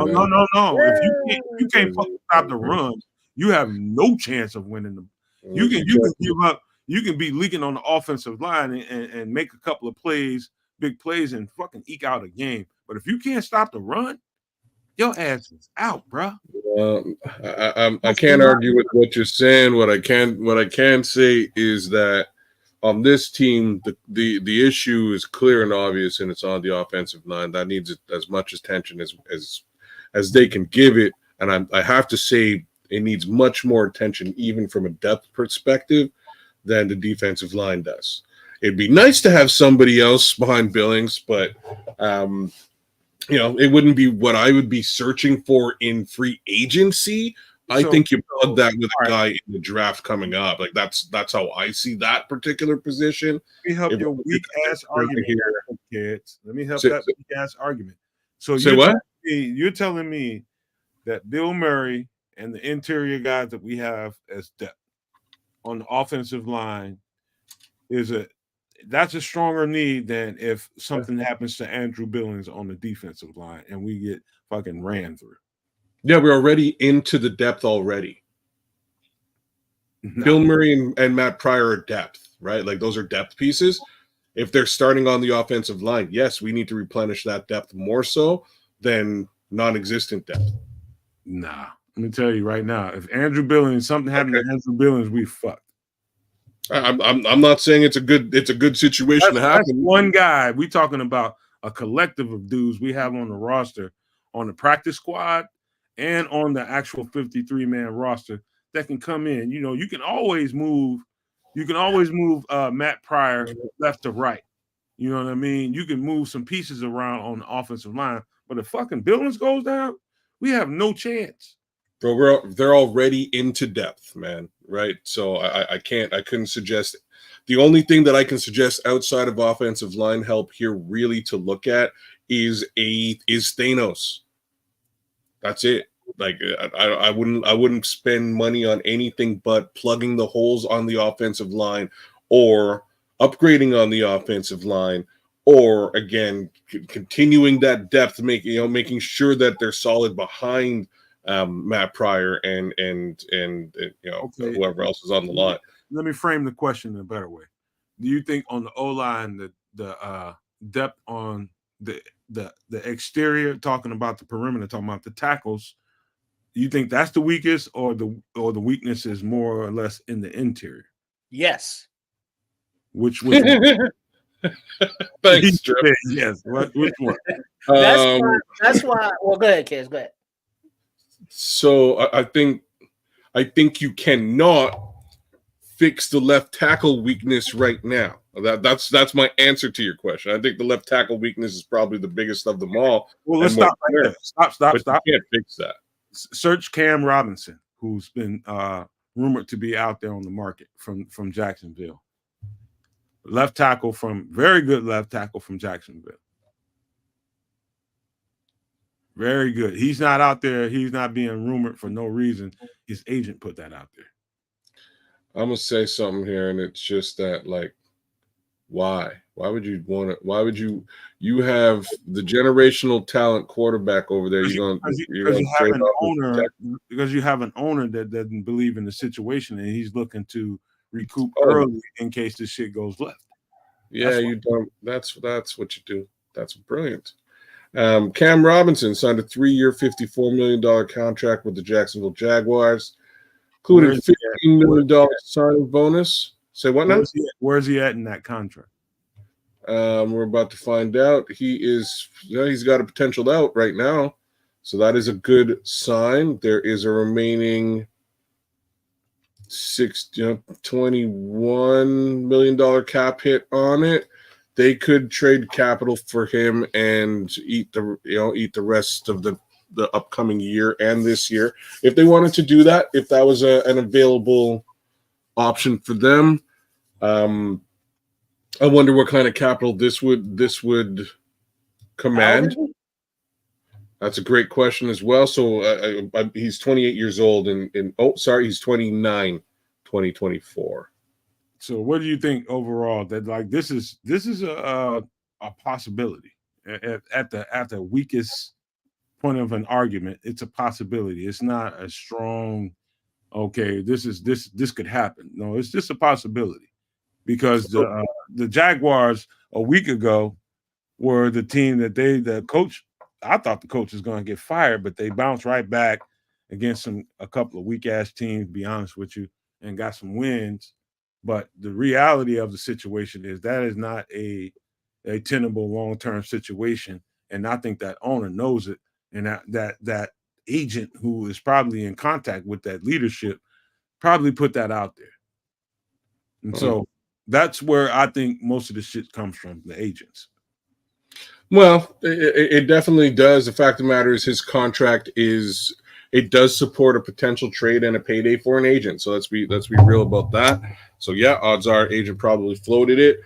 you can't fucking stop the run, you have no chance of winning them. You can give up. You can be leaking on the offensive line and make a couple of plays, big plays, and fucking eke out a game. But if you can't stop the run, your ass is out, bro. I can't argue with what you're saying. What I can say is that on this team, the issue is clear and obvious, and it's on the offensive line. That needs as much attention as they can give it. And I have to say it needs much more attention, even from a depth perspective, than the defensive line does. It'd be nice to have somebody else behind Billings, but it wouldn't be what I would be searching for in free agency. I think you plug that with a guy in the draft coming up. Like that's how I see that particular position. Let me help your weak ass argument here, kids. Let me help that weak ass argument. So you're telling me that Bill Murray and the interior guys that we have as depth on the offensive line that's a stronger need than if something happens to Andrew Billings on the defensive line and we get fucking ran through. Yeah, we're already into the depth already. No. Bill Murray and Matt Pryor are depth, right? Like those are depth pieces. If they're starting on the offensive line, yes, we need to replenish that depth more so than non-existent depth. Nah, let me tell you right now, if Andrew Billings, something happened to Andrew Billings, we fucked. I'm not saying it's a good situation to happen. That's one guy. We talking about a collective of dudes we have on the roster, on the practice squad, and on the actual 53-man roster that can come in. You can always move. You can always move Matt Pryor left to right. You know what I mean? You can move some pieces around on the offensive line, but if fucking Billings goes down, we have no chance. Bro, they're already into depth, man. Right? So I couldn't suggest. The only thing that I can suggest outside of offensive line help here really to look at is Thanos. That's it. Like I wouldn't spend money on anything but plugging the holes on the offensive line or upgrading on the offensive line or again continuing that depth, making sure that they're solid behind Matt Pryor and whoever else is on the line. Let me frame the question in a better way. Do you think on the O-line the depth on the exterior, talking about the perimeter, talking about the tackles, you think that's the weakest, or the weakness is more or less in the interior? Yes. Which one? Thanks, Strip. Yes. Which one? That's why. Well, go ahead, Kedz. Go ahead. So I think you cannot fix the left tackle weakness right now. That's my answer to your question. I think the left tackle weakness is probably the biggest of them all. Well, let's stop right there. Stop. You can't fix that. Search Cam Robinson, who's been rumored to be out there on the market from Jacksonville. Very good left tackle from Jacksonville. Very good. He's not out there. He's not being rumored for no reason. His agent put that out there. I'm gonna say something here, and it's just that, like, why? Why would you want to? Why would you have the generational talent quarterback over there? Because you have an owner that doesn't believe in the situation, and he's looking to recoup early in case this shit goes left. Yeah, you don't. That's what you do. That's brilliant. Cam Robinson signed a 3-year, $54 million contract with the Jacksonville Jaguars, including $15 million signing bonus. Say what now? Where's he at in that contract? We're about to find out. He's got a potential out right now, so that is a good sign. There is a remaining $21 million cap hit on it. They could trade capital for him and eat the rest of the upcoming year and this year if they wanted to do that. If that was an available option for them, I wonder what kind of capital this would command. That's a great question as well. So he's 28 years old he's 29, 2024. So what do you think overall? That like this is a possibility at the weakest point of an argument. It's a possibility. It's not a strong. Okay, this could happen. No, it's just a possibility because the Jaguars a week ago were the team that the coach I thought the coach was going to get fired, but they bounced right back against a couple of weak ass teams, to be honest with you, and got some wins. But the reality of the situation is that is not a tenable long-term situation. And I think that owner knows it. And that agent who is probably in contact with that leadership probably put that out there. And so that's where I think most of the shit comes from, the agents. Well, it definitely does. The fact of the matter is his contract it does support a potential trade and a payday for an agent. So let's be real about that. So yeah, odds are agent probably floated it.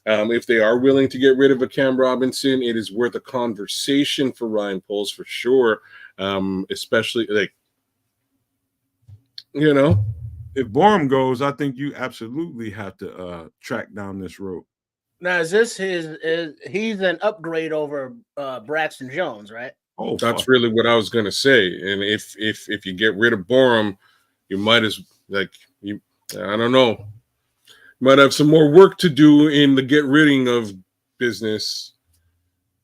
If they are willing to get rid of a Cam Robinson, it is worth a conversation for Ryan Poles for sure. Especially if Borum goes, I think you absolutely have to track down this road. Now, is this he's an upgrade over Braxton Jones, right? Oh, that's really what I was gonna say. And if you get rid of Borum, you might I don't know. You might have some more work to do in the get ridding of business.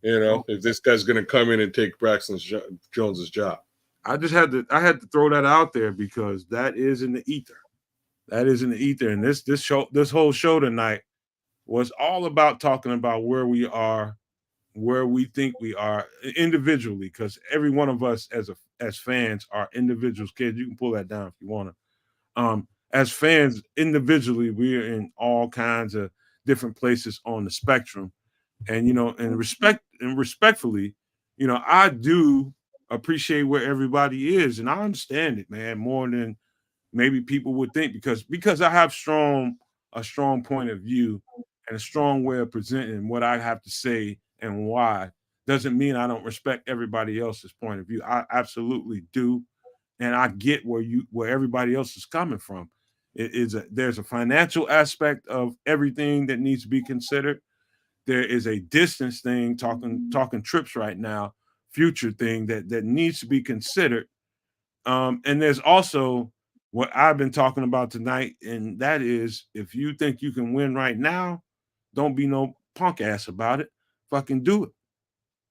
If this guy's gonna come in and take Braxton Jones's job. I had to throw that out there because that is in the ether. That is in the ether. And this whole show tonight was all about talking about where we are, where we think we are individually, because every one of us as fans are individuals. Kids, you can pull that down if you want to. As fans individually, we are in all kinds of different places on the spectrum. And respectfully, I do appreciate where everybody is, and I understand it, man, more than maybe people would think, because I have a strong point of view and a strong way of presenting what I have to say and why. Doesn't mean I don't respect everybody else's point of view. I absolutely do, and I get where everybody else is coming from. There's a financial aspect of everything that needs to be considered. There is a distance thing, talking trips right now, future thing that needs to be considered. And there's also what I've been talking about tonight, and that is, if you think you can win right now, don't be no punk ass about it. Fucking do it.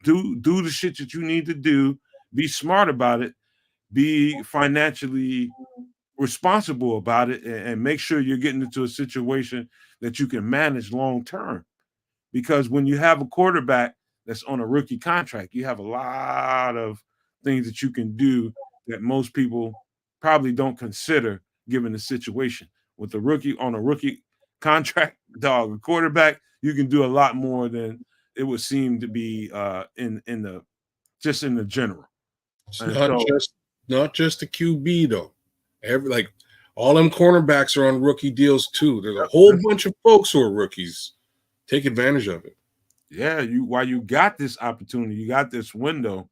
Do the shit that you need to do. Be smart about it. Be financially responsible about it, and make sure you're getting into a situation that you can manage long term. Because when you have a quarterback that's on a rookie contract, you have a lot of things that you can do that most people probably don't consider given the situation. With the rookie on a rookie contract, a quarterback, you can do a lot more than it would seem to be in the general. Not just the QB though. All them cornerbacks are on rookie deals too. There's a whole bunch of folks who are rookies. Take advantage of it. Yeah, while you got this opportunity, you got this window.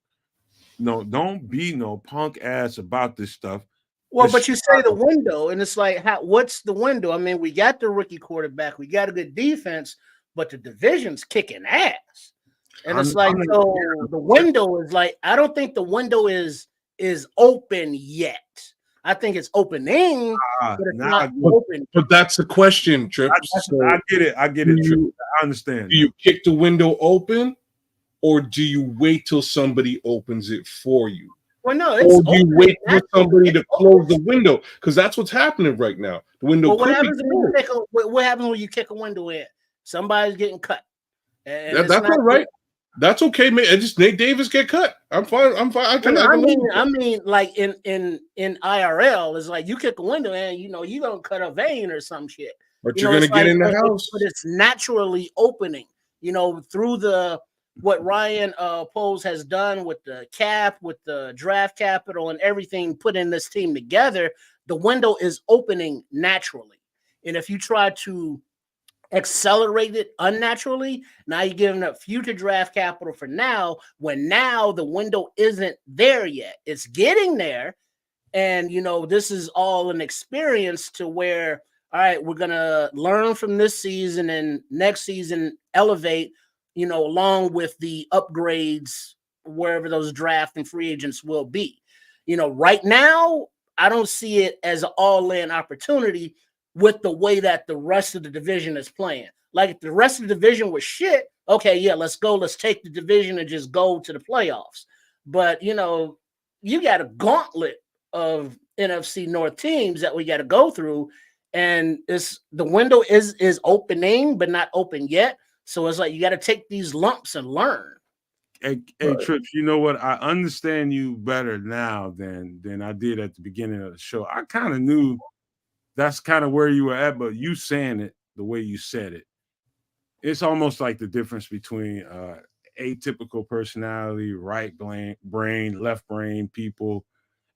No, don't be no punk ass about this stuff. Well, but you say the window, and it's like, what's the window? I mean, we got the rookie quarterback, we got a good defense, but the division's kicking ass. And it's the window is like, I don't think the window is open yet. I think it's opening, but it's not open. But that's the question, Trip. I get it, Trip. I understand. Do you kick the window open, or do you wait till somebody opens it for you? Well, no, or do you wait for somebody to close the window? Because that's what's happening right now. The window. Well, what happens when you kick a window in? Somebody's getting cut. That's all right. That's okay, man. Just Nate Davis get cut. I'm fine. I mean, like in IRL, it's like you kick a window and you're gonna cut a vein or some shit. But you're gonna get in the house. But it's naturally opening. Through what Ryan Poles has done with the cap, with the draft capital, and everything, putting this team together, the window is opening naturally. And if you try to accelerate it unnaturally, now you're giving up future draft capital for now, when now the window isn't there yet. It's getting there. And, this is all an experience to where, all right, we're going to learn from this season and next season elevate, along with the upgrades, wherever those draft and free agents will be. Right now, I don't see it as an all-in opportunity with the way that the rest of the division is playing. Like if the rest of the division was shit, okay, yeah, let's go. Let's take the division and just go to the playoffs. But, you know, you got a gauntlet of NFC North teams that we got to go through. And the window is opening, but not open yet. So it's like you got to take these lumps and learn. Hey, Trips, you know what? I understand you better now than I did at the beginning of the show. I kind of knew that's kind of where you were at, but you saying it the way you said it, it's almost like the difference between atypical personality, right brain, left brain people,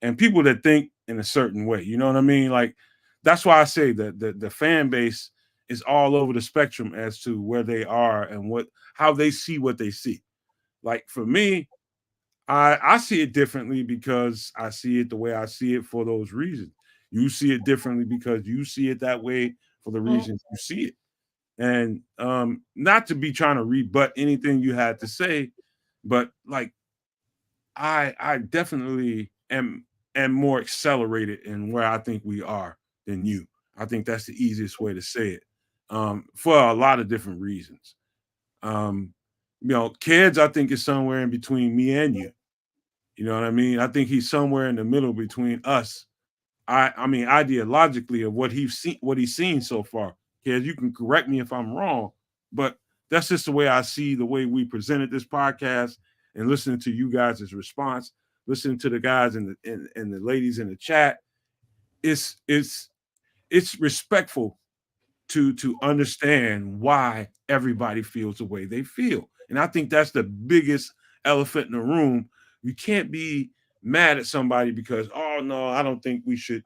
and people that think in a certain way. You know what I mean? Like, that's why I say that the fan base is all over the spectrum as to where they are and how they see what they see. Like for me, I see it differently because I see it the way I see it for those reasons. You see it differently because you see it that way for the reasons you see it. And not to be trying to rebut anything you had to say, but like I definitely am more accelerated in where I think we are than you. I think that's the easiest way to say it, for a lot of different reasons. You know, Kedz, I think, is somewhere in between me and you. You know what I mean? I think he's somewhere in the middle between us. I mean, ideologically of what he's seen so far. Kedz, you can correct me if I'm wrong, but that's just the way I see the way we presented this podcast and listening to you guys' response, listening to the guys and the ladies in the chat. It's respectful to understand why everybody feels the way they feel. And I think that's the biggest elephant in the room. You can't be mad at somebody because, oh, no, I don't think we should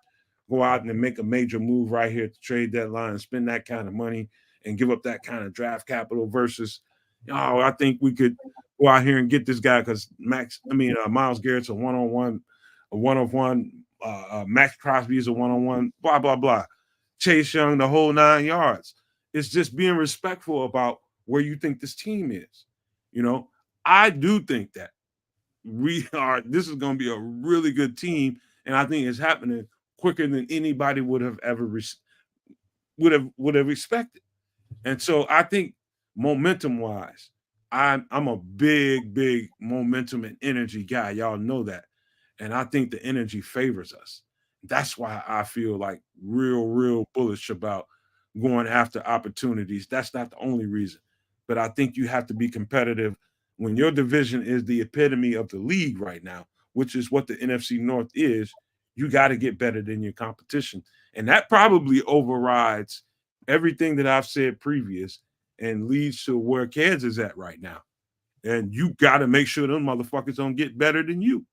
go out and make a major move right here at the trade deadline and spend that kind of money and give up that kind of draft capital versus, oh, I think we could go out here and get this guy because Myles Garrett's a one-on-one, Maxx Crosby is a one-on-one, blah, blah, blah. Chase Young, the whole 9 yards. It's just being respectful about where you think this team is. You know, I do think that this is going to be a really good team, and I think it's happening quicker than anybody would have ever would have expected. And so I think momentum-wise, I'm a big momentum and energy guy. Y'all know that. And I think the energy favors us. That's why I feel like real bullish about going after opportunities. That's not the only reason. But I think you have to be competitive when your division is the epitome of the league right now, which is what the NFC North is. You got to get better than your competition. And that probably overrides everything that I've said previous and leads to where Kedz is at right now. And you got to make sure them motherfuckers don't get better than you.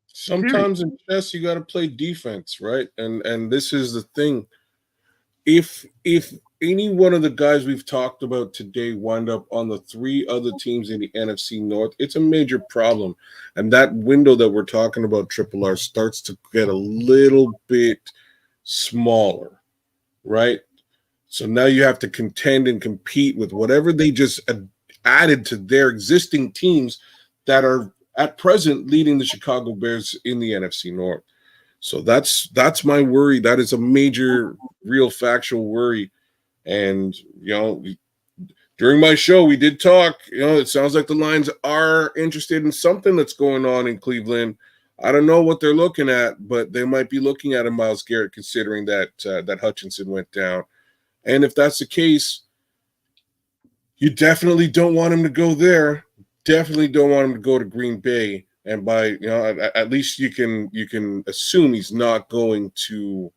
Sometimes in chess you got to play defense, right? And this is the thing. If any one of the guys we've talked about today wind up on the 3 other teams in the NFC North, it's a major problem. And that window that we're talking about, Triple R, starts to get a little bit smaller, right? So now you have to contend and compete with whatever they just added to their existing teams that are at present leading the Chicago Bears in the NFC North. So that's my worry. That is a major, real factual worry. And, you know, during my show, we did talk, you know, it sounds like the Lions are interested in something that's going on in Cleveland. I don't know what they're looking at, but they might be looking at a Myles Garrett considering that Hutchinson went down. And if that's the case, you definitely don't want him to go there. Definitely don't want him to go to Green Bay. And by, you know, at least you can assume he's not going to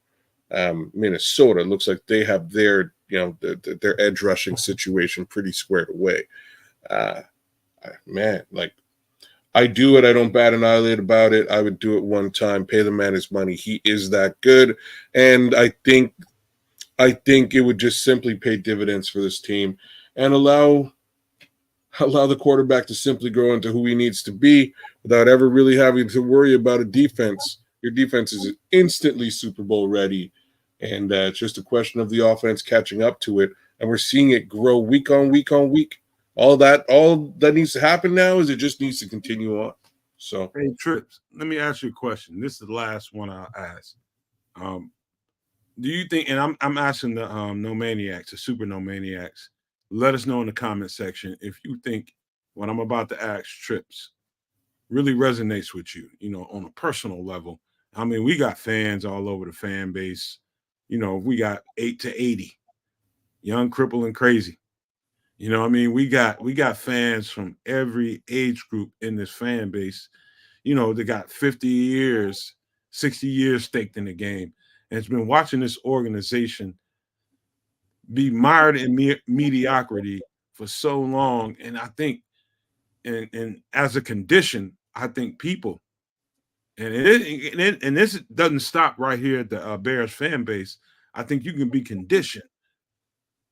Minnesota. It looks like they have their, you know, their edge rushing situation pretty squared away. Man, like, I do it. I don't bat an eyelid about it. I would do it one time, pay the man his money. He is that good. And I think it would just simply pay dividends for this team and allow the quarterback to simply grow into who he needs to be without ever really having to worry about a defense. Your defense is instantly Super Bowl ready, and it's just a question of the offense catching up to it. And we're seeing it grow week on week on week. All that needs to happen now is it just needs to continue on. So, hey, Trips, let me ask you a question. This is the last one I'll ask. Do you think? And I'm asking the No Maniacs, the Super No Maniacs. let us know in the comment section if you think what I'm about to ask Trips really resonates with you, on a personal level. I mean, we got fans all over the fan base. We got 8 to 80, young, crippled, and crazy. We got fans from every age group in this fan base. They got 50 years, 60 years staked in the game. And it's been watching this organization be mired in mediocrity for so long. And I think, and as a condition, I think people, and this doesn't stop right here at the Bears fan base. I think you can be conditioned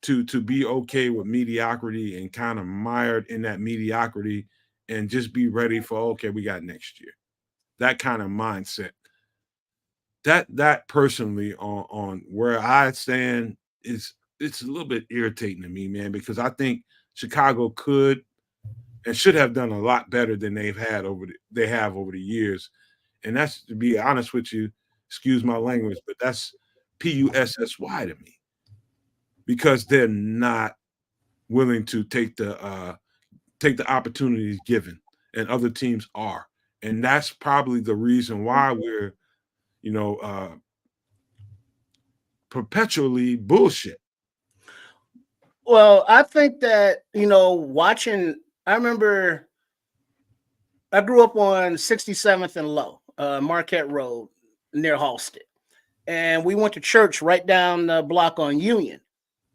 to be okay with mediocrity and kind of mired in that mediocrity and just be ready for, okay, we got next year. That kind of mindset. That personally on where I stand it's a little bit irritating to me, man, because I think Chicago could and should have done a lot better than they have over the years. And that's, to be honest with you, excuse my language, but that's PUSSY to me, because they're not willing to take the opportunities given, and other teams are. And that's probably the reason why we're, perpetually bullshit. Well, I think that, watching, I remember I grew up on 67th and Low, Marquette Road near Halsted. And we went to church right down the block on Union.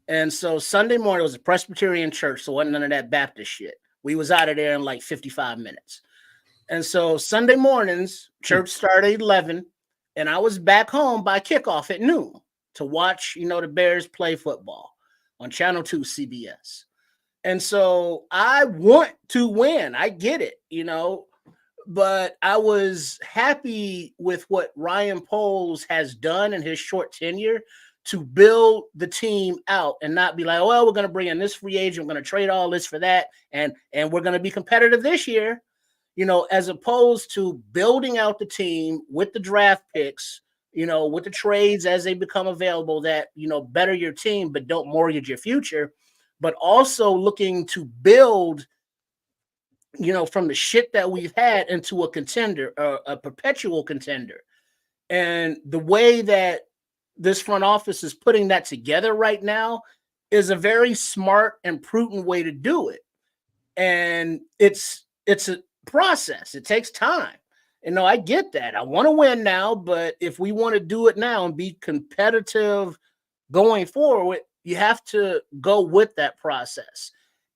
And so Sunday morning, it was a Presbyterian church, so it wasn't none of that Baptist shit. We was out of there in like 55 minutes. And so Sunday mornings, church started at 11, and I was back home by kickoff at noon to watch, the Bears play football on Channel 2 CBS. And so I want to win. I get it, but I was happy with what Ryan Poles has done in his short tenure to build the team out and not be like, well, we're going to bring in this free agent, we're going to trade all this for that, and we're going to be competitive this year, as opposed to building out the team with the draft picks, with the trades as they become available that, better your team, but don't mortgage your future, but also looking to build, from the shit that we've had into a contender, a perpetual contender. And the way that this front office is putting that together right now is a very smart and prudent way to do it. And it's a process. It takes time. I get that. I want to win now, but if we want to do it now and be competitive going forward, you have to go with that process.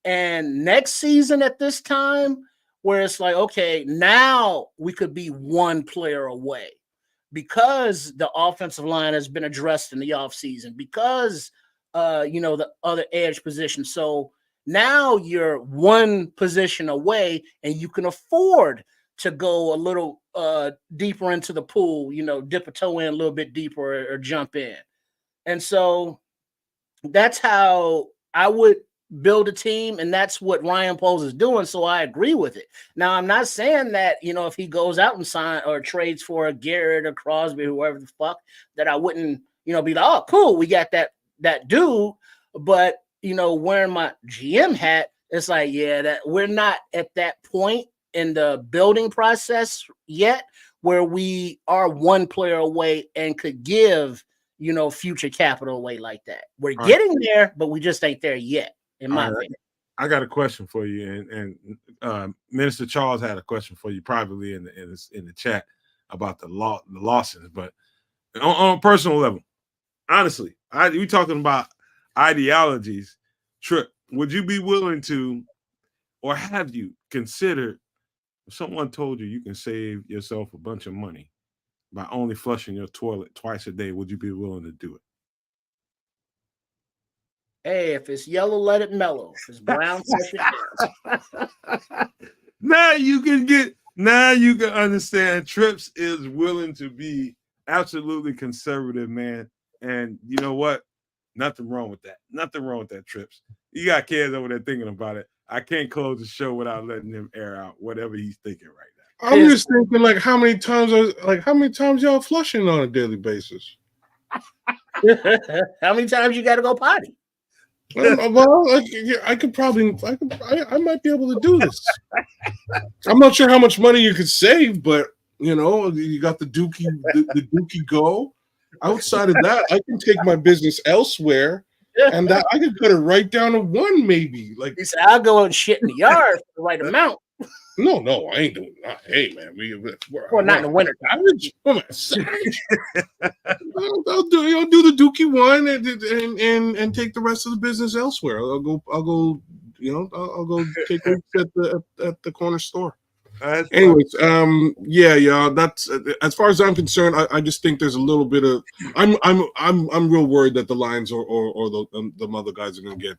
And next season at this time, where it's like, okay, now we could be one player away because the offensive line has been addressed in the offseason, because, the other edge position. So now you're one position away and you can afford to go a little deeper into the pool, dip a toe in a little bit deeper or jump in. And so that's how I would build a team, and that's what Ryan Poles is doing. So I agree with it. Now, I'm not saying that, if he goes out and sign or trades for a Garrett or Crosby, whoever the fuck, that I wouldn't, be like, oh, cool, we got that dude. But, wearing my GM hat, it's like, yeah, that we're not at that point in the building process yet where we are one player away and could give, future capital away like that. We're getting there, but we just ain't there yet, in my opinion. I got a question for you, and Minister Charles had a question for you privately in the chat about the losses. But on a personal level, honestly, we talking about ideologies. Trip, would you be willing to, or have you considered, if someone told you can save yourself a bunch of money by only flushing your toilet twice a day, would you be willing to do it? Hey, if it's yellow, let it mellow. If it's brown, flush it down. Now you can understand Trips is willing to be absolutely conservative, man. And you know what? Nothing wrong with that. Nothing wrong with that, Trips. You got kids over there thinking about it. I can't close the show without letting him air out whatever he's thinking right now. I'm just thinking, like, how many times y'all flushing on a daily basis? How many times you got to go potty? Well, I might be able to do this. I'm not sure how much money you could save, but you got the Dookie Go. Outside of that, I can take my business elsewhere, and that I can cut it right down to one, maybe. Like he said, I'll go and shit in the yard for the right amount. No, I ain't doing that. Hey, man, Well, not in the winter. Savage. I'll do the Dookie one and take the rest of the business elsewhere. I'll go take a look at the corner store. Anyways, yeah. That's as far as I'm concerned. I just think there's a little bit of I'm real worried that the Lions or the other guys are going to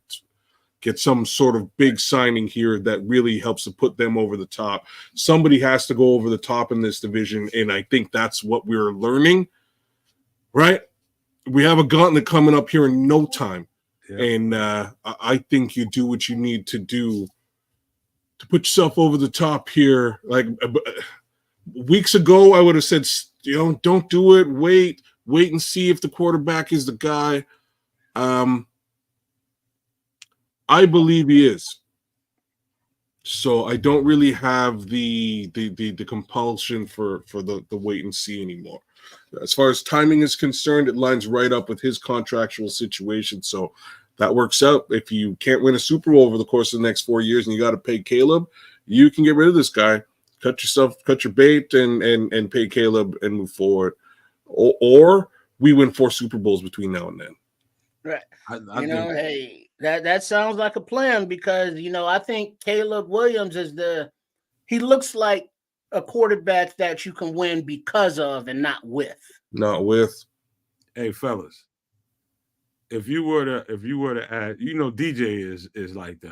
get some sort of big signing here that really helps to put them over the top. Somebody has to go over the top in this division, and I think that's what we're learning, right? We have a gauntlet coming up here in no time, and I think you do what you need to do to put yourself over the top here. Like weeks ago, I would have said, don't do it. Wait and see if the quarterback is the guy. I believe he is. So I don't really have the compulsion for the wait and see anymore. As far as timing is concerned, it lines right up with his contractual situation. So that works out. If you can't win a Super Bowl over the course of the next 4 years and you got to pay Caleb, you can get rid of this guy. Cut your bait and pay Caleb and move forward. Or we win 4 Super Bowls between now and then. Right. Hey, that sounds like a plan because, I think Caleb Williams he looks like a quarterback that you can win because of and not with. Not with. Hey, fellas, if you were to add, DJ is like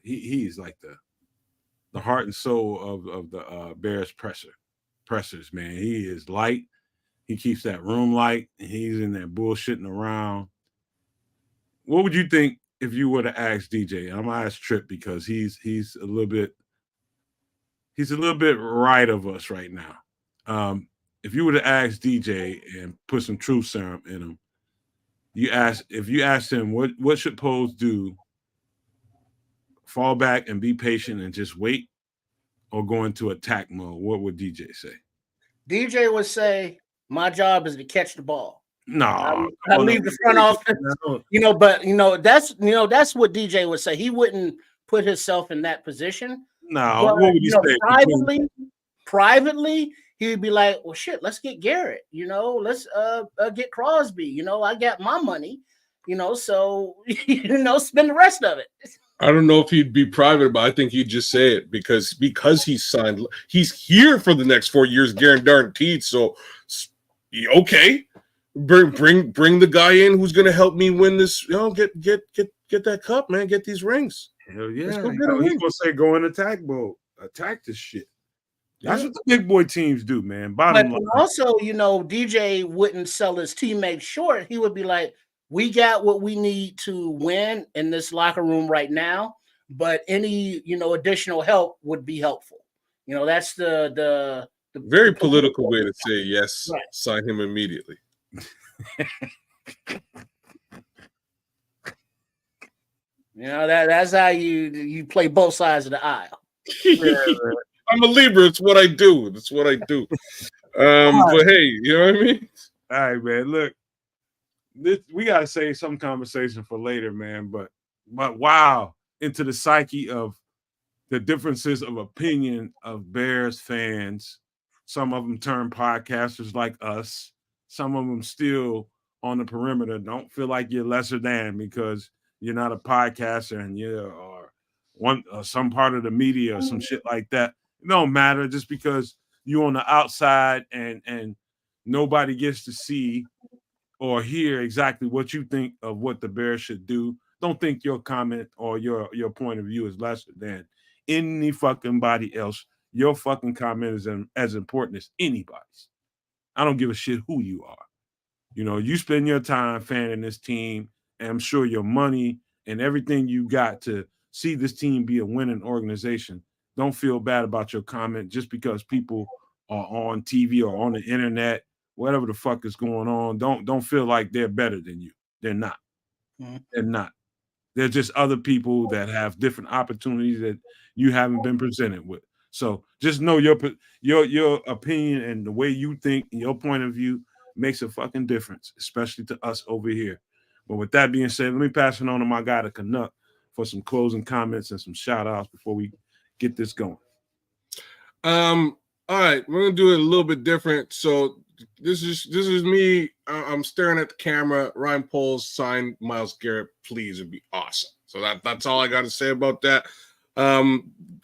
he's like the heart and soul of the Bears pressers, man. He is light. He keeps that room light, and he's in there bullshitting around. What would you think if you were to ask DJ? I'm gonna ask Trip because he's a little bit right of us right now. If you were to ask DJ and put some truth serum in him, if you asked him what should Poles do, fall back and be patient and just wait, or go into attack mode, what would DJ say? DJ would say, my job is to catch the ball. No, I leave the front office, but that's what DJ would say. He wouldn't put himself in that position. No, but, what would you say? Privately, he would be like, well, shit, let's get Garrett, let's get Crosby, I got my money, so spend the rest of it. I don't know if he'd be private, but I think he'd just say it because he's signed. He's here for the next 4 years, guaranteed. So, okay. Bring the guy in who's going to help me win this. Get that cup, man. Get these rings. Hell yeah! He's going to say go in attack mode, attack this shit. That's what the big boy teams do, man. Bottom line. Also, DJ wouldn't sell his teammates short. He would be like, "We got what we need to win in this locker room right now, but any additional help would be helpful." That's the very political way to say yes. Right. Sign him immediately. That's how you play both sides of the aisle. I'm a Libra. It's what I do. But hey, you know what I mean? All right, man. Look, we got to save some conversation for later, man. But wow, into the psyche of the differences of opinion of Bears fans. Some of them turn podcasters like us. Some of them still on the perimeter don't feel like you're lesser than because you're not a podcaster and you're some part of the media or some shit like that. It don't matter just because you're on the outside and nobody gets to see or hear exactly what you think of what the Bears should do. Don't think your comment or your point of view is lesser than any fucking body else. Your fucking comment is as important as anybody's. I don't give a shit who you are. You spend your time fanning this team, and I'm sure your money and everything you got to see this team be a winning organization. Don't feel bad about your comment just because people are on TV or on the internet, whatever the fuck is going on. Don't feel like they're better than you. They're not. Mm-hmm. They're not. There's just other people that have different opportunities that you haven't been presented with. So just know your opinion and the way you think and your point of view makes a fucking difference, especially to us over here. But with that being said, let me pass it on to my guy, the Canuck, for some closing comments and some shout outs before we get this going. All right, we're gonna do it a little bit different. So this is me. I'm staring at the camera. Ryan Poles signed Myles Garrett. Please, it'd be awesome. So that's all I got to say about that.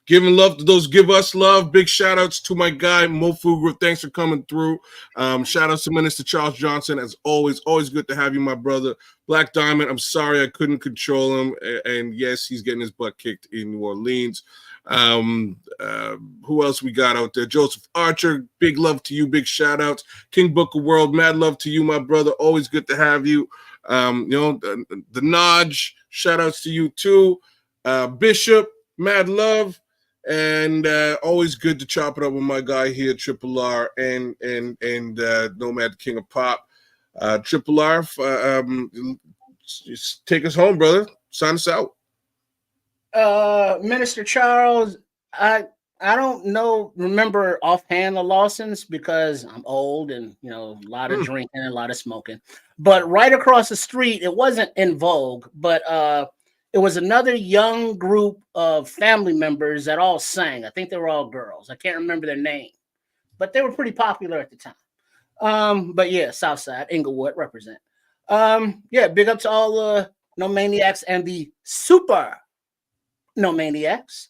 Giving love to those give us love. Big shout outs to my guy Mo Fugra. Thanks for coming through. Shout outs to Minister Charles Johnson. As always good to have you, my brother. Black Diamond, I'm sorry I couldn't control him. And yes, he's getting his butt kicked in New Orleans. Who else we got out there? Joseph Archer, big love to you, big shout outs. King Booker World, mad love to you, my brother. Always good to have you. The Nodge, shout outs to you too. Bishop, mad love. And always good to chop it up with my guy here, Triple R and Nomad King of Pop. Triple R, take us home, brother. Sign us out. Minister Charles, I don't remember offhand the Lawsons because I'm old and a lot of drinking and a lot of smoking. But right across the street, it wasn't in vogue, but it was another young group of family members that all sang. I think they were all girls. I can't remember their name, but they were pretty popular at the time. But yeah, Southside, Inglewood represent. Big up to all the Nomaniacs and the Super Nomaniacs.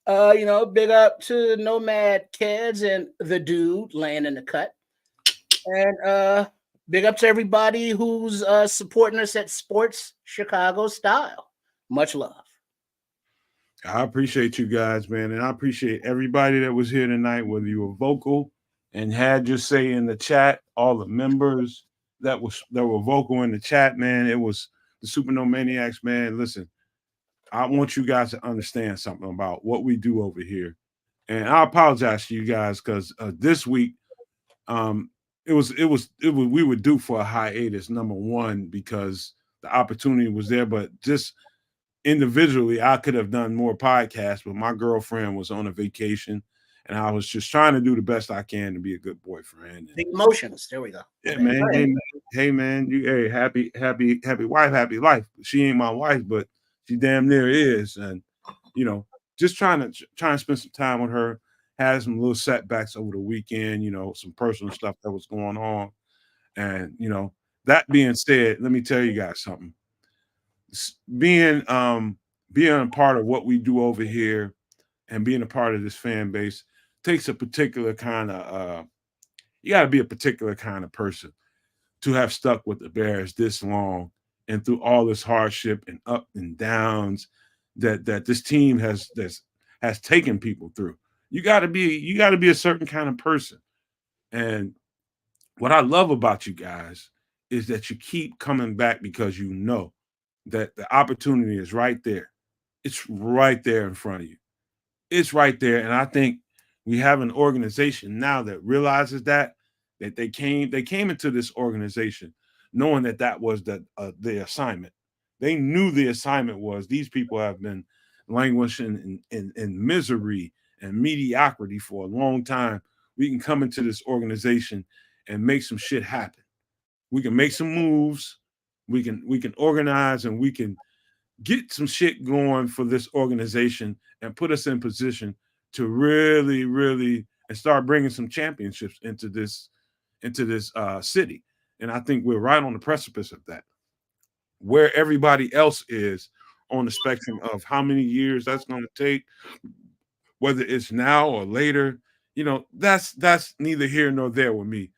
Big up to Nomad, Kedz, and the dude laying in the cut. And big up to everybody who's supporting us at Sports Chicago Style. Much love. I appreciate you guys, man. And I appreciate everybody that was here tonight, whether you were vocal and had your say in the chat, all the members that were vocal in the chat, man. It was the Super Nomaniacs, man. Listen, I want you guys to understand something about what we do over here. And I apologize to you guys because this week, we were due for a hiatus, number one, because the opportunity was there, but just individually, I could have done more podcasts, but my girlfriend was on a vacation and I was just trying to do the best I can to be a good boyfriend. The emotions. There we go. Yeah, man. Hey, man, you happy wife, happy life. She ain't my wife, but she damn near is. And, just trying to spend some time with her, had some little setbacks over the weekend, some personal stuff that was going on. And, that being said, let me tell you guys something. Being a part of what we do over here and being a part of this fan base takes a particular kind of you got to be a particular kind of person to have stuck with the Bears this long and through all this hardship and up and downs that this team has taken people through. You got to be a certain kind of person. And what I love about you guys is that you keep coming back because you know that the opportunity is right there. It's right there in front of you. It's right there. And I think we have an organization now that realizes that they came into this organization knowing that was the assignment. They knew the assignment was these people have been languishing in misery and mediocrity for a long time. We can come into this organization and make some shit happen. We can make some moves. We can organize and we can get some shit going for this organization and put us in position to really, really and start bringing some championships into this city. And I think we're right on the precipice of that. Where everybody else is on the spectrum of how many years that's going to take, whether it's now or later, that's neither here nor there with me.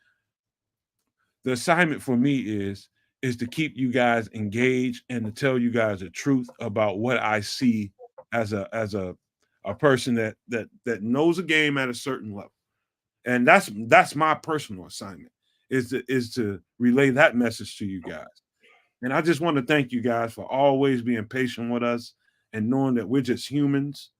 The assignment for me is to keep you guys engaged and to tell you guys the truth about what I see as a person that knows a game at a certain level. And that's my personal assignment is to relay that message to you guys. And I just want to thank you guys for always being patient with us and knowing that we're just humans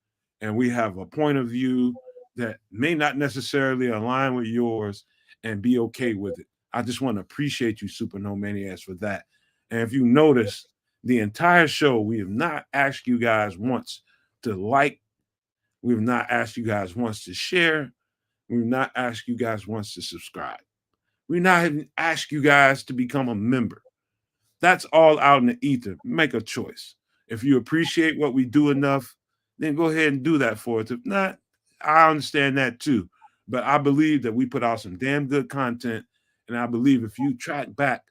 and we have a point of view that may not necessarily align with yours and be okay with it. I just want to appreciate you, Super Nomaniacs, for that. And if you notice the entire show, we have not asked you guys once to like. We have not asked you guys once to share. We've not asked you guys once to subscribe. We've not even asked you guys to become a member. That's all out in the ether. Make a choice. If you appreciate what we do enough, then go ahead and do that for us. If not, I understand that too. But I believe that we put out some damn good content. And I believe if you track back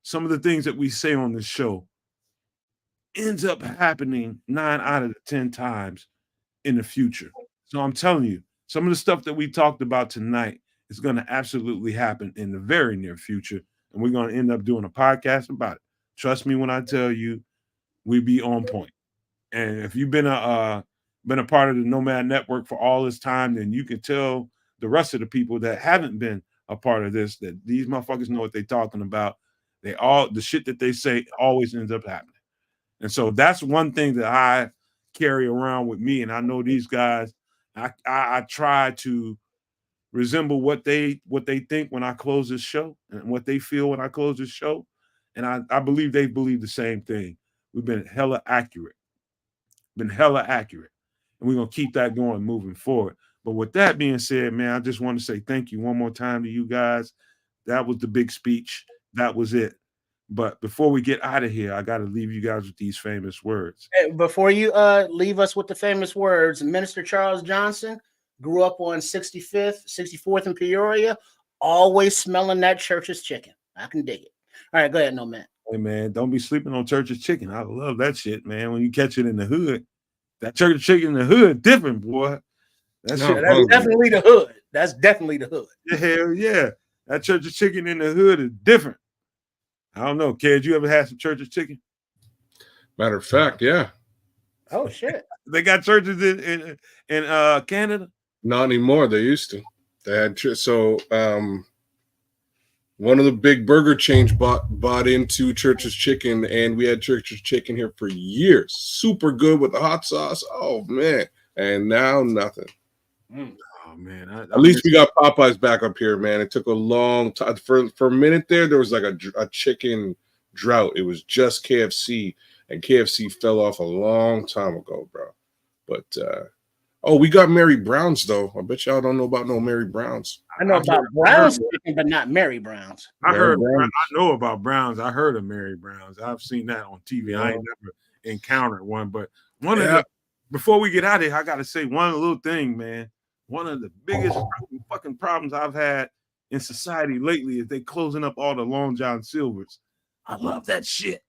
some of the things that we say on this show, ends up happening 9 out of the 10 times in the future. So I'm telling you, some of the stuff that we talked about tonight is going to absolutely happen in the very near future. And we're going to end up doing a podcast about it. Trust me when I tell you, we be on point. And if you've been a part of the Nomad Network for all this time, then you can tell the rest of the people that haven't been a part of this that these motherfuckers know what they're talking about. The shit that they say always ends up happening. And so that's one thing that I carry around with me. And I know these guys, I try to resemble what they think when I close this show and what they feel when I close this show. And I believe they believe the same thing. We've been hella accurate. And we're going to keep that going moving forward. But with that being said, man, I just want to say thank you one more time to you guys. That was the big speech. That was it. But before we get out of here, I got to leave you guys with these famous words. Hey, before you leave us with the famous words, Minister Charles Johnson grew up on 65th, 64th in Peoria, always smelling that Church's chicken. I can dig it. All right, go ahead, Nomad. Hey, man, don't be sleeping on Church's chicken. I love that shit, man. When you catch it in the hood, that Church's chicken in the hood, different, boy. That's definitely the hood. That's definitely the hood. Hell yeah. That Church's chicken in the hood is different. I don't know, Kedz, you ever had some Church's chicken? Matter of fact, yeah. Oh, shit. They got churches in Canada? Not anymore. They used to. They had one of the big burger chains bought into Church's Chicken, and we had Church's Chicken here for years. Super good with the hot sauce. Oh man! And now nothing. Oh man! At least we got Popeyes back up here, man. It took a long time. For a minute there was like a chicken drought. It was just KFC, and KFC fell off a long time ago, bro. But we got Mary Brown's though. I bet y'all don't know about no Mary Brown's. I know about Brown's chicken, but not Mary Brown's. I know about Brown's. I heard of Mary Brown's. I've seen that on TV. I ain't never encountered one, but before we get out of here, I got to say one little thing, man. One of the biggest fucking problems I've had in society lately is they closing up all the Long John Silvers. I love that shit.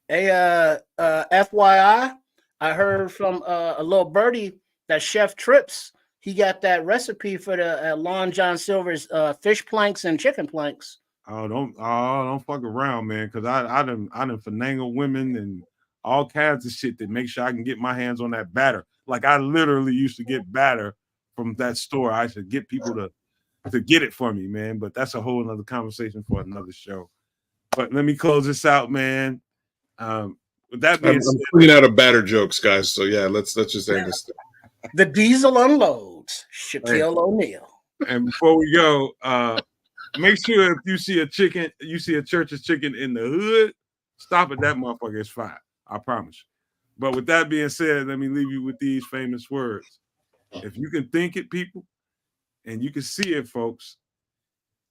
Hey, FYI, I heard from a little birdie that Chef Trips, he got that recipe for the Long John Silver's fish planks and chicken planks. Don't fuck around, man, because I done finagle women and all kinds of shit that make sure I can get my hands on that batter. Like I literally used to get batter from that store. I should get people to get it for me, man. But that's a whole nother conversation for another show. But let me close this out, man. With that being said, I'm cleaning out of batter jokes, guys. So yeah, let's just end this thing. The diesel unloads. Shaquille O'Neal. And before we go, make sure if you see a Church's Chicken in the hood, stop at that motherfucker. It's fine. I promise you. But with that being said, let me leave you with these famous words. If you can think it, people, and you can see it, folks,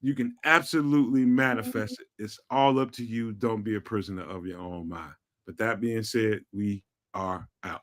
you can absolutely manifest it. It's all up to you. Don't be a prisoner of your own mind. But that being said, we are out.